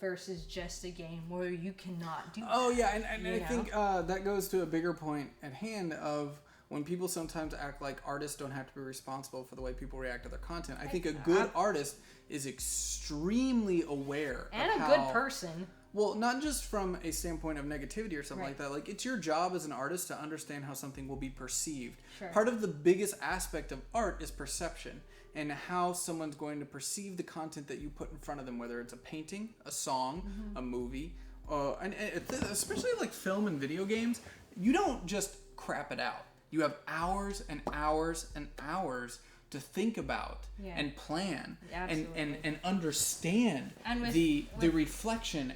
versus just a game where you cannot do that. Oh, yeah, and I think that goes to a bigger point at hand of when people sometimes act like artists don't have to be responsible for the way people react to their content. I think a good artist is extremely aware and of a how, good person. Well, not just from a standpoint of negativity or something like that. Like, it's your job as an artist to understand how something will be perceived. Sure. Part of the biggest aspect of art is perception and how someone's going to perceive the content that you put in front of them, whether it's a painting, a song, a movie, and especially like film and video games. You don't just crap it out. You have hours and hours and hours to think about and plan and understand the reflection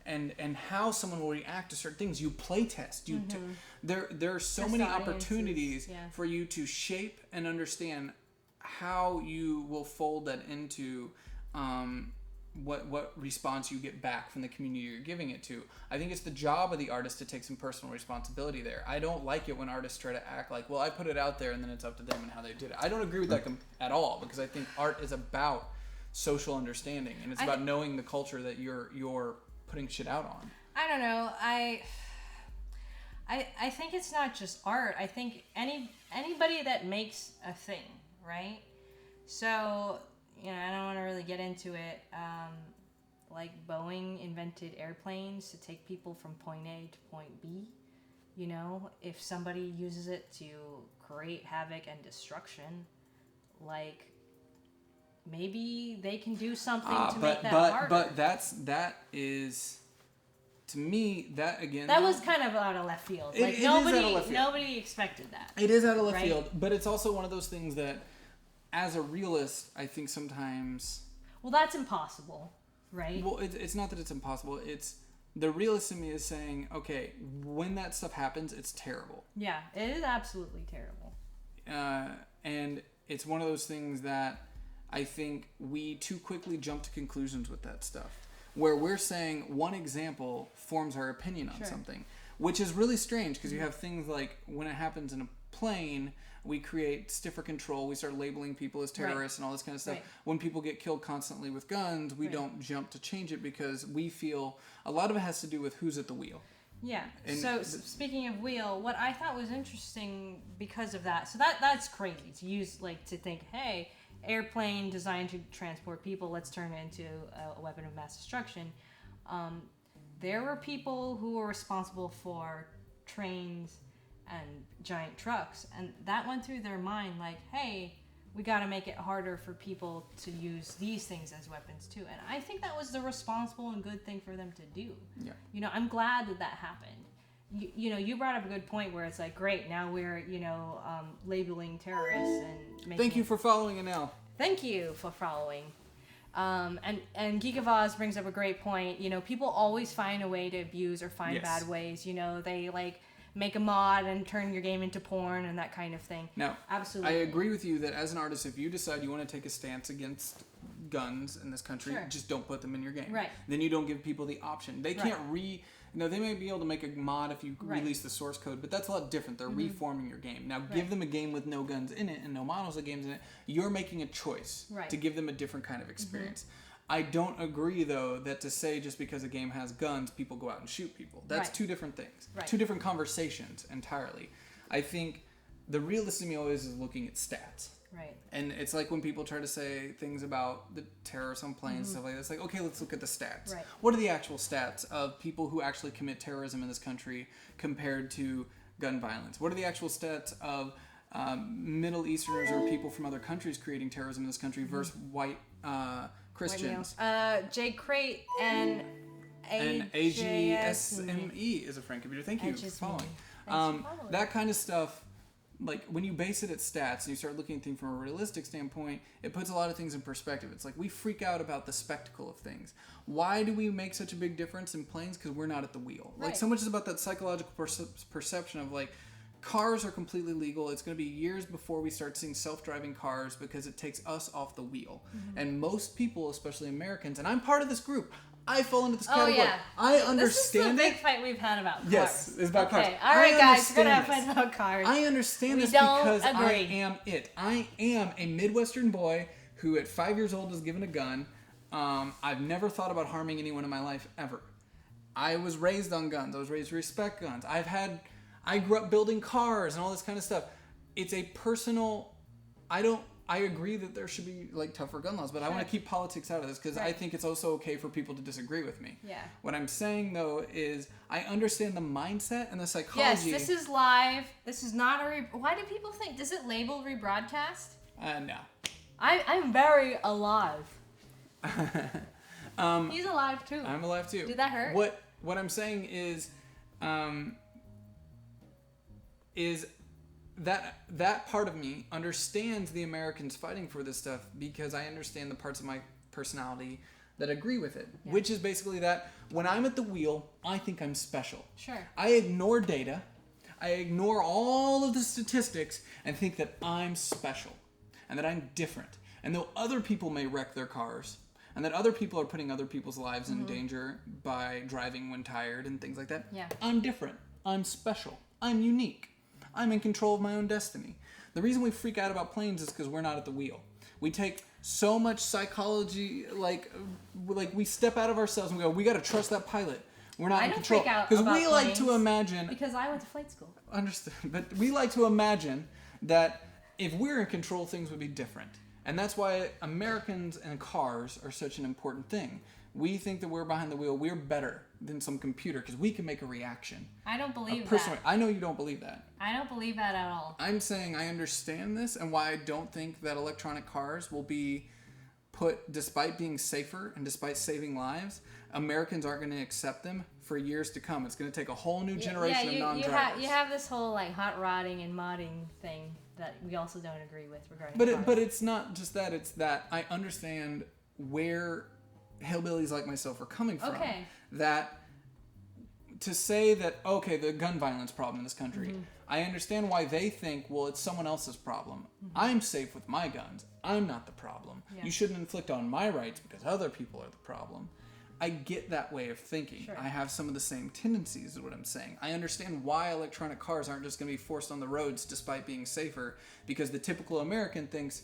and how someone will react to certain things. You play test. There are so many opportunities for you to shape and understand how you will fold that into what response you get back from the community you're giving it to. I think it's the job of the artist to take some personal responsibility there. I don't like it when artists try to act like, well, I put it out there and then it's up to them and how they did it. I don't agree with that at all, because I think art is about social understanding and it's about knowing the culture that you're putting shit out on. I don't know. I think it's not just art. I think anybody that makes a thing, right? So, I don't want to really get into it. Like Boeing invented airplanes to take people from point A to point B. If somebody uses it to create havoc and destruction, like maybe they can do something to make that harder. But that is, to me, that again. That was kind of out of left field. Like nobody expected that. It is out of left field, but it's also one of those things that, as a realist, I think sometimes. Well, that's impossible, right? Well, it's not that it's impossible. It's the realist in me is saying, okay, when that stuff happens, it's terrible. Yeah, it is absolutely terrible. And it's one of those things that I think we too quickly jump to conclusions with that stuff, where we're saying one example forms our opinion on something, which is really strange because you have things like when it happens in a plane, we create stiffer control. We start labeling people as terrorists and all this kind of stuff. Right. When people get killed constantly with guns, we don't jump to change it because we feel a lot of it has to do with who's at the wheel. Yeah. And so speaking of wheel, what I thought was interesting because of that, so that's crazy to use, like, to think, hey, airplane designed to transport people, let's turn it into a weapon of mass destruction. There were people who were responsible for trains and giant trucks, and that went through their mind like, hey, we got to make it harder for people to use these things as weapons too. And I think that was the responsible and good thing for them to do. Yeah. You know, I'm glad that happened. You know, you brought up a good point where it's like, great, now we're, labeling terrorists and making... Thank you for following, Anel. Thank you for following. And Geek of Oz brings up a great point. You know, people always find a way to abuse or find bad ways. You know, they make a mod and turn your game into porn and that kind of thing. No, absolutely. I agree with you that as an artist, if you decide you want to take a stance against guns in this country, just don't put them in your game. Right. Then you don't give people the option. They can't they may be able to make a mod if you release the source code, but that's a lot different. They're reforming your game. Now, give them a game with no guns in it and no models of games in it. You're making a choice to give them a different kind of experience. I don't agree, though, that to say just because a game has guns, people go out and shoot people. That's two different things. Two different conversations entirely. I think the realist in me always is looking at stats. Right. And it's like when people try to say things about the terrorists on planes, stuff like that. It's like, okay, let's look at the stats. Right. What are the actual stats of people who actually commit terrorism in this country compared to gun violence? What are the actual stats of Middle Easterners or people from other countries creating terrorism in this country versus white Christians? J Crate and AGSME is a friend computer. Thank you for following. That kind of stuff, like when you base it at stats and you start looking at things from a realistic standpoint, it puts a lot of things in perspective. It's like we freak out about the spectacle of things. Why do we make such a big difference in planes? Because we're not at the wheel. Like so much is about that psychological perception of like, cars are completely legal. It's going to be years before we start seeing self-driving cars because it takes us off the wheel. And most people, especially Americans, and I'm part of this group, I fall into this category. Oh, yeah. I understand this is the big fight we've had about cars. Yes, it's about cars. All right, guys, we're going to have a fight about cars. I understand this because I am it. I am a Midwestern boy who at 5 years old was given a gun. I've never thought about harming anyone in my life, ever. I was raised on guns. I was raised to respect guns. I grew up building cars and all this kind of stuff. It's a personal... I agree that there should be like tougher gun laws, but I want to keep politics out of this because I think it's also okay for people to disagree with me. Yeah. What I'm saying though is I understand the mindset and the psychology. Yes, this is live. This is not a... Why do people think... Is it labeled rebroadcast? No. I'm very alive. He's alive too. I'm alive too. Did that hurt? What I'm saying is that part of me understands the Americans fighting for this stuff because I understand the parts of my personality that agree with it, which is basically that when I'm at the wheel, I think I'm special. Sure. I ignore data. I ignore all of the statistics and think that I'm special and that I'm different. And though other people may wreck their cars and that other people are putting other people's lives in danger by driving when tired and things like that, I'm different. I'm special. I'm unique. I'm in control of my own destiny. The reason we freak out about planes is because we're not at the wheel. We take so much psychology, like we step out of ourselves and we go, we got to trust that pilot. We're not in control. Because we like to imagine... Because I went to flight school. Understood. But we like to imagine that if we're in control, things would be different. And that's why Americans and cars are such an important thing. We think that we're behind the wheel. We're better than some computer because we can make a reaction. I don't believe that. I know you don't believe that. I don't believe that at all. I'm saying I understand this and why I don't think that electronic cars will be put, despite being safer and despite saving lives, Americans aren't going to accept them for years to come. It's going to take a whole new generation of non-drivers. You have this whole like hot rodding and modding thing that we also don't agree with regarding cars. But it's not just that. It's that I understand where hillbillies like myself are coming from. Okay. That to say that, okay, the gun violence problem in this country, I understand why they think, well, it's someone else's problem. I'm safe with my guns. I'm not the problem. Yeah. You shouldn't inflict on my rights because other people are the problem. I get that way of thinking. Sure. I have some of the same tendencies is what I'm saying. I understand why electronic cars aren't just going to be forced on the roads despite being safer because the typical American thinks,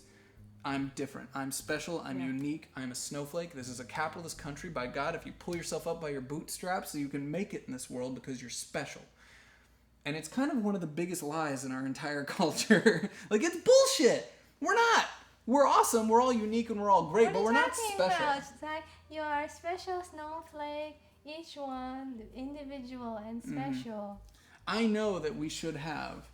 I'm different. I'm special. I'm unique. I'm a snowflake. This is a capitalist country. By God, if you pull yourself up by your bootstraps, you can make it in this world because you're special. And it's kind of one of the biggest lies in our entire culture. Like, it's bullshit. We're not. we're awesome. We're all unique and we're all great, but we're not special. It's like you are a special snowflake. Each one individual and special. I know that we should have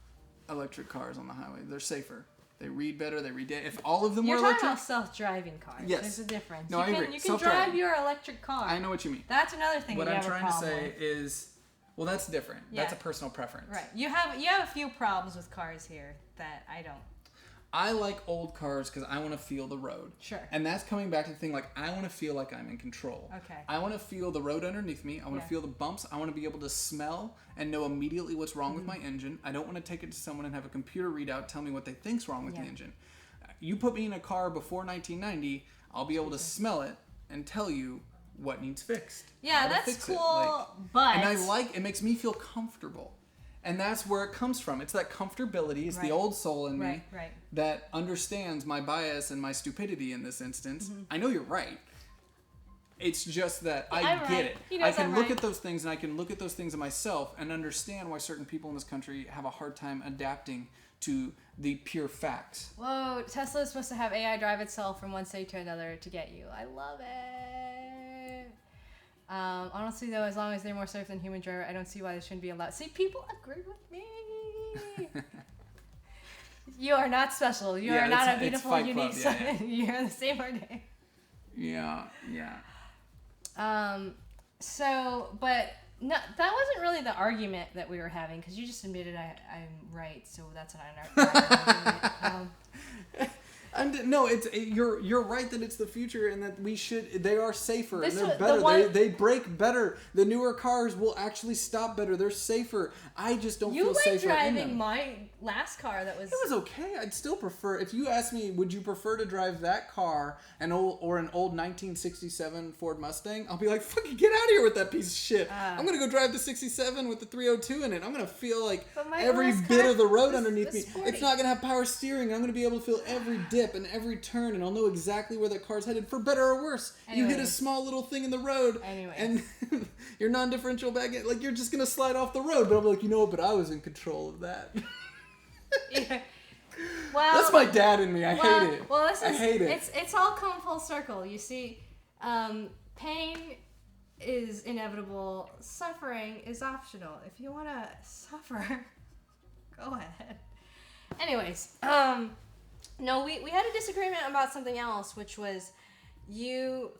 electric cars on the highway. They're safer. They read better. They read. If all of them were electric, you're talking about self-driving cars. Yes. There's a difference. No, I agree. You can drive your electric car. I know what you mean. That's another thing. What I'm trying to say is, well, that's different. Yeah. That's a personal preference. Right. You have a few problems with cars here that I don't. I like old cars because I want to feel the road. Sure. And that's coming back to the thing, like, I want to feel like I'm in control. Okay. I want to feel the road underneath me. I want to feel the bumps. I want to be able to smell and know immediately what's wrong with my engine. I don't want to take it to someone and have a computer readout tell me what they think's wrong with the engine. You put me in a car before 1990, I'll be able to smell it and tell you what needs fixed. Yeah, that's cool, but... And it makes me feel comfortable. And that's where it comes from. It's that comfortability. It's the old soul in me that understands my bias and my stupidity in this instance. I know you're right. It's just that I get it. I can look at those things, and I can look at those things in myself and understand why certain people in this country have a hard time adapting to the pure facts. Whoa, Tesla is supposed to have AI drive itself from one state to another to get you. I love it. Honestly, though, as long as they're more safe than human driver, I don't see why they shouldn't be allowed. See, people agree with me. You are not special. You are not a beautiful, unique soul. You're the same or day. Yeah. But no, that wasn't really the argument that we were having, because you just admitted I'm right, so that's an argument. No, you're right that it's the future and that they are safer and they're better. They brake better. The newer cars will actually stop better. They're safer. I just don't feel safer in them. You like driving my last car that was... It was okay. I'd still prefer... If you ask me, would you prefer to drive that car or an old 1967 Ford Mustang? I'll be like, fucking get out of here with that piece of shit. I'm going to go drive the 67 with the 302 in it. I'm going to feel like every bit of the road underneath me. It's not going to have power steering. I'm going to be able to feel every dip and every turn, and I'll know exactly where that car's headed, for better or worse. You hit a small little thing in the road, and your non-differential back end, like, you're just gonna slide off the road. But I'm like, you know what? But I was in control of that. Well, that's my dad in me. I hate it. Well, I hate it. It's all come full circle. You see, pain is inevitable. Suffering is optional. If you want to suffer, go ahead. Anyways, no, we had a disagreement about something else, which was you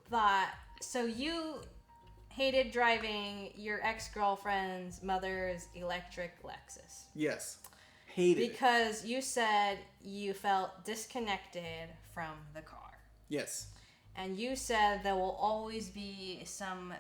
hated driving your ex-girlfriend's mother's electric Lexus. Yes. Hated it. Because you said you felt disconnected from the car. Yes. And you said there will always be some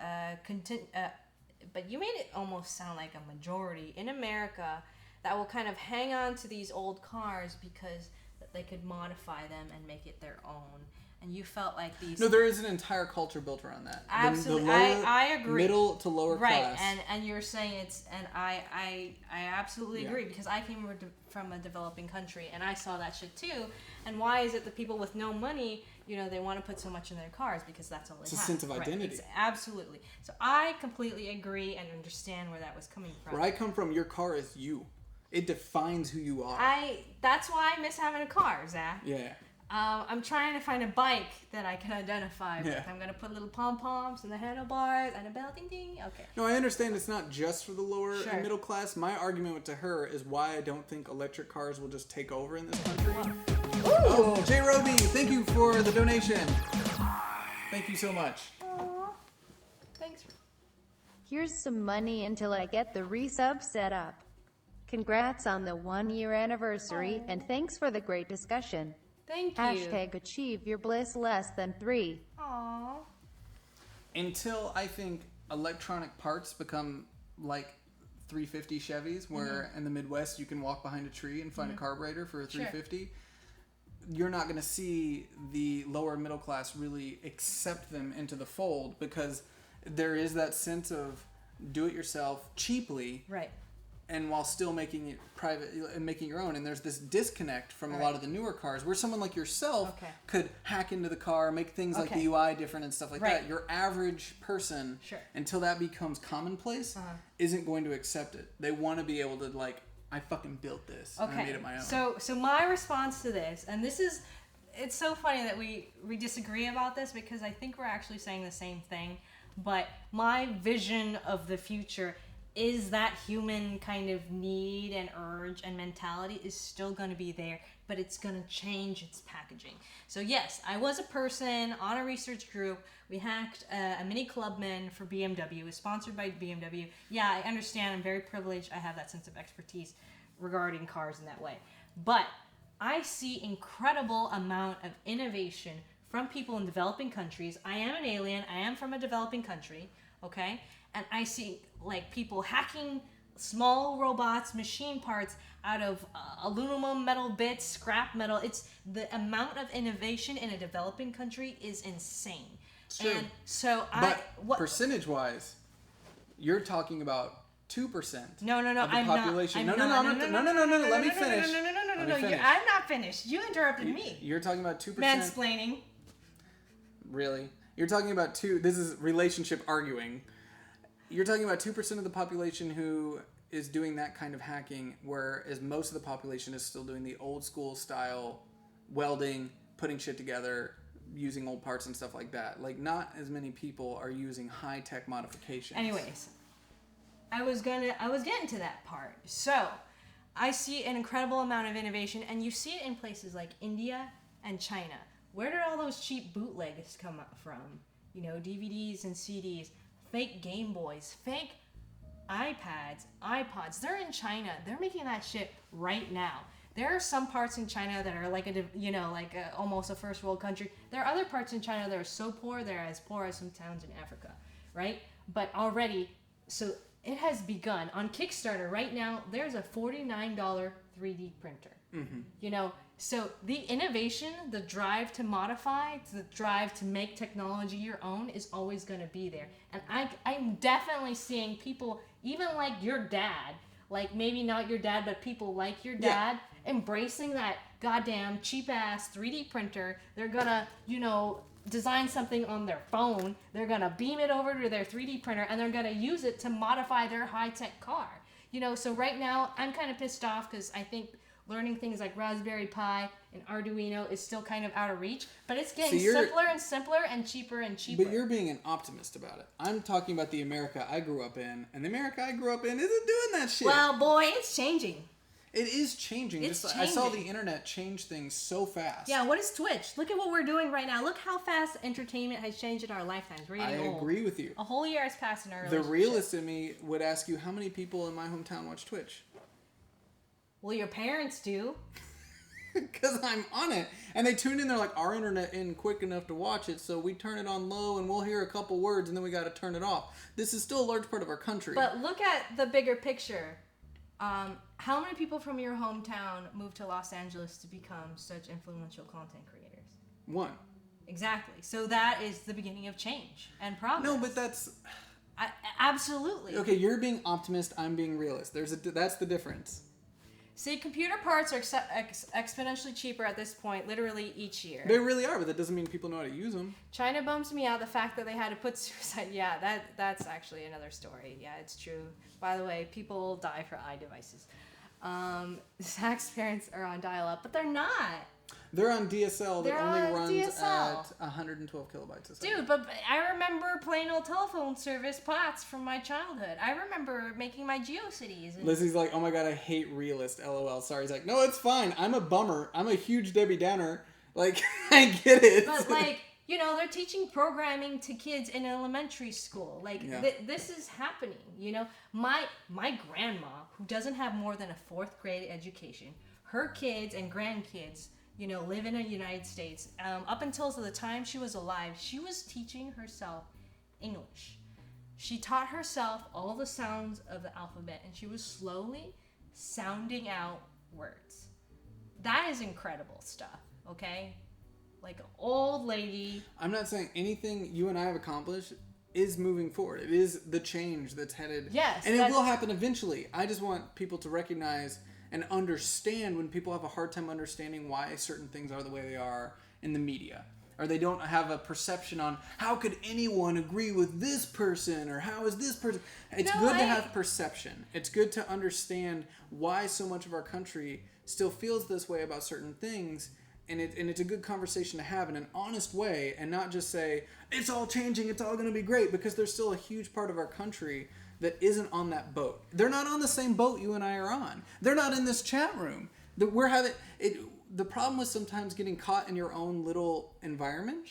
but you made it almost sound like a majority in America that will kind of hang on to these old cars because they could modify them and make it their own. And you felt like these... No, there is an entire culture built around that. Absolutely. The lower, I agree. Middle to lower class. Right, and you're saying it's... And I absolutely agree, because I came from a developing country, and I saw that shit too. And why is it that people with no money, they want to put so much in their cars? Because that's all they have. It's a sense of identity. Absolutely. So I completely agree and understand where that was coming from. Where I come from, your car is you. It defines who you are. That's why I miss having a car, Zach. Yeah. I'm trying to find a bike that I can identify with. I'm going to put little pom-poms and the handlebars and a bell, ding ding. Okay. No, I understand it's not just for the lower and middle class. My argument to her is why I don't think electric cars will just take over in this country. Ooh. Oh, J. Roby, thank you for the donation. Thank you so much. Aww. Thanks. Here's some money until I get the resub set up. Congrats on the 1-year anniversary, and thanks for the great discussion. Thank you. Hashtag achieve your bliss less than 3. Aww. Until I think electronic parts become like 350 Chevys, where in the Midwest you can walk behind a tree and find a carburetor for a 350, you're not going to see the lower middle class really accept them into the fold, because there is that sense of do it yourself cheaply. Right. And while still making it private and making your own. And there's this disconnect from a lot of the newer cars where someone like yourself could hack into the car, make things like the UI different and stuff like that. Your average person, until that becomes commonplace, isn't going to accept it. They want to be able to, like, I fucking built this. And I made it my own. So my response to this, and this is it's so funny that we disagree about this because I think we're actually saying the same thing. But my vision of the future is that human kind of need and urge and mentality is still going to be there, but it's going to change its packaging. So yes, I was a person on a research group. We hacked a mini clubman for BMW. It was sponsored by BMW. Yeah, I understand. I'm very privileged. I have that sense of expertise regarding cars in that way. But I see incredible amount of innovation from people in developing countries. I am an alien. I am from a developing country, okay? And I see like people hacking small robots, machine parts out of aluminum, metal bits, scrap metal. It's the amount of innovation in a developing country is insane. It's true. And so percentage-wise, you're talking about 2%. No, of the I'm population. not. No. Let me finish. No. I'm not finished. You interrupted me. You're talking about 2%. Mansplaining. Really? You're talking about this is relationship arguing. You're talking about 2% of the population who is doing that kind of hacking, whereas most of the population is still doing the old school style welding, putting shit together, using old parts and stuff like that. Like, not as many people are using high tech modifications. Anyways, I was getting to that part. So, I see an incredible amount of innovation, and you see it in places like India and China. Where did all those cheap bootlegs come from? You know, DVDs and CDs, fake Game Boys, fake iPads, iPods. They're in China. They're making that shit right now. There are some parts in China that are like almost a first world country. There are other parts in China that are so poor they're as poor as some towns in Africa, right? But already, so it has begun on Kickstarter right now. There's a $49 3D printer. Mm-hmm. You know, so the innovation, the drive to modify, the drive to make technology your own is always going to be there. And I'm definitely seeing people, even like your dad, like maybe not your dad, but people like your dad, embracing that goddamn cheap ass 3D printer. They're going to, design something on their phone. They're going to beam it over to their 3D printer and they're going to use it to modify their high-tech car. So right now I'm kind of pissed off because I think learning things like Raspberry Pi and Arduino is still kind of out of reach, but it's getting simpler and simpler and cheaper and cheaper. But you're being an optimist about it. I'm talking about the America I grew up in, and the America I grew up in isn't doing that shit. Well, boy, it's changing. It is changing. I saw the internet change things so fast. Yeah, what is Twitch? Look at what we're doing right now. Look how fast entertainment has changed in our lifetimes. We're getting old. I agree with you. A whole year has passed in our relationship. The realist in me would ask you, how many people in my hometown watch Twitch? Well, your parents do. Because I'm on it. And they tune in, they're like, our internet isn't quick enough to watch it, so we turn it on low and we'll hear a couple words and then we got to turn it off. This is still a large part of our country. But look at the bigger picture. How many people from your hometown moved to Los Angeles to become such influential content creators? One. Exactly. So that is the beginning of change and progress. No, but that's... absolutely. Okay, you're being optimist, I'm being realist. That's the difference. See, computer parts are exponentially cheaper at this point, literally each year. They really are, but that doesn't mean people know how to use them. China bums me out, the fact that they had to put suicide. Yeah, that's actually another story. Yeah, it's true. By the way, people die for iDevices. Zach's parents are on dial-up, but they're not. They're on DSL that only runs at 112 kilobytes a second. Dude, but I remember plain old telephone service POTS from my childhood. I remember making my GeoCities. Lizzie's like, oh my god, I hate realist, LOL. Sorry. He's like, no, it's fine. I'm a bummer. I'm a huge Debbie Downer. Like, I get it. But like, they're teaching programming to kids in elementary school. Like, this is happening, My grandma, who doesn't have more than a 4th grade education, her kids and grandkids, live in the United States. Up until the time she was alive, she was teaching herself English. She taught herself all the sounds of the alphabet, and she was slowly sounding out words. That is incredible stuff, okay? Like an old lady. I'm not saying anything you and I have accomplished is moving forward. It is the change that's headed. Yes. And it will happen eventually. I just want people to recognize and understand when people have a hard time understanding why certain things are the way they are in the media. Or they don't have a perception on how could anyone agree with this person or how is this person. It's good to have perception. It's good to understand why so much of our country still feels this way about certain things it's a good conversation to have in an honest way, and not just say it's all changing, it's all going to be great, because there's still a huge part of our country that isn't on that boat. They're not on the same boat you and I are on. They're not in this chat room. The problem with sometimes getting caught in your own little environment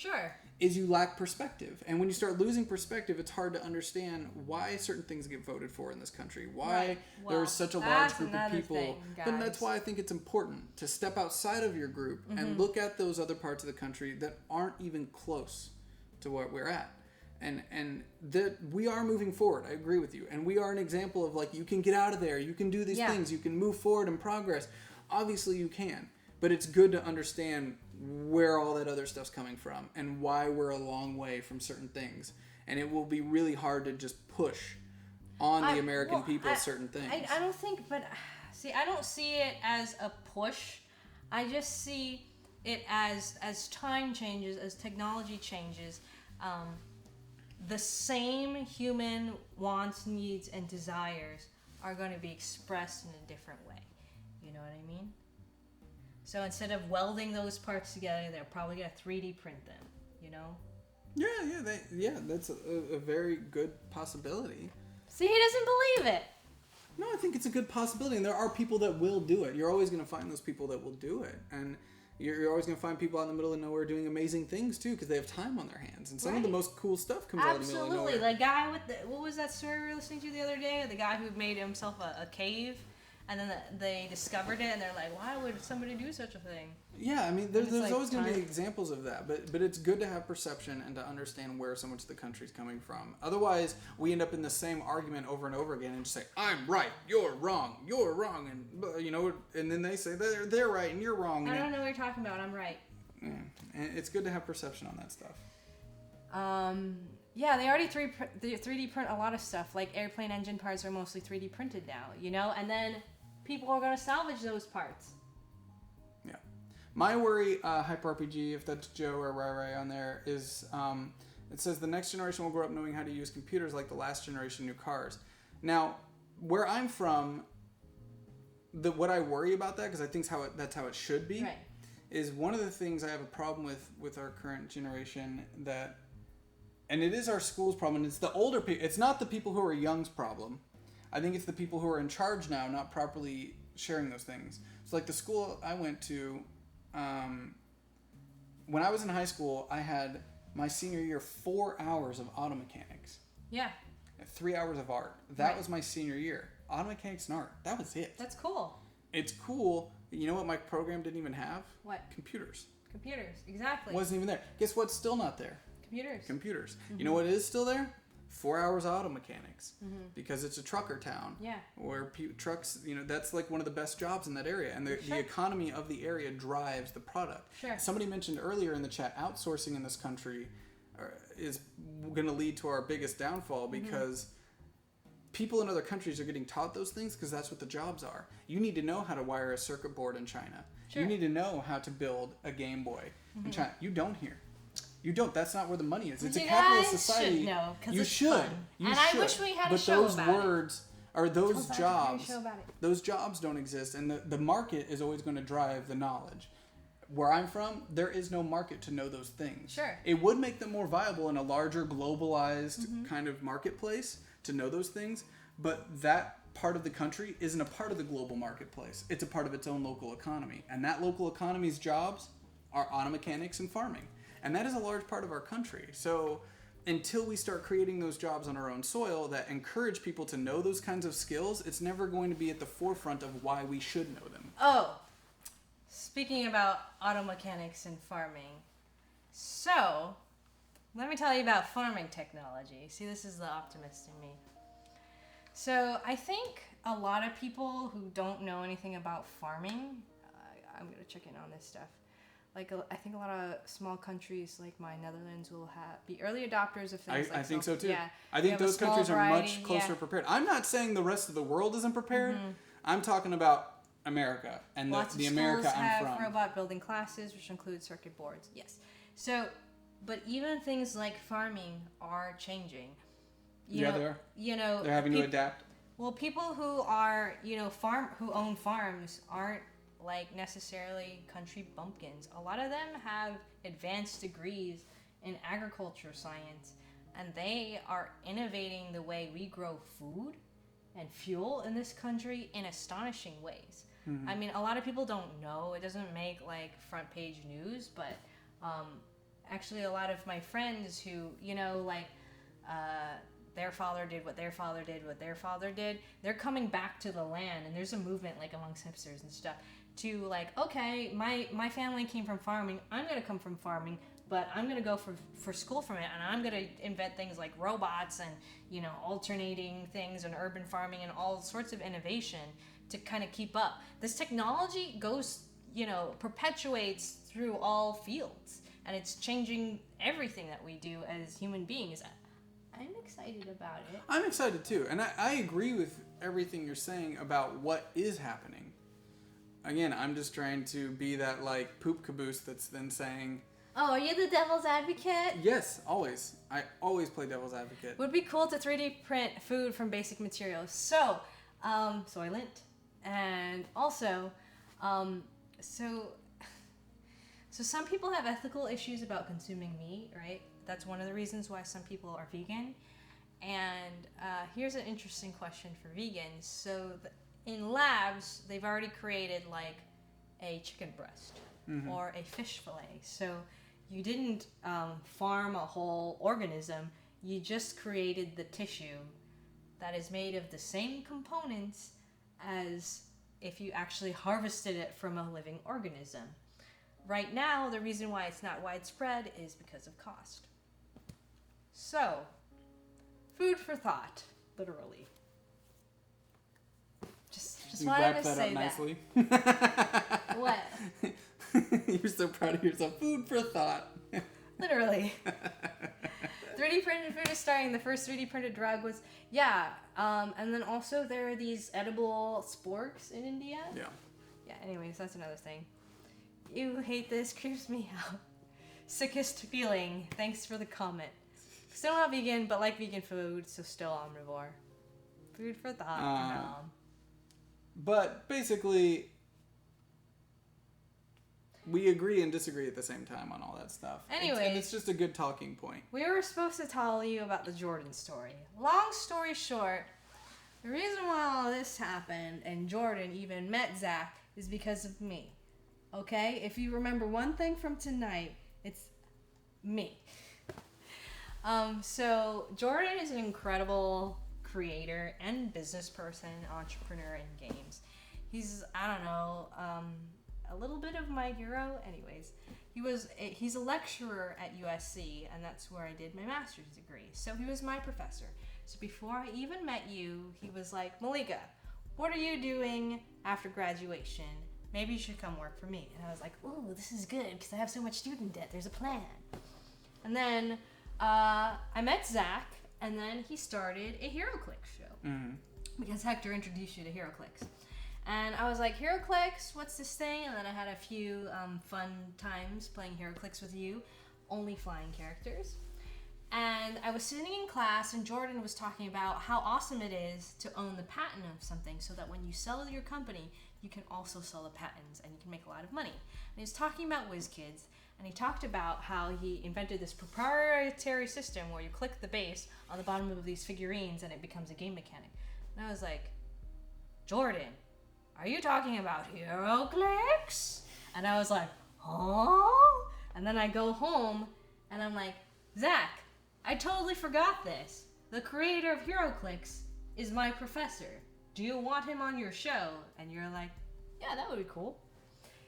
is you lack perspective. And when you start losing perspective, it's hard to understand why certain things get voted for in this country, why there's such a large group of people. But that's why I think it's important to step outside of your group and look at those other parts of the country that aren't even close to what we're at. And that we are moving forward. I agree with you. And we are an example of, like, you can get out of there, you can do these things, you can move forward and progress. Obviously you can. But it's good to understand where all that other stuff's coming from and why we're a long way from certain things. And it will be really hard to just push on the American people certain things. I don't think, but see, I don't see it as a push. I just see it as time changes, as technology changes, the same human wants, needs, and desires are going to be expressed in a different way. You know what I mean? So instead of welding those parts together, they're probably going to 3D print them, you know? Yeah, that's a very good possibility. See, he doesn't believe it. No, I think it's a good possibility, and there are people that will do it. You're always going to find those people that will do it, and you're always going to find people out in the middle of nowhere doing amazing things too, because they have time on their hands, and some of the most cool stuff comes out of the middle of nowhere. Absolutely, the guy with what was that story we were listening to the other day? The guy who made himself a cave, and then they discovered it, and they're like, "Why would somebody do such a thing?" Yeah, I mean, there's always going to be examples of that, but it's good to have perception and to understand where so much of the country's coming from. Otherwise, we end up in the same argument over and over again and just say, "I'm right, you're wrong, and you know, and then they say they're right and you're wrong." I don't know what you're talking about. I'm right. Yeah, and it's good to have perception on that stuff. Yeah, they already 3D print a lot of stuff. Like airplane engine parts are mostly 3D printed now, you know, and then people are going to salvage those parts. Yeah. My worry, Hyper RPG, if that's Joe or Rai on there, is it says the next generation will grow up knowing how to use computers like the last generation knew cars. Now, where I'm from, what I worry about that, because I think that's how it should be, is one of the things I have a problem with our current generation that, and it is our school's problem, and it's the older people, it's not the people who are young's problem. I think it's the people who are in charge now not properly sharing those things. So like the school I went to, when I was in high school, I had my senior year 4 hours of auto mechanics. Yeah. And 3 hours of art. That was my senior year. Auto mechanics and art. That was it. That's cool. It's cool. You know what my program didn't even have? What? Computers. Computers, exactly. Wasn't even there. Guess what's still not there? Computers. Mm-hmm. You know what is still there? 4 hours auto mechanics, because it's a trucker town. Yeah. Where trucks, you know, that's like one of the best jobs in that area, and the economy of the area drives the product. Sure. Somebody mentioned earlier in the chat, outsourcing in this country is going to lead to our biggest downfall, because people in other countries are getting taught those things because that's what the jobs are. You need to know how to wire a circuit board in China. Sure. You need to know how to build a Game Boy in China. You don't here. You don't. That's not where the money is. It's a capitalist society. Should know, you it's should. Fun. You and should. I wish we had but a show those about words it. Or those jobs. Those jobs don't exist, and the market is always going to drive the knowledge. Where I'm from, there is no market to know those things. Sure. It would make them more viable in a larger globalized kind of marketplace to know those things, but that part of the country isn't a part of the global marketplace. It's a part of its own local economy, and that local economy's jobs are auto mechanics and farming. And that is a large part of our country. So until we start creating those jobs on our own soil that encourage people to know those kinds of skills, it's never going to be at the forefront of why we should know them. Oh, speaking about auto mechanics and farming. So, let me tell you about farming technology. See, this is the optimist in me. So, I think a lot of people who don't know anything about farming, I'm going to check in on this stuff. Like, I think a lot of small countries like my Netherlands will be early adopters of things I think so too. Yeah, I think those countries are much closer prepared. I'm not saying the rest of the world isn't prepared. I'm talking about America and the America I'm from. Lots of schools have robot building classes, which include circuit boards. Yes. So, but even things like farming are changing. They are. You know, they're having to adapt. Well, people who are, who own farms aren't like necessarily country bumpkins. A lot of them have advanced degrees in agriculture science, and they are innovating the way we grow food and fuel in this country in astonishing ways. Mm-hmm. I mean, a lot of people don't know. It doesn't make like front page news, but actually a lot of my friends who, their father did what their father did, what their father did, they're coming back to the land, and there's a movement like amongst hipsters and stuff to like, okay, my family came from farming, I'm gonna come from farming, but I'm gonna go for school from it, and I'm gonna invent things like robots and alternating things and urban farming and all sorts of innovation to kind of keep up. This technology goes, perpetuates through all fields, and it's changing everything that we do as human beings. I'm excited about it. I'm excited too, and I agree with everything you're saying about what is happening. Again, I'm just trying to be that like poop caboose that's then saying, oh, are you the devil's advocate? Yes, always. I always play devil's advocate. Would be cool to 3D print food from basic materials. So, Soylent, and also, so some people have ethical issues about consuming meat, right? That's one of the reasons why some people are vegan. And here's an interesting question for vegans. So in labs, they've already created like a chicken breast or a fish fillet. So you didn't farm a whole organism. You just created the tissue that is made of the same components as if you actually harvested it from a living organism. Right now, the reason why it's not widespread is because of cost. So, food for thought, literally. Just you wanted wrapped to that say up nicely. That. What? You're so proud of yourself. Food for thought. Literally. 3D printed food is starting. The first 3D printed drug was, and then also there are these edible sporks in India. Yeah. Yeah, anyways, that's another thing. You hate this, creeps me out. Sickest feeling. Thanks for the comment. Still not vegan, but like vegan food, so still omnivore. Food for thought. But basically, we agree and disagree at the same time on all that stuff. Anyways, and it's just a good talking point. We were supposed to tell you about the Jordan story. Long story short, the reason why all this happened and Jordan even met Zach is because of me. Okay? If you remember one thing from tonight, it's me. So Jordan is an incredible creator and business person, entrepreneur in games. He's, a little bit of my hero. Anyways, he's a lecturer at USC, and that's where I did my master's degree. So he was my professor. So before I even met you, he was like, Malika, what are you doing after graduation? Maybe you should come work for me. And I was like, ooh, this is good because I have so much student debt. There's a plan. And then I met Zach, and then he started a HeroClix show. Mm-hmm. Because Hector introduced you to HeroClix. And I was like, HeroClix, what's this thing? And then I had a few fun times playing HeroClix with you, only flying characters. And I was sitting in class, and Jordan was talking about how awesome it is to own the patent of something so that when you sell your company, you can also sell the patents and you can make a lot of money. And he was talking about WizKids, and he talked about how he invented this proprietary system where you click the base on the bottom of these figurines and it becomes a game mechanic. And I was like, Jordan, are you talking about HeroClix? And I was like, huh? And then I go home and I'm like, Zach, I totally forgot this. The creator of HeroClix is my professor. Do you want him on your show? And you're like, yeah, that would be cool.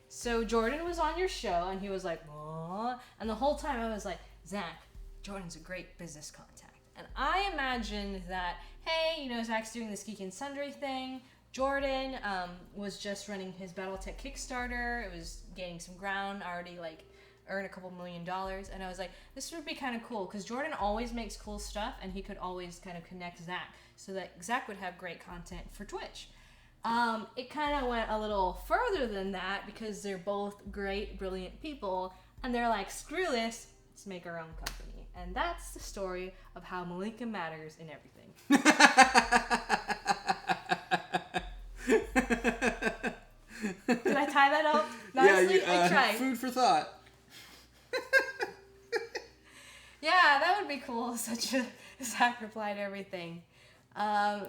So Jordan was on your show, and he was like, oh. And the whole time I was like, Zach, Jordan's a great business contact. And I imagined that, hey, Zach's doing this Geek and Sundry thing. Jordan was just running his Battletech Kickstarter. It was gaining some ground, already earned a couple $1 million. And I was like, this would be kind of cool, because Jordan always makes cool stuff, and he could always kind of connect Zach so that Zach would have great content for Twitch. It kind of went a little further than that, because they're both great, brilliant people, and they're like, screw this, let's make our own company. And that's the story of how Malika matters in everything. Did I tie that up? Honestly, I tried. Food for thought. Yeah, that would be cool. Such a Zach reply to everything.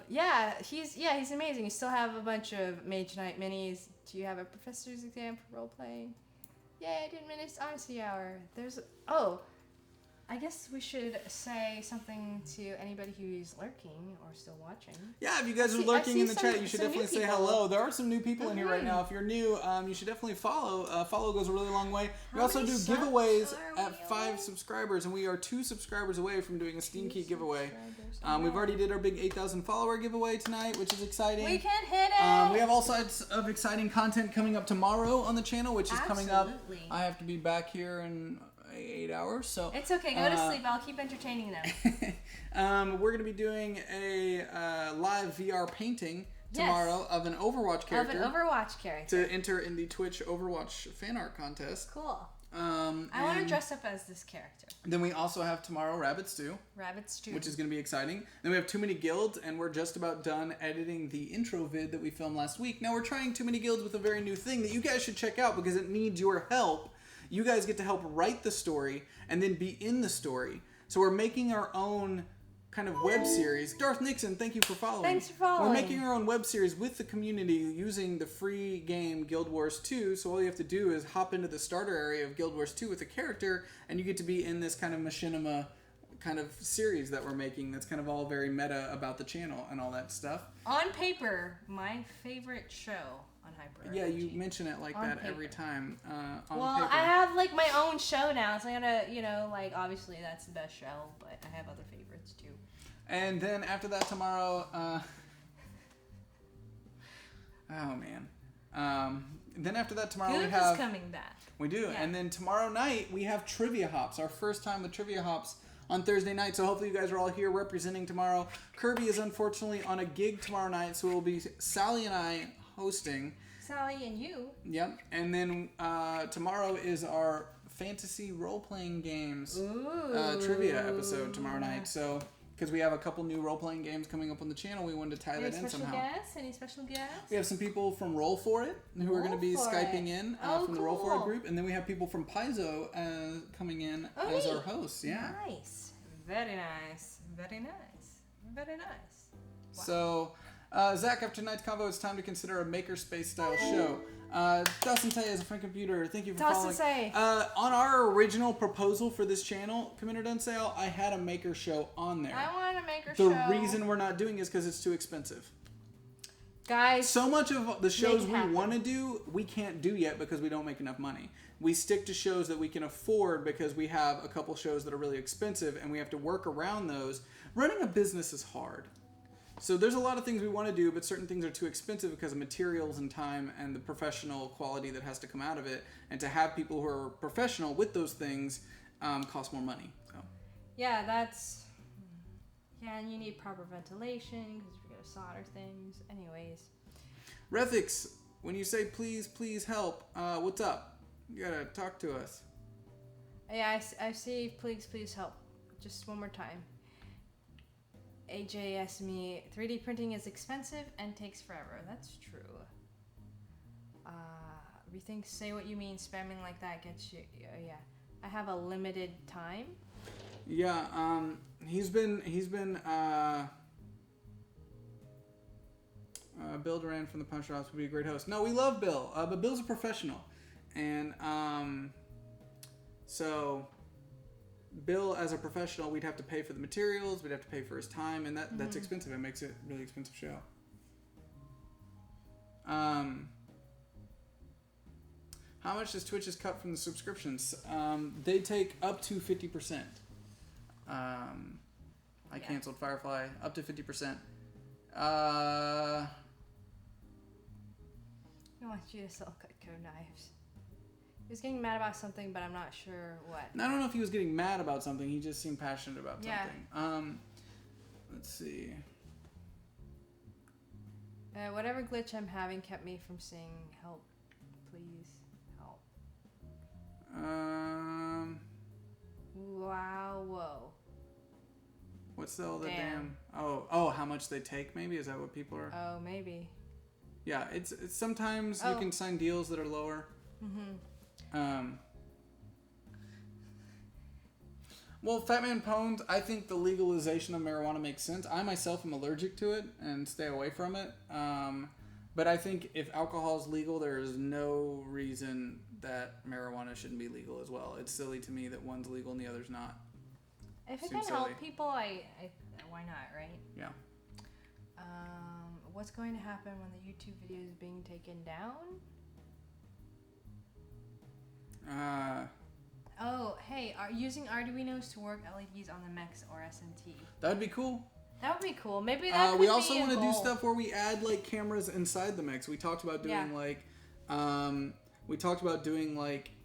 He's amazing. You still have a bunch of Mage Knight minis. Do you have a professor's exam for role playing? Yay, I didn't miss Honesty Hour. I guess we should say something to anybody who's lurking or still watching. Yeah, if you guys are lurking in the chat, you should definitely say hello. There are some new people in here right now. If you're new, you should definitely follow. Follow goes a really long way. We also do giveaways at 5 subscribers, and we are 2 subscribers away from doing a Steam Key giveaway. We've already did our big 8,000 follower giveaway tonight, which is exciting. We can hit it! We have all sorts of exciting content coming up tomorrow on the channel, which is coming up. I have to be back here in 8 hours, so it's okay. Go to sleep. I'll keep entertaining them. We're gonna be doing a live VR painting tomorrow of an Overwatch character. To enter in the Twitch Overwatch fan art contest. Cool. I want to dress up as this character. Then we also have tomorrow Rabbit Stew, which is going to be exciting. Then we have Too Many Guilds, and we're just about done editing the intro vid that we filmed last week. Now we're trying Too Many Guilds with a very new thing that you guys should check out because it needs your help. You guys get to help write the story and then be in the story. So we're making our own kind of web series. Darth Nixon, thank you for following. Thanks for following. We're making our own web series with the community using the free game Guild Wars 2. So all you have to do is hop into the starter area of Guild Wars 2 with a character, and you get to be in this kind of machinima kind of series that we're making that's kind of all very meta about the channel and all that stuff. On paper, my favorite show on Hyper. Yeah, you mention it like that every time. On paper. I have like my own show now, so I gotta, obviously that's the best show, but I have other favorites too. And then after that tomorrow, oh man. Then after that tomorrow we have... is coming back. We do. Yeah. And then tomorrow night we have Trivia Hops, our first time with Trivia Hops on Thursday night. So hopefully you guys are all here representing tomorrow. Kirby is unfortunately on a gig tomorrow night, so it will be Sally and I hosting. Sally and you. Yep. And then tomorrow is our fantasy role-playing games trivia episode tomorrow night. So... because we have a couple new role-playing games coming up on the channel, we wanted to tie that in somehow. Any special guests? We have some people from Roll For It who are going to be Skyping in from the Roll For It group. And then we have people from Paizo coming in as our hosts. Yeah. Nice. Very nice. Very nice. Very nice. Wow. So, Zach, after tonight's convo, it's time to consider a makerspace style show. Dawson Tay is a friend computer. Thank you for following. On our original proposal for this channel, Commander Dunsale, I had a maker show on there. I want a maker show. The reason we're not doing is because it's too expensive. Guys, so much of the shows we want to do, we can't do yet because we don't make enough money. We stick to shows that we can afford because we have a couple shows that are really expensive and we have to work around those. Running a business is hard. So there's a lot of things we want to do, but certain things are too expensive because of materials and time and the professional quality that has to come out of it. And to have people who are professional with those things costs more money. So. Yeah, and you need proper ventilation because you're going to solder things. Anyways. Rethix, when you say please help, what's up? You got to talk to us. Yeah, I see please help. Just one more time. AJ asked me, 3D printing is expensive and takes forever. That's true. Rethink, say what you mean. Spamming like that gets you. Yeah, I have a limited time. Yeah, he's been. Bill Duran from the Punch Drops would be a great host. No, we love Bill, but Bill's a professional, and so. Bill, as a professional, we'd have to pay for the materials, we'd have to pay for his time, and that's expensive. It makes it a really expensive show. How much does Twitch's cut from the subscriptions? They take up to 50%. I canceled Firefly. Up to 50%. I want you to sell Cutco knives. He was getting mad about something, but I'm not sure what. I don't know if he was getting mad about something. He just seemed passionate about something. Let's see. Whatever glitch I'm having kept me from saying help. Please help. Wow. Whoa. What's all the damn? Oh, how much they take? Maybe is that what people are? Oh, maybe. Yeah, it's sometimes you can sign deals that are lower. Well, Fat Man Pwned, I think the legalization of marijuana makes sense. I myself am allergic to it and stay away from it. But I think if alcohol is legal, there is no reason that marijuana shouldn't be legal as well. It's silly to me that one's legal and the other's not. If it can help people, I why not, right? Yeah. What's going to happen when the YouTube video is being taken down? Hey, using Arduinos to work LEDs on the mechs or SMT. That would be cool. That would be cool. Maybe that could we be also a want to goal. do stuff where we add like cameras inside the mechs. We talked about doing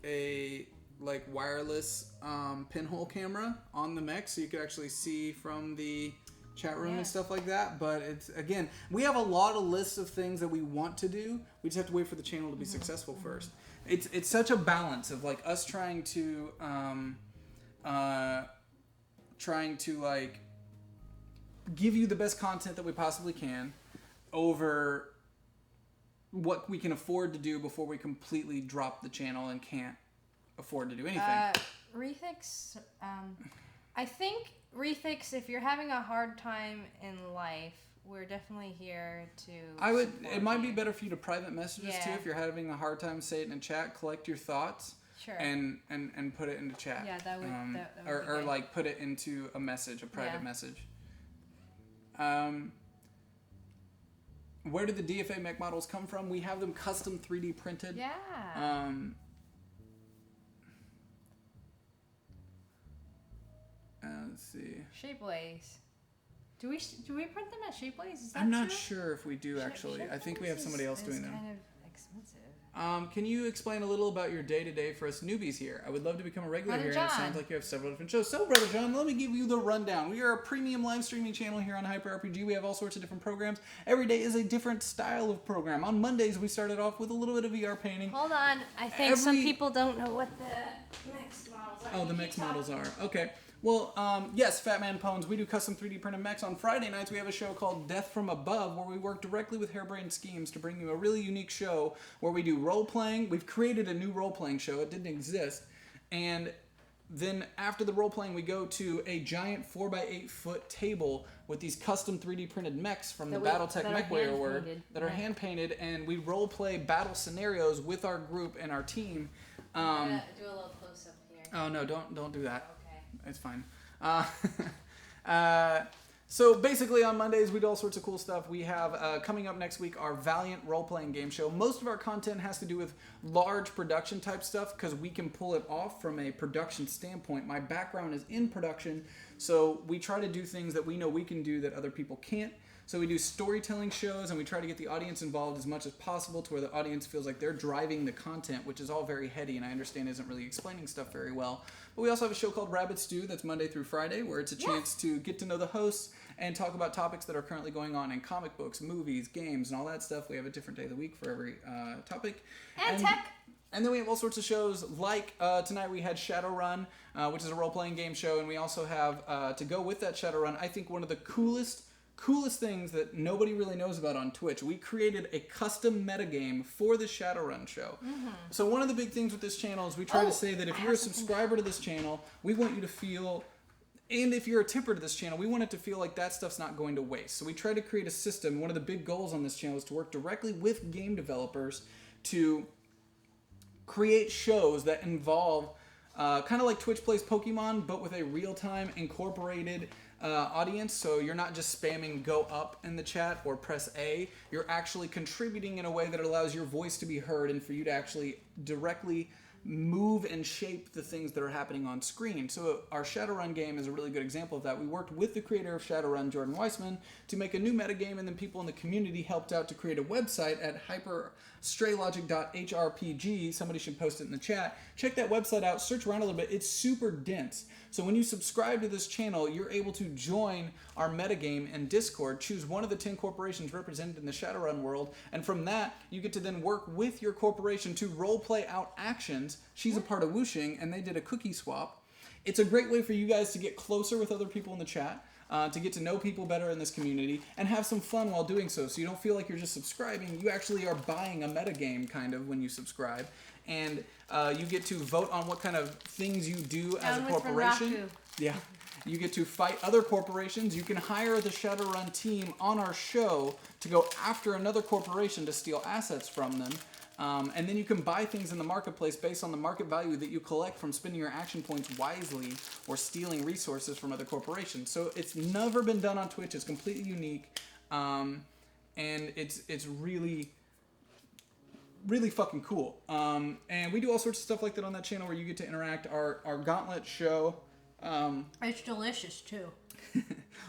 a wireless pinhole camera on the mech, so you could actually see from the chat room and stuff like that. But it's, again, we have a lot of lists of things that we want to do. We just have to wait for the channel to be successful first. It's such a balance of like us trying to like give you the best content that we possibly can over what we can afford to do before we completely drop the channel and can't afford to do anything. Rethix, I think Rethix, if you're having a hard time in life, we're definitely here to It might be better for you to private messages too if you're having a hard time. Say it in chat, collect your thoughts. Sure. And put it into chat. Yeah, that would that would or be good. like put it into a message, a private message. Where did the DFA mech models come from? We have them custom 3D printed. Yeah. Let's see. Shapeways. Do we print them at Shapeways? Is that I'm not true? sure if we do actually. I think we have somebody else doing them. It's kind of expensive. Can you explain a little about your day-to-day for us newbies here? I would love to become a regular Brother here, and it John. sounds like you have several different shows. So, Brother John, let me give you the rundown. We are a premium live streaming channel here on Hyper RPG. We have all sorts of different programs. Every day is a different style of program. On Mondays, we started off with a little bit of VR painting. Hold on. I think some people don't know what the mechs models are. Oh, the mechs models are. Okay. Well, yes, Fat Man Pwned. We do custom 3D printed mechs. On Friday nights, we have a show called Death from Above, where we work directly with Hairbrained Schemes to bring you a really unique show where we do role-playing. We've created a new role-playing show. It didn't exist. And then after the role-playing, we go to a giant 4x8 foot table with these custom 3D printed mechs from the BattleTech MechWarrior Award that are hand-painted, and we role-play battle scenarios with our group and our team. I'm gonna do a little close-up here. Oh, no, don't do that. Okay. It's fine. So basically on Mondays we do all sorts of cool stuff. We have coming up next week our Valiant role-playing game show. Most of our content has to do with large production type stuff because we can pull it off from a production standpoint. My background is in production, so we try to do things that we know we can do that other people can't. So we do storytelling shows, and we try to get the audience involved as much as possible to where the audience feels like they're driving the content, which is all very heady and I understand isn't really explaining stuff very well. But we also have a show called Rabbit Stew that's Monday through Friday, where it's a chance to get to know the hosts and talk about topics that are currently going on in comic books, movies, games, and all that stuff. We have a different day of the week for every topic. And tech. And then we have all sorts of shows like tonight we had Shadowrun, which is a role-playing game show, and we also have, to go with that Shadowrun, I think one of the coolest things that nobody really knows about on Twitch. We created a custom metagame for the Shadowrun show. Mm-hmm. So one of the big things with this channel is we try to say that if you're a subscriber to this channel, we want you to feel, and if you're a tipper to this channel, we want it to feel like that stuff's not going to waste. So we try to create a system. One of the big goals on this channel is to work directly with game developers to create shows that involve kind of like Twitch plays Pokemon, but with a real-time incorporated audience. So you're not just spamming go up in the chat or press A. You're actually contributing in a way that allows your voice to be heard and for you to actually directly move and shape the things that are happening on screen. So our Shadowrun game is a really good example of that. We worked with the creator of Shadowrun, Jordan Weissman, to make a new metagame, and then people in the community helped out to create a website at hyperstraylogic.hrpg. Somebody should post it in the chat. Check that website out, search around a little bit. It's super dense. So when you subscribe to this channel, you're able to join our metagame in Discord, choose one of the 10 corporations represented in the Shadowrun world, and from that, you get to then work with your corporation to role-play out actions. She's a part of Wuxing, and they did a cookie swap. It's a great way for you guys to get closer with other people in the chat. to get to know people better in this community and have some fun while doing so. So you don't feel like you're just subscribing. You actually are buying a metagame kind of when you subscribe. And you get to vote on what kind of things you do as a corporation. Yeah. You get to fight other corporations. You can hire the Shadowrun team on our show to go after another corporation to steal assets from them. And then you can buy things in the marketplace based on the market value that you collect from spending your action points wisely or stealing resources from other corporations. So it's never been done on Twitch. It's completely unique. And it's really, really fucking cool. And we do all sorts of stuff like that on that channel where you get to interact. Our Gauntlet show. It's delicious too.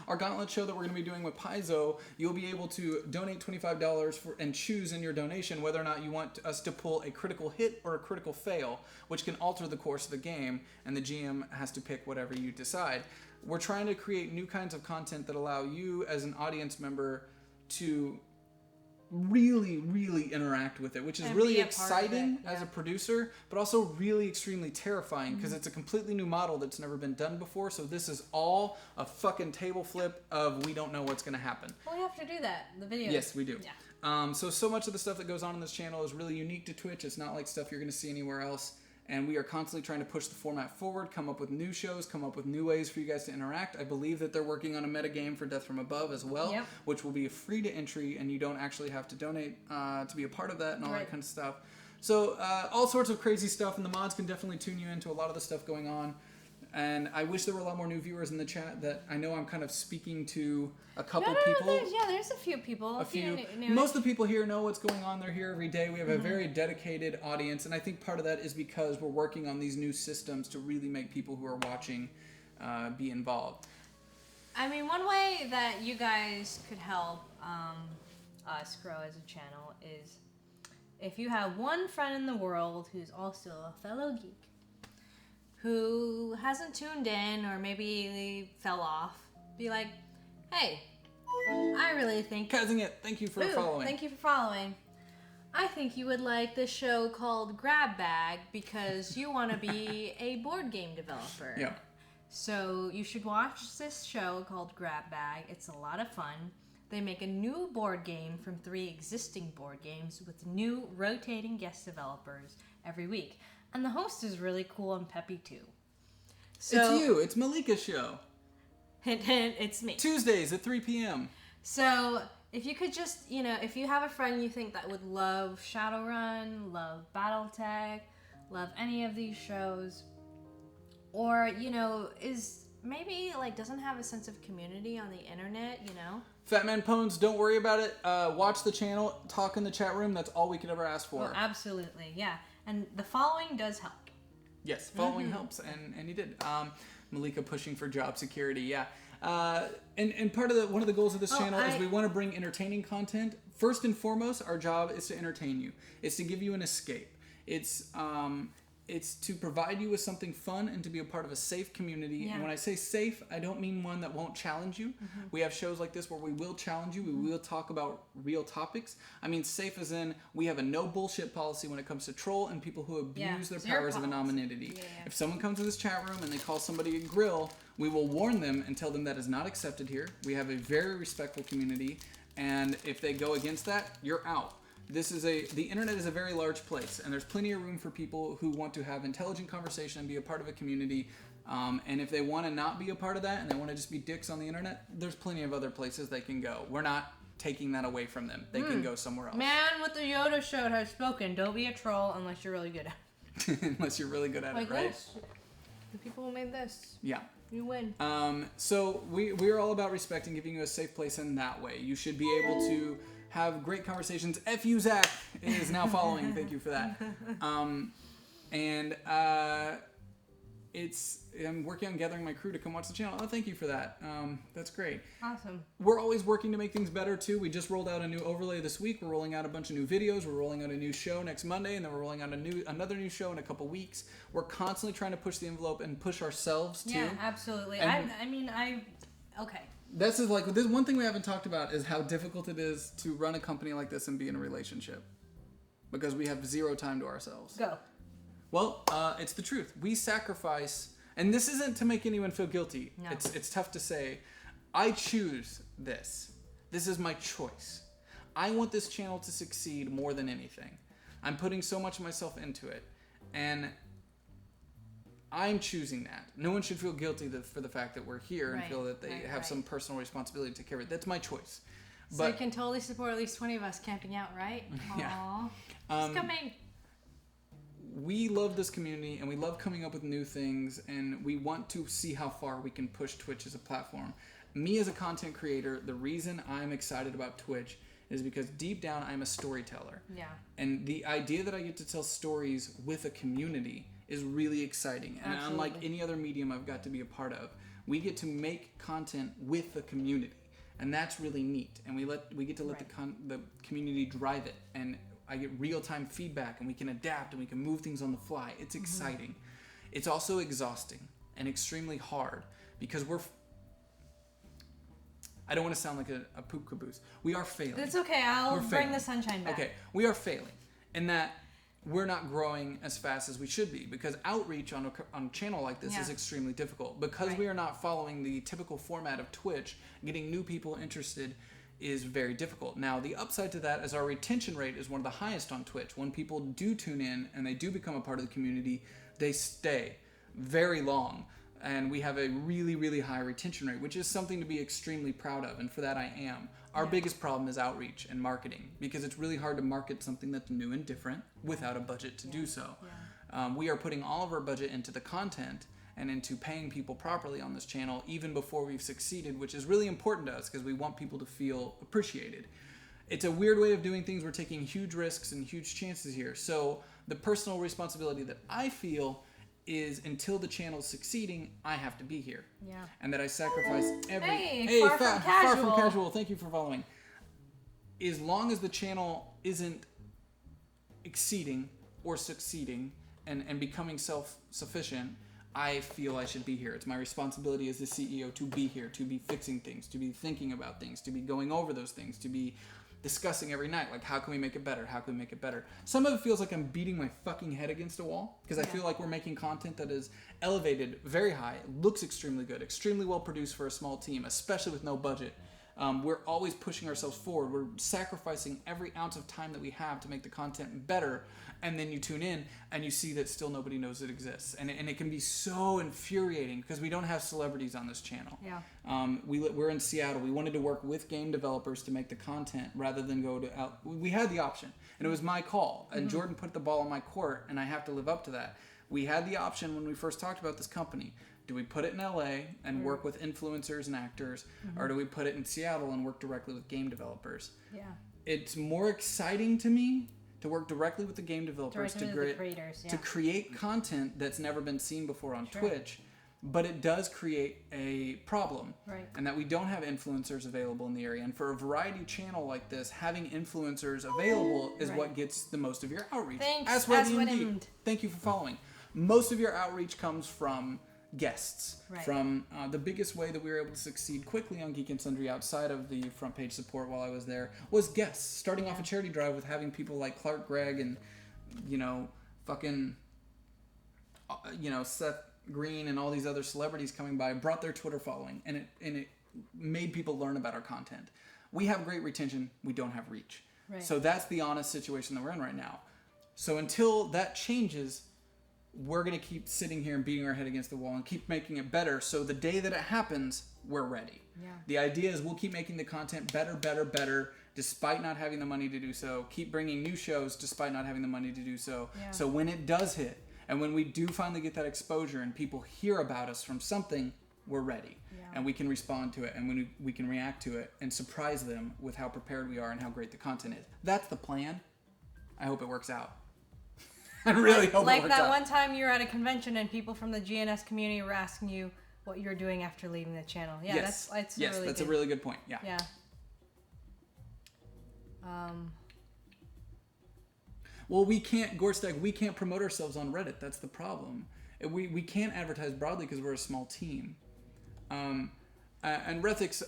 Our Gauntlet show that we're going to be doing with Paizo, you'll be able to donate $25 and choose in your donation whether or not you want us to pull a critical hit or a critical fail, which can alter the course of the game, and the GM has to pick whatever you decide. We're trying to create new kinds of content that allow you as an audience member to really, really interact with it, which is really exciting as a producer, but also really extremely terrifying because it's a completely new model that's never been done before. So this is all a fucking table flip of we don't know what's going to happen. Well, we have to do that. The videos. Yes, we do. Yeah. So much of the stuff that goes on in this channel is really unique to Twitch. It's not like stuff you're going to see anywhere else. And we are constantly trying to push the format forward, come up with new shows, come up with new ways for you guys to interact. I believe that they're working on a metagame for Death from Above as well, which will be free to entry, and you don't actually have to donate to be a part of that and all that kind of stuff. So all sorts of crazy stuff, and the mods can definitely tune you into a lot of the stuff going on. And I wish there were a lot more new viewers in the chat. That I know I'm kind of speaking to a couple people. There's a few people. A few. Most of the people here know what's going on. They're here every day. We have a very dedicated audience, and I think part of that is because we're working on these new systems to really make people who are watching be involved. I mean, one way that you guys could help us grow as a channel is if you have one friend in the world who's also a fellow geek, who hasn't tuned in or maybe they fell off, be like, hey, I really think... Causing it, thank you for following. Thank you for following. I think you would like this show called Grab Bag because you want to be a board game developer. Yeah. So you should watch this show called Grab Bag. It's a lot of fun. They make a new board game from 3 existing board games with new rotating guest developers every week. And the host is really cool and peppy too. So, it's you. It's Malika's show. Hint, hint, it's me. Tuesdays at 3 p.m. So if you could just, if you have a friend you think that would love Shadowrun, love Battletech, love any of these shows, or, is maybe, doesn't have a sense of community on the internet, Fat Man Pones, don't worry about it. Watch the channel, talk in the chat room. That's all we could ever ask for. Well, absolutely, yeah. And the following does help. Yes, following helps, and you did. Malika pushing for job security, yeah. And part of one of the goals of this channel is we want to bring entertaining content. First and foremost, our job is to entertain you. It's to give you an escape. It's to provide you with something fun and to be a part of a safe community. And when I say safe, I don't mean one that won't challenge you. We have shows like this where we will challenge you. We will talk about real topics. I mean safe as in we have a no bullshit policy when it comes to troll and people who abuse their powers of anonymity. If someone comes to this chat room and they call somebody a grill, we will warn them and tell them that is not accepted here. We have a very respectful community, and if they go against that, you're out. The internet is a very large place, and there's plenty of room for people who want to have intelligent conversation and be a part of a community. And if they want to not be a part of that and they want to just be dicks on the internet, there's plenty of other places they can go. We're not taking that away from them. They can go somewhere else. Man with the Yoda shirt has spoken. Don't be a troll unless you're really good at it. Unless you're really good at it, right? This. The people who made this. Yeah. You win. So we're all about respect and giving you a safe place in that way. You should be able to have great conversations. F you, Zach, is now following. Thank you for that. I'm working on gathering my crew to come watch the channel. Oh, thank you for that. That's great. Awesome. We're always working to make things better, too. We just rolled out a new overlay this week. We're rolling out a bunch of new videos. We're rolling out a new show next Monday, and then we're rolling out another new show in a couple weeks. We're constantly trying to push the envelope and push ourselves, too. Yeah, absolutely. Okay. This one thing we haven't talked about is how difficult it is to run a company like this and be in a relationship. Because we have zero time to ourselves. Go. Well, it's the truth. We sacrifice, and this isn't to make anyone feel guilty. No. It's tough to say. I choose this. This is my choice. I want this channel to succeed more than anything. I'm putting so much of myself into it, and I'm choosing that. No one should feel guilty for the fact that we're here and feel that they have some personal responsibility to take care of it. That's my choice. So you can totally support at least 20 of us camping out, right? Yeah. Aww. It's coming. We love this community, and we love coming up with new things, and we want to see how far we can push Twitch as a platform. Me as a content creator, the reason I'm excited about Twitch is because deep down I'm a storyteller. Yeah. And the idea that I get to tell stories with a community is really exciting. And unlike any other medium I've got to be a part of, we get to make content with the community. And that's really neat. And we get to let the community drive it. And I get real-time feedback, and we can adapt, and we can move things on the fly. It's exciting. It's also exhausting and extremely hard because I don't want to sound like a poop caboose. We are failing. That's okay. I'll bring the sunshine back. Okay. We are failing in that we're not growing as fast as we should be because outreach on a channel like this is extremely difficult. Because we are not following the typical format of Twitch, getting new people interested is very difficult. Now, the upside to that is our retention rate is one of the highest on Twitch. When people do tune in and they do become a part of the community, they stay very long. And we have a really, really high retention rate, which is something to be extremely proud of. And for that, I am. Our biggest problem is outreach and marketing because it's really hard to market something that's new and different without a budget to do so. Yeah. We are putting all of our budget into the content and into paying people properly on this channel even before we've succeeded, which is really important to us because we want people to feel appreciated. It's a weird way of doing things. We're taking huge risks and huge chances here. So the personal responsibility that I feel is until the channel's succeeding, I have to be here. Yeah. And that I sacrifice far from casual. Thank you for following. As long as the channel isn't exceeding or succeeding and becoming self-sufficient, I feel I should be here. It's my responsibility as the CEO to be here, to be fixing things, to be thinking about things, to be going over those things, to be discussing every night, like, how can we make it better? How can we make it better? Some of it feels like I'm beating my fucking head against a wall because I feel like we're making content that is elevated very high, looks extremely good, extremely well produced for a small team, especially with no budget. We're always pushing ourselves forward. We're sacrificing every ounce of time that we have to make the content better. And then you tune in and you see that still nobody knows it exists. And it can be so infuriating because we don't have celebrities on this channel. Yeah. We're in Seattle. We wanted to work with game developers to make the content rather than go to out. We had the option and it was my call. And Jordan put the ball in my court and I have to live up to that. We had the option when we first talked about this company. Do we put it in LA and work with influencers and actors, or do we put it in Seattle and work directly with game developers? Yeah. It's more exciting to me to work directly with the game developers to create content that's never been seen before on Twitch, but it does create a problem, and that we don't have influencers available in the area. And for a variety channel like this, having influencers available is what gets the most of your outreach. Thanks. Thank you for following. Most of your outreach comes from guests. From the biggest way that we were able to succeed quickly on Geek and Sundry outside of the front page support while I was there was guests. Starting off a charity drive with having people like Clark Gregg and Seth Green and all these other celebrities coming by brought their Twitter following, and it made people learn about our content. We have great retention, we don't have reach. So that's the honest situation that we're in right now. So until that changes, we're going to keep sitting here and beating our head against the wall and keep making it better. So the day that it happens, we're ready. Yeah. The idea is we'll keep making the content better, despite not having the money to do so. Keep bringing new shows despite not having the money to do so. Yeah. So when it does hit, and when we do finally get that exposure and people hear about us from something, we're ready. Yeah. And we can respond to it, and when we can react to it and surprise them with how prepared we are and how great the content is. That's the plan. I hope it works out. I really hope like that one time you were at a convention and people from the GNS community were asking you what you were doing after leaving the channel. Yeah, that's a really good point. Yeah. Yeah. Well, we can't, Gorstag, we can't promote ourselves on Reddit. That's the problem. We can't advertise broadly because we're a small team. And Rethix,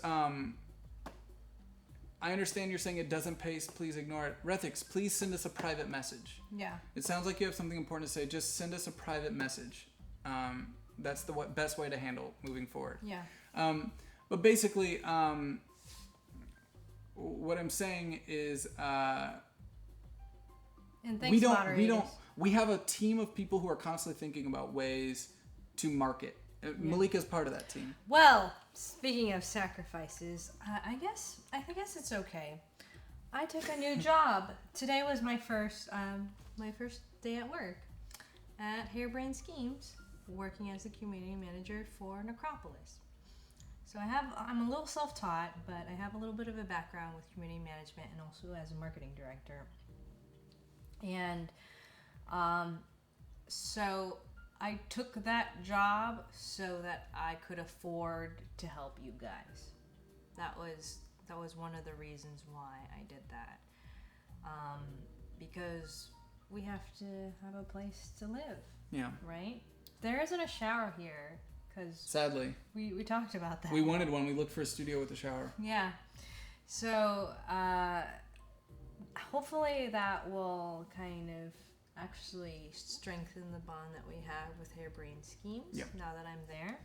I understand you're saying it doesn't pace. Please ignore it. Rethix, please send us a private message. Yeah. It sounds like you have something important to say. Just send us a private message. That's the best way to handle moving forward. Yeah. But basically, what I'm saying is, and thanks, moderators. We have a team of people who are constantly thinking about ways to market. Malika's part of that team. Well, speaking of sacrifices, I guess it's okay. I took a new job. Today was my first day at work at Harebrained Schemes, working as a community manager for Necropolis. So I'm a little self-taught, but I have a little bit of a background with community management and also as a marketing director. And so I took that job so that I could afford to help you guys. That was one of the reasons why I did that. Because we have to have a place to live. Yeah. Right? There isn't a shower here. Sadly. We talked about that. We wanted one. We looked for a studio with a shower. Yeah. So, hopefully that will kind of actually strengthen the bond that we have with Harebrained Schemes. Yep. Now that I'm there.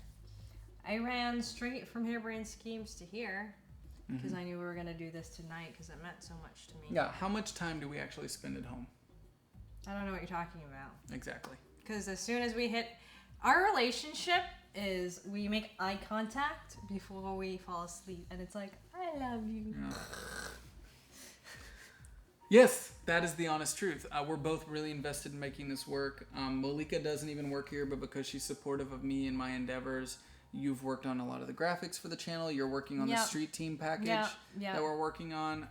I ran straight from Harebrained Schemes to here because I knew we were going to do this tonight because it meant so much to me. Yeah. How much time do we actually spend at home? I don't know what you're talking about. Exactly. Because as soon as we hit... Our relationship is we make eye contact before we fall asleep. And it's like, I love you. Yeah. Yes, that is the honest truth. We're both really invested in making this work. Malika doesn't even work here, but because she's supportive of me and my endeavors, you've worked on a lot of the graphics for the channel. You're working on the street team package that we're working on.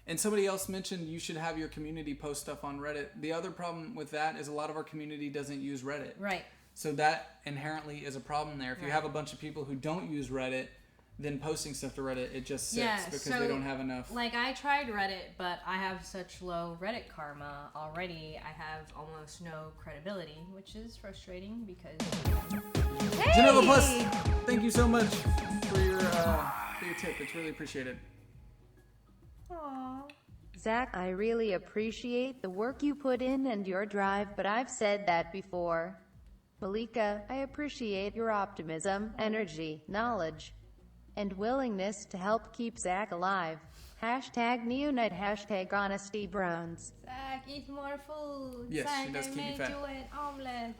And somebody else mentioned you should have your community post stuff on Reddit. The other problem with that is a lot of our community doesn't use Reddit. Right. So that inherently is a problem there. If you have a bunch of people who don't use Reddit, then posting stuff to Reddit, it just sits because they don't have enough. Like, I tried Reddit, but I have such low Reddit karma already. I have almost no credibility, which is frustrating because... Hey! Genova Plus, thank you so much for your tip. It's really appreciated. Aww. Zach, I really appreciate the work you put in and your drive, but I've said that before. Malika, I appreciate your optimism, energy, knowledge, and willingness to help keep Zach alive. #neonite, #honestybrowns. Zach, eat more food. Yes, Zach, she does keep I me made fat. you an omelet.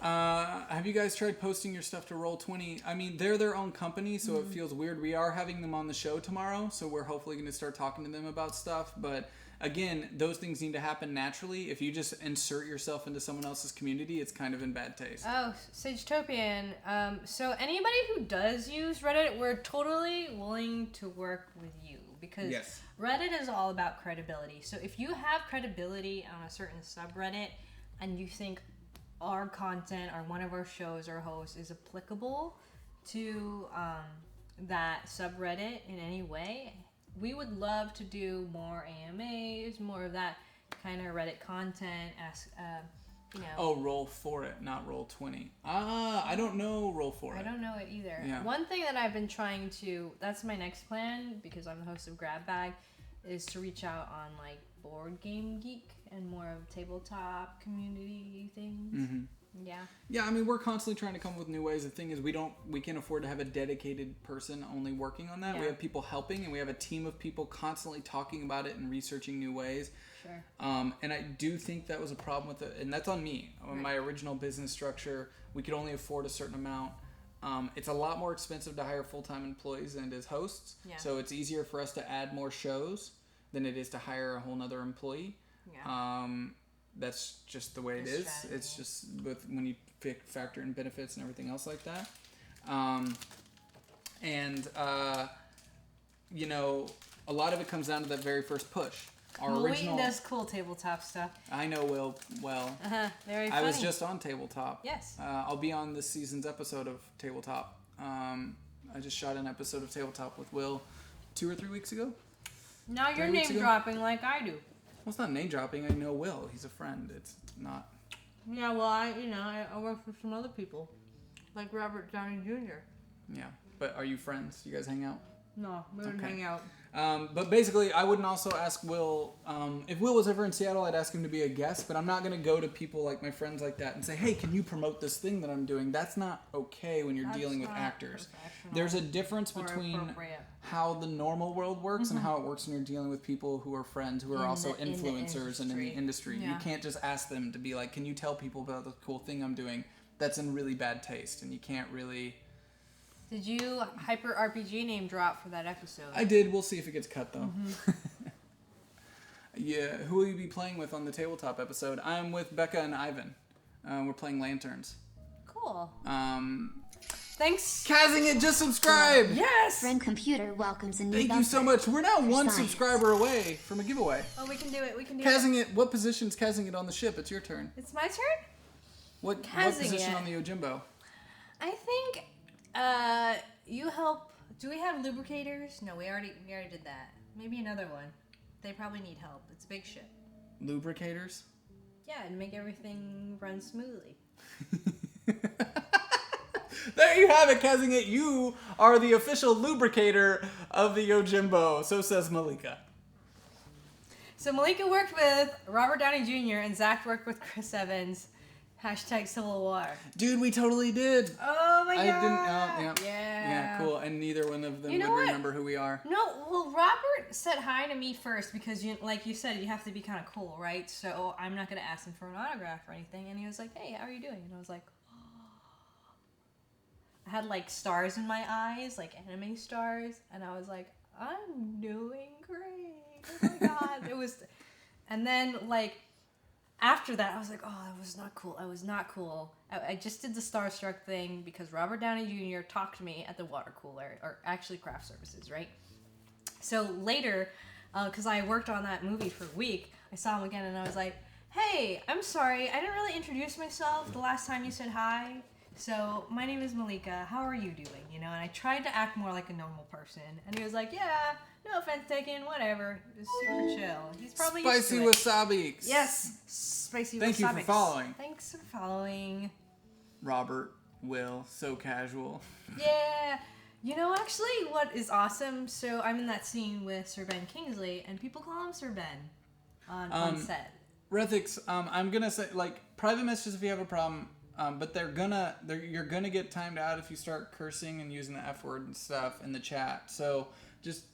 Have you guys tried posting your stuff to Roll20? I mean, they're their own company, so it feels weird. We are having them on the show tomorrow, so we're hopefully going to start talking to them about stuff. But again, those things need to happen naturally. If you just insert yourself into someone else's community, it's kind of in bad taste. Oh, Sagetopian. So anybody who does use Reddit, we're totally willing to work with you because Reddit is all about credibility. So if you have credibility on a certain subreddit and you think our content or one of our shows or hosts is applicable to that subreddit in any way, we would love to do more AMAs, more of that kind of Reddit content. Oh, Roll for it, not Roll20. I don't know Roll for it. I don't know it either. Yeah. One thing that I've been trying to, that's my next plan because I'm the host of Grab Bag, is to reach out on like Board Game Geek and more of tabletop community things. Mm-hmm. Yeah, I mean, we're constantly trying to come up with new ways. The thing is, we can't afford to have a dedicated person only working on that. Yeah. We have people helping, and we have a team of people constantly talking about it and researching new ways. Sure. And I do think that was a problem with it, and that's on me. On my original business structure, we could only afford a certain amount. It's a lot more expensive to hire full-time employees than it is hosts. Yeah. So it's easier for us to add more shows than it is to hire a whole nother employee. Yeah. That's just the way it is. Strategy. It's just when you factor in benefits and everything else like that. A lot of it comes down to that very first push. Waiting does cool tabletop stuff. I know Will well. Very funny. I was just on Tabletop. Yes. I'll be on this season's episode of Tabletop. I just shot an episode of Tabletop with Will 2 or 3 weeks ago. Now you're name dropping like I do. Well, it's not name dropping. I know Will. He's a friend. It's not. Yeah, well, I work with some other people, like Robert Downey Jr. Yeah, but are you friends? You guys hang out? No, we wouldn't hang out. But basically, I wouldn't also ask Will. If Will was ever in Seattle, I'd ask him to be a guest. But I'm not going to go to people like my friends like that and say, hey, can you promote this thing that I'm doing? That's not okay when you're dealing with actors. There's a difference between how the normal world works and how it works when you're dealing with people who are friends, who are also influencers and in the industry. Yeah. You can't just ask them to be like, can you tell people about the cool thing I'm doing? That's in really bad taste. And you can't really... Did you hyper RPG name drop for that episode? I did. We'll see if it gets cut, though. Yeah. Who will you be playing with on the tabletop episode? I'm with Becca and Ivan. We're playing Lanterns. Cool. Thanks. Kazing it, just subscribe! Yes! Friend Computer welcomes a new Thank you so much. We're now one subscriber away from a giveaway. Oh, we can do it. We can do Kazing it. What position's Kazing it on the ship? It's your turn. It's my turn? What position on the Yojimbo? I think... you help. Do we have lubricators? No, we already did that. Maybe another one. They probably need help. It's a big ship. Lubricators? Yeah, and make everything run smoothly. There you have it, Kazing it. You are the official lubricator of the Yojimbo. So says Malika. So Malika worked with Robert Downey Jr. and Zach worked with Chris Evans. Hashtag Civil War. Dude, we totally did. Oh my god. I didn't. Yeah, cool. And neither one of them would remember who we are. No, well, Robert said hi to me first because, like you said, you have to be kind of cool, right? So I'm not going to ask him for an autograph or anything. And he was like, hey, how are you doing? And I was like, oh. I had like stars in my eyes, like anime stars. And I was like, I'm doing great. Oh my god. It was, and then like, after that, I was like, oh, that was not cool. I was not cool. I just did the starstruck thing because Robert Downey Jr. talked to me at the water cooler, or actually craft services, right? So later, because I worked on that movie for a week, I saw him again and I was like, hey, I'm sorry. I didn't really introduce myself the last time you said hi. So my name is Malika. How are you doing? You know, and I tried to act more like a normal person. And he was like, yeah, no offense taken, whatever. Just super chill. He's probably Spicy wasabi. Yes, spicy wasabi. Thank you for following. Thanks for following. Robert, Will, so casual. Yeah. You know, actually, what is awesome, so I'm in that scene with Sir Ben Kingsley, and people call him Sir Ben on set. Rethix, I'm gonna say, like, private messages if you have a problem, but you're gonna get timed out if you start cursing and using the F word and stuff in the chat. So just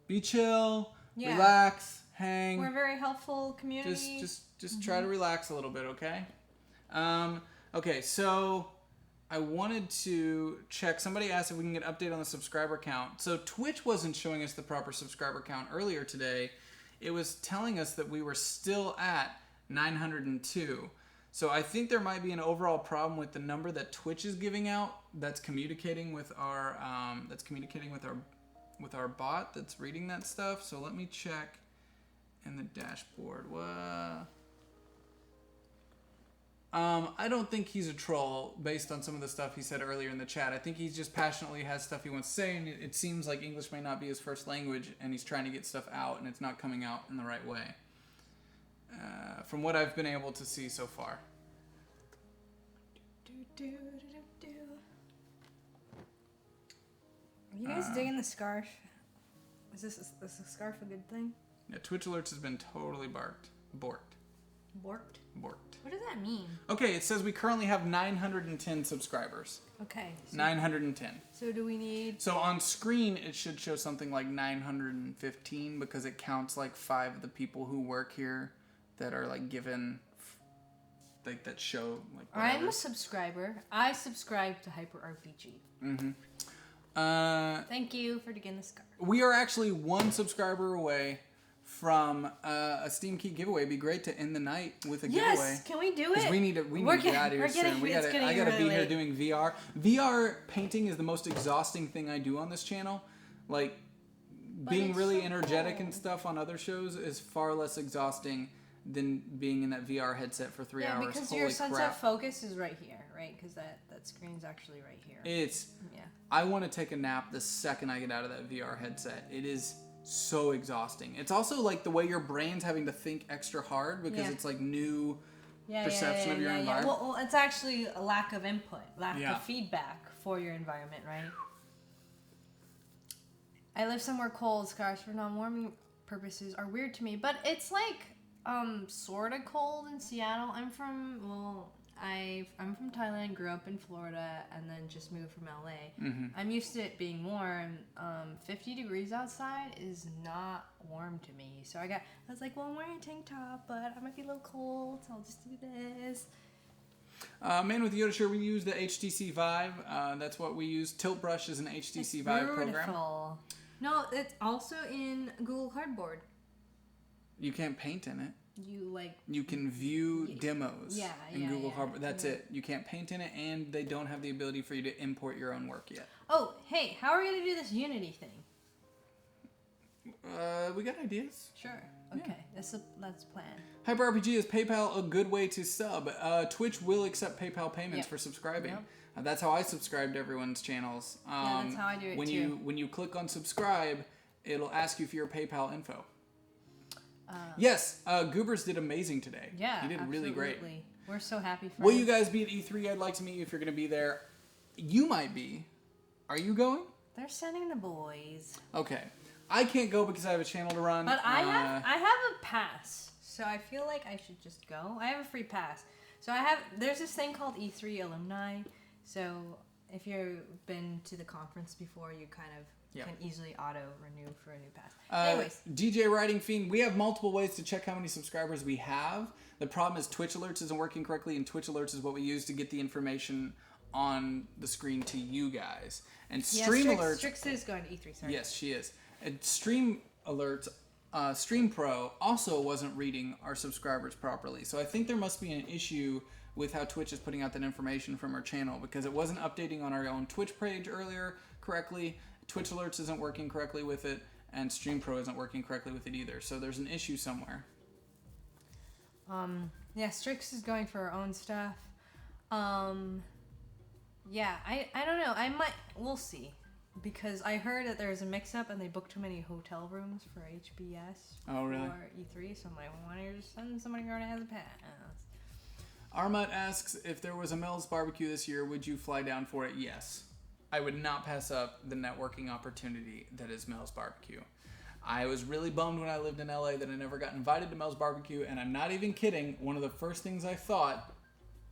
be chill, relax, hang. We're a very helpful community. Just try to relax a little bit, okay? Okay, so I wanted to check. Somebody asked if we can get an update on the subscriber count. So Twitch wasn't showing us the proper subscriber count earlier today. It was telling us that we were still at 902. So I think there might be an overall problem with the number that Twitch is giving out. That's communicating with our with our bot that's reading that stuff. So let me check in the dashboard. I don't think he's a troll based on some of the stuff he said earlier in the chat. I think he just passionately has stuff he wants to say, and it seems like English may not be his first language, and he's trying to get stuff out, and it's not coming out in the right way. From what I've been able to see so far. Are you guys digging the scarf? Is the scarf a good thing? Yeah, Twitch Alerts has been totally borked. Borked? Borked. What does that mean? Okay, it says we currently have 910 subscribers. Okay. So 910. So do we need... So on screen, it should show something like 915 because it counts like 5 of the people who work here that are like given... like that show like whatever. I'm a subscriber. I subscribe to Hyper RPG. Mm-hmm. Thank you for digging the scarf. We are actually one subscriber away from a Steam Key giveaway. It'd be great to end the night with a giveaway. Yes, can we do it? We need to get out of here soon. I gotta be here doing VR. VR painting is the most exhausting thing I do on this channel. Like being really energetic and stuff on other shows is far less exhausting than being in that VR headset for 3 hours. Yeah, because Holy your sunset crap. focus is right here, right? Because that screen's actually right here. I want to take a nap the second I get out of that VR headset. It is so exhausting. It's also like the way your brain's having to think extra hard because it's like new perception of your environment. Well, it's actually a lack of input, lack of feedback for your environment, right? I live somewhere cold. Scarves for non-warming purposes are weird to me, but it's like sort of cold in Seattle. I'm from Thailand, grew up in Florida, and then just moved from LA. Mm-hmm. I'm used to it being warm. 50 degrees outside is not warm to me. So I was like, well, I'm wearing a tank top, but I might be a little cold, so I'll just do this. Man with Yoda shirt, we use the HTC Vive. That's what we use. Tilt Brush is an HTC Vive program. No, it's also in Google Cardboard. You can't paint in it. You can view demos in Google Cardboard. That's yeah. it. You can't paint in it, and they don't have the ability for you to import your own work yet. Oh, hey, how are we gonna do this Unity thing? We got ideas. Sure. Okay, let's plan. HyperRPG, is PayPal a good way to sub? Twitch will accept PayPal payments for subscribing. Yep. That's how I subscribe to everyone's channels. That's how I do it too. When you click on subscribe, it'll ask you for your PayPal info. Yes, Goobers did amazing today. Yeah, he did really great. We're so happy for Will him. you guys be at E3? I'd like to meet you if you're going to be there. You might be. Are you going? They're sending the boys. Okay. I can't go because I have a channel to run. But I have a pass, so I feel like I should just go. I have a free pass. So there's this thing called E3 alumni. So if you've been to the conference before, you kind of can easily auto-renew for a new pass. Anyways. DJ Writing Fiend, we have multiple ways to check how many subscribers we have. The problem is Twitch Alerts isn't working correctly, and Twitch Alerts is what we use to get the information on the screen to you guys. And Stream Alerts... Strix is going to E3, sorry. Yes, she is. And Stream Alerts, Stream Pro also wasn't reading our subscribers properly. So I think there must be an issue with how Twitch is putting out that information from our channel, because it wasn't updating on our own Twitch page earlier correctly. Twitch Alerts isn't working correctly with it, and Stream Pro isn't working correctly with it either. So there's an issue somewhere. Yeah, Strix is going for her own stuff. Yeah, I don't know. We'll see. Because I heard that there's a mix-up and they booked too many hotel rooms for HBS. Oh, really? Or E3, so I'm like, why don't you just send somebody who already has a pass? Armut asks, if there was a Mel's barbecue this year, would you fly down for it? Yes. I would not pass up the networking opportunity that is Mel's barbecue. I was really bummed when I lived in LA that I never got invited to Mel's barbecue, and I'm not even kidding. One of the first things I thought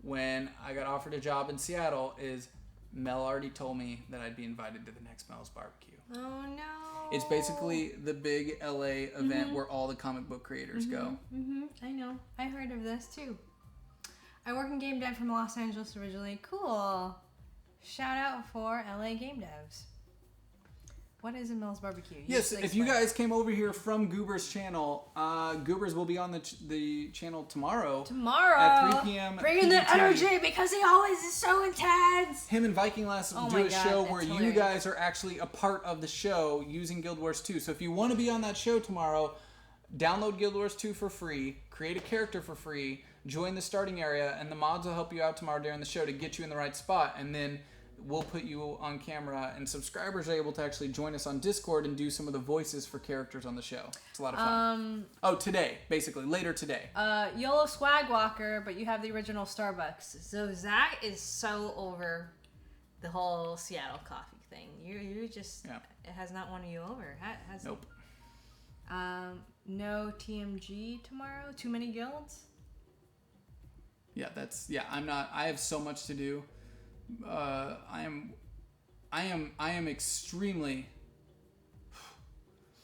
when I got offered a job in Seattle is Mel already told me that I'd be invited to the next Mel's barbecue. Oh no. It's basically the big LA event where all the comic book creators go. I know. I heard of this too. I work in game dev from Los Angeles originally. Cool. Shout out for LA game devs. What is a Mel's barbecue? Yes, if you guys came over here from Goober's channel, Goobers will be on the channel tomorrow. At 3 p.m. Bringing the energy because he always is so intense. Him and Viking Lass do a show where you guys are actually a part of the show using Guild Wars 2. So if you want to be on that show tomorrow, download Guild Wars 2 for free, create a character for free, join the starting area, and the mods will help you out tomorrow during the show to get you in the right spot. And then we'll put you on camera, and subscribers are able to actually join us on Discord and do some of the voices for characters on the show. It's a lot of fun. Today, basically. Later today. YOLO Swag Walker, but you have the original Starbucks. So Zach is so over the whole Seattle coffee thing. You just... Yeah. It has not won you over. Has nope. No TMG tomorrow? Too many guilds? Yeah, I'm not... I have so much to do. I am extremely.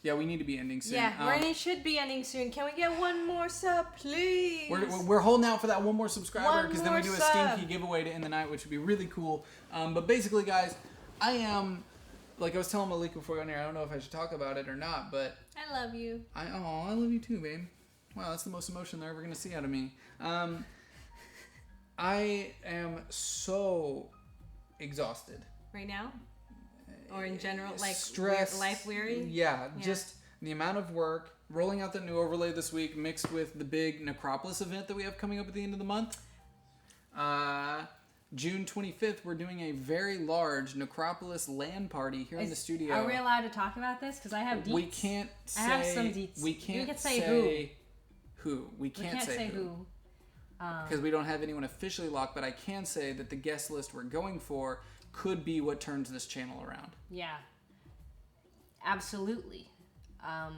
Yeah, we need to be ending soon. Yeah, we should be ending soon. Can we get one more sub, please? We're holding out for that one more subscriber, because then we do a stinky giveaway to end the night, which would be really cool. But basically, guys, I am, like I was telling Malika before we got on here, I don't know if I should talk about it or not, but I love you. I love you too, babe. Wow, that's the most emotion they're ever gonna see out of me. I am so exhausted. Right now? Or in general, like stress, life weary? Yeah, just the amount of work, rolling out the new overlay this week mixed with the big Necropolis event that we have coming up at the end of the month. June 25th, we're doing a very large Necropolis LAN party here in the studio. Are we allowed to talk about this? Because I have deets. We can't say... I have some deets. We can't can say who. We can't say who. Because we don't have anyone officially locked, but I can say that the guest list we're going for could be what turns this channel around. Yeah. Absolutely. I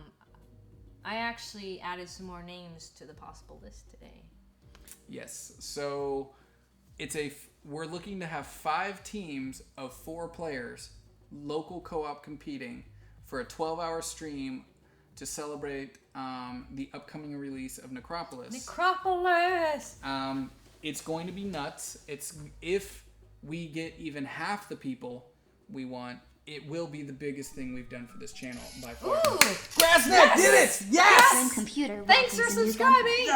actually added some more names to the possible list today. Yes. So we're looking to have 5 teams of 4 players, local co-op competing for a 12-hour stream to celebrate the upcoming release of Necropolis. Necropolis! It's going to be nuts. If we get even half the people we want, it will be the biggest thing we've done for this channel by far. Ooh! Grassneck did it! Yes! Computer. Thanks for subscribing!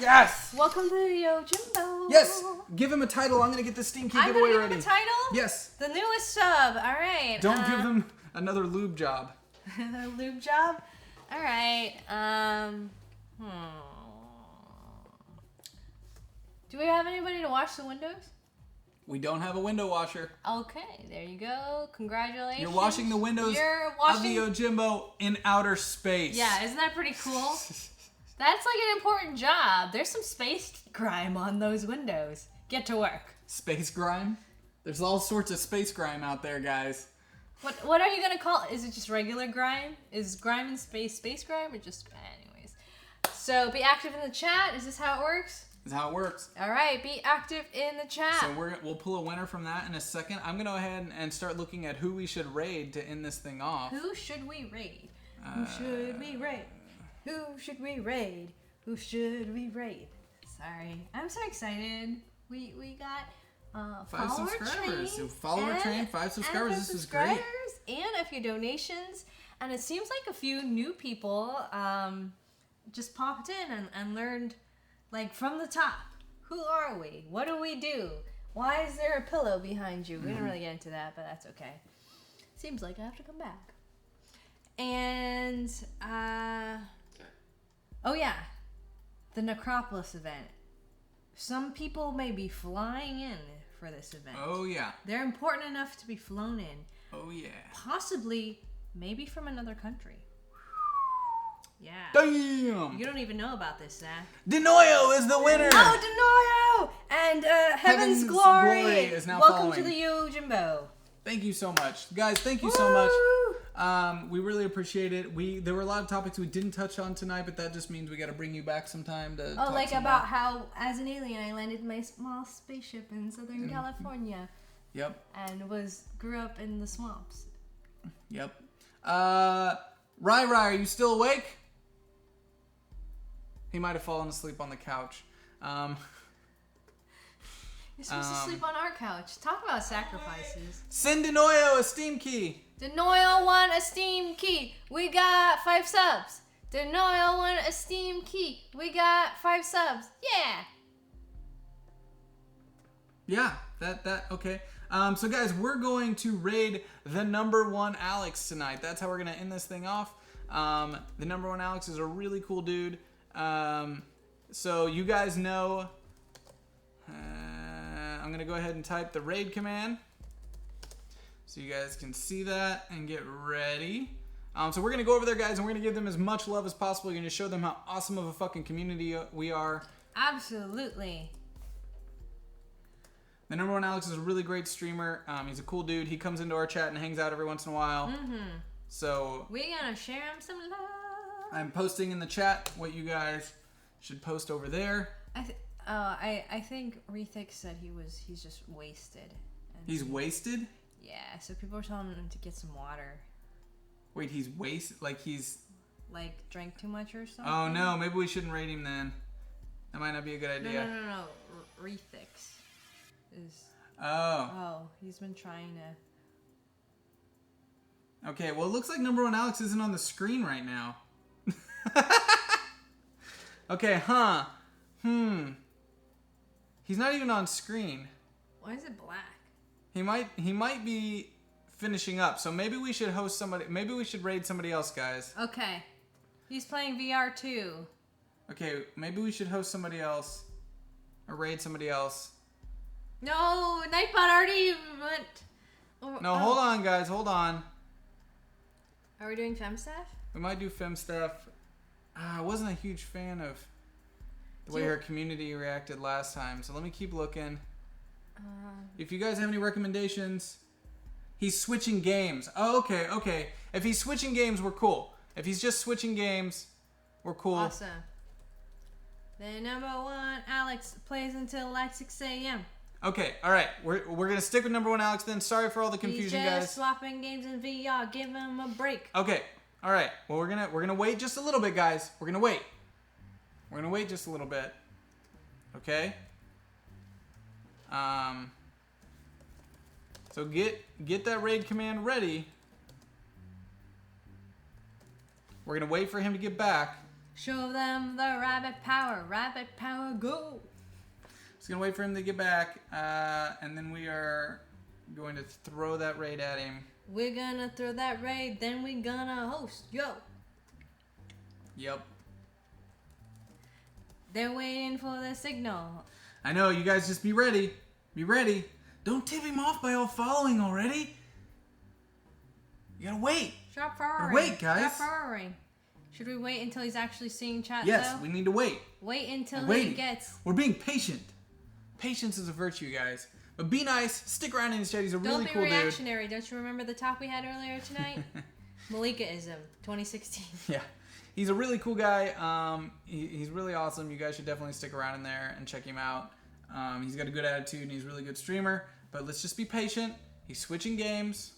Yes! Welcome to Yojimbo. Yes! Give him a title. I'm going to get the Steam Key I'm giveaway gonna give ready. him a title? Yes. The newest sub. Alright. Don't give them another lube job. Lube job? Alright. Do we have anybody to wash the windows? We don't have a window washer. Okay, there you go. Congratulations. You're washing the windows of the Yojimbo in outer space. Yeah, isn't that pretty cool? That's like an important job. There's some space grime on those windows. Get to work. Space grime? There's all sorts of space grime out there, guys. What are you gonna call it? Is it just regular grime? Is grime in space grime or just anyways? So be active in the chat. Is this how it works? This is how it works. All right, be active in the chat. So we'll pull a winner from that in a second. I'm gonna go ahead and start looking at who we should raid to end this thing off. Who should we raid? Who should we raid? Who should we raid? Who should we raid? Sorry, I'm so excited. We got 5 subscribers. So follower train, 5 subscribers. This is great. And a few donations. And it seems like a few new people just popped in and learned, like, from the top. Who are we? What do we do? Why is there a pillow behind you? We didn't really get into that, but that's okay. Seems like I have to come back. And, oh yeah, the Necropolis event. Some people may be flying in for this event. Oh yeah. They're important enough to be flown in. Oh yeah. Possibly, maybe from another country. Yeah. Damn! You don't even know about this, Zach. Denoyo is the winner! Oh, Denoyo! And Heaven's Glory is now Welcome following. to the Yojimbo. Thank you so much. Guys, thank you so much. We really appreciate it. There were a lot of topics we didn't touch on tonight, but that just means we got to bring you back sometime to talk like some about more. how, as an alien, I landed in my small spaceship in Southern California. Yep. And grew up in the swamps. Yep. Rai, are you still awake? He might have fallen asleep on the couch. You're supposed to sleep on our couch. Talk about sacrifices. Send Denoyo a Steam Key. Denoyo won a Steam Key. We got 5 subs. Denoyo won a Steam Key. We got 5 subs. Yeah. Yeah, okay. So guys, we're going to raid the number 1 Alex tonight. That's how we're going to end this thing off. The number 1 Alex is a really cool dude. So you guys know, I'm going to go ahead and type the raid command so you guys can see that and get ready. So we're going to go over there, guys, and we're going to give them as much love as possible. You're going to show them how awesome of a fucking community we are. Absolutely. The number 1 Alex is a really great streamer. He's a cool dude. He comes into our chat and hangs out every once in a while. So we're going to share him some love. I'm posting in the chat what you guys should post over there. I think Rethix said he's just wasted. He's wasted? Yeah, so people are telling him to get some water. Wait, he's wasted? Like he's... Like drank too much or something? Oh no, maybe we shouldn't raid him then. That might not be a good idea. No. Rethix is... Oh, he's been trying to... Okay, well it looks like number 1 Alex isn't on the screen right now. Okay, He's not even on screen. Why is it black? He might be finishing up. So maybe we should host somebody. Maybe we should raid somebody else, guys. Okay. He's playing VR too. Okay, maybe we should host somebody else or raid somebody else. No, Nightbot already went. No, hold on, guys. Hold on. Are we doing fem stuff? We might do fem stuff. I wasn't a huge fan of the way her community reacted last time, so let me keep looking. If you guys have any recommendations, He's switching games. Oh, okay. If he's switching games, we're cool. If he's just switching games, we're cool. Awesome. The number one Alex plays until like 6 a.m. Okay, all right. We're gonna stick with number one Alex then. Sorry for all the confusion, He's just guys. swapping games in VR. Give him a break. Okay, all right. Well, we're gonna wait just a little bit, guys. We're gonna wait. We're gonna wait just a little bit. Okay. So get that raid command ready. We're gonna wait for him to get back. Show them the rabbit power. Rabbit power, go. Just gonna wait for him to get back, and then we are going to throw that raid at him. We're gonna throw that raid, then we're gonna host. Yo. Yep. They're waiting for the signal. I know, you guys just be ready. Be ready. Don't tip him off by all following already. You gotta wait. Stop firing. Wait, guys. Stop firing. Should we wait until he's actually seeing chat, Yes, though? we need to wait. Wait until Wait. he gets... We're being patient. Patience is a virtue, guys. But be nice. Stick around in his chat. He's a really cool Don't be dude. reactionary. Don't you remember the talk we had earlier tonight? Malika-ism, 2016. Yeah. He's a really cool guy. He's really awesome. You guys should definitely stick around in there and check him out. He's got a good attitude and he's a really good streamer. But let's just be patient. He's switching games.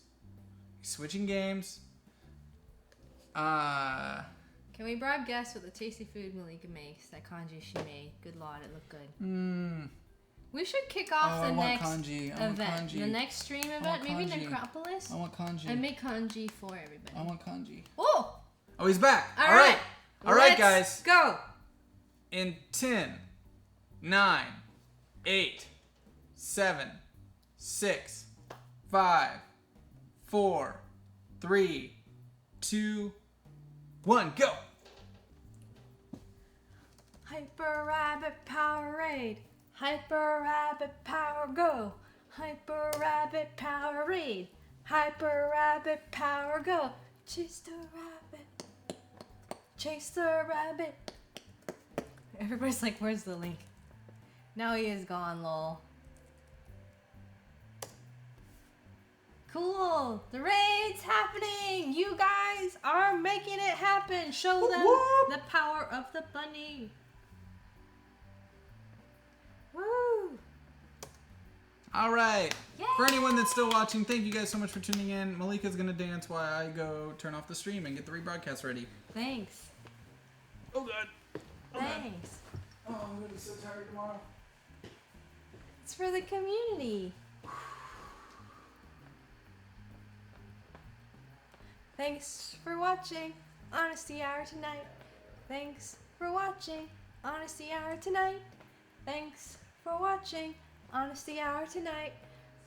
Can we bribe guests with the tasty food Malika makes? That kanji she made. Good lord, it looked good. We should kick off the next event. The next stream event, maybe Necropolis. I want kanji. And make kanji for everybody. I want kanji. Oh! Oh, he's back. All right. All right, guys. Go. In 10, 9, 8, 7, 6, 5, 4, 3, 2, 1, go! Hyper Rabbit Powerade. Hyper Rabbit Power Go. Hyper Rabbit Powerade. Hyper Rabbit Power Go. Chase the rabbit. Chase the rabbit. Everybody's like, where's the link? Now he is gone, lol. Cool. The raid's happening. You guys are making it happen. Show them the power of the bunny. Woo. All right. Yay. For anyone that's still watching, thank you guys so much for tuning in. Malika's going to dance while I go turn off the stream and get the rebroadcast ready. Thanks. Oh, God. Thanks. Oh, I'm going to be so tired tomorrow. It's for the community. Thanks for watching Honesty Hour tonight. Thanks for watching Honesty Hour tonight. Thanks for watching Honesty Hour tonight.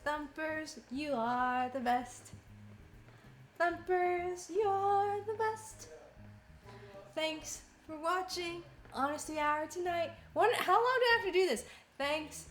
Thumpers, you are the best. Thumpers, you are the best. Thanks for watching Honesty Hour tonight. How long do I have to do this? Thanks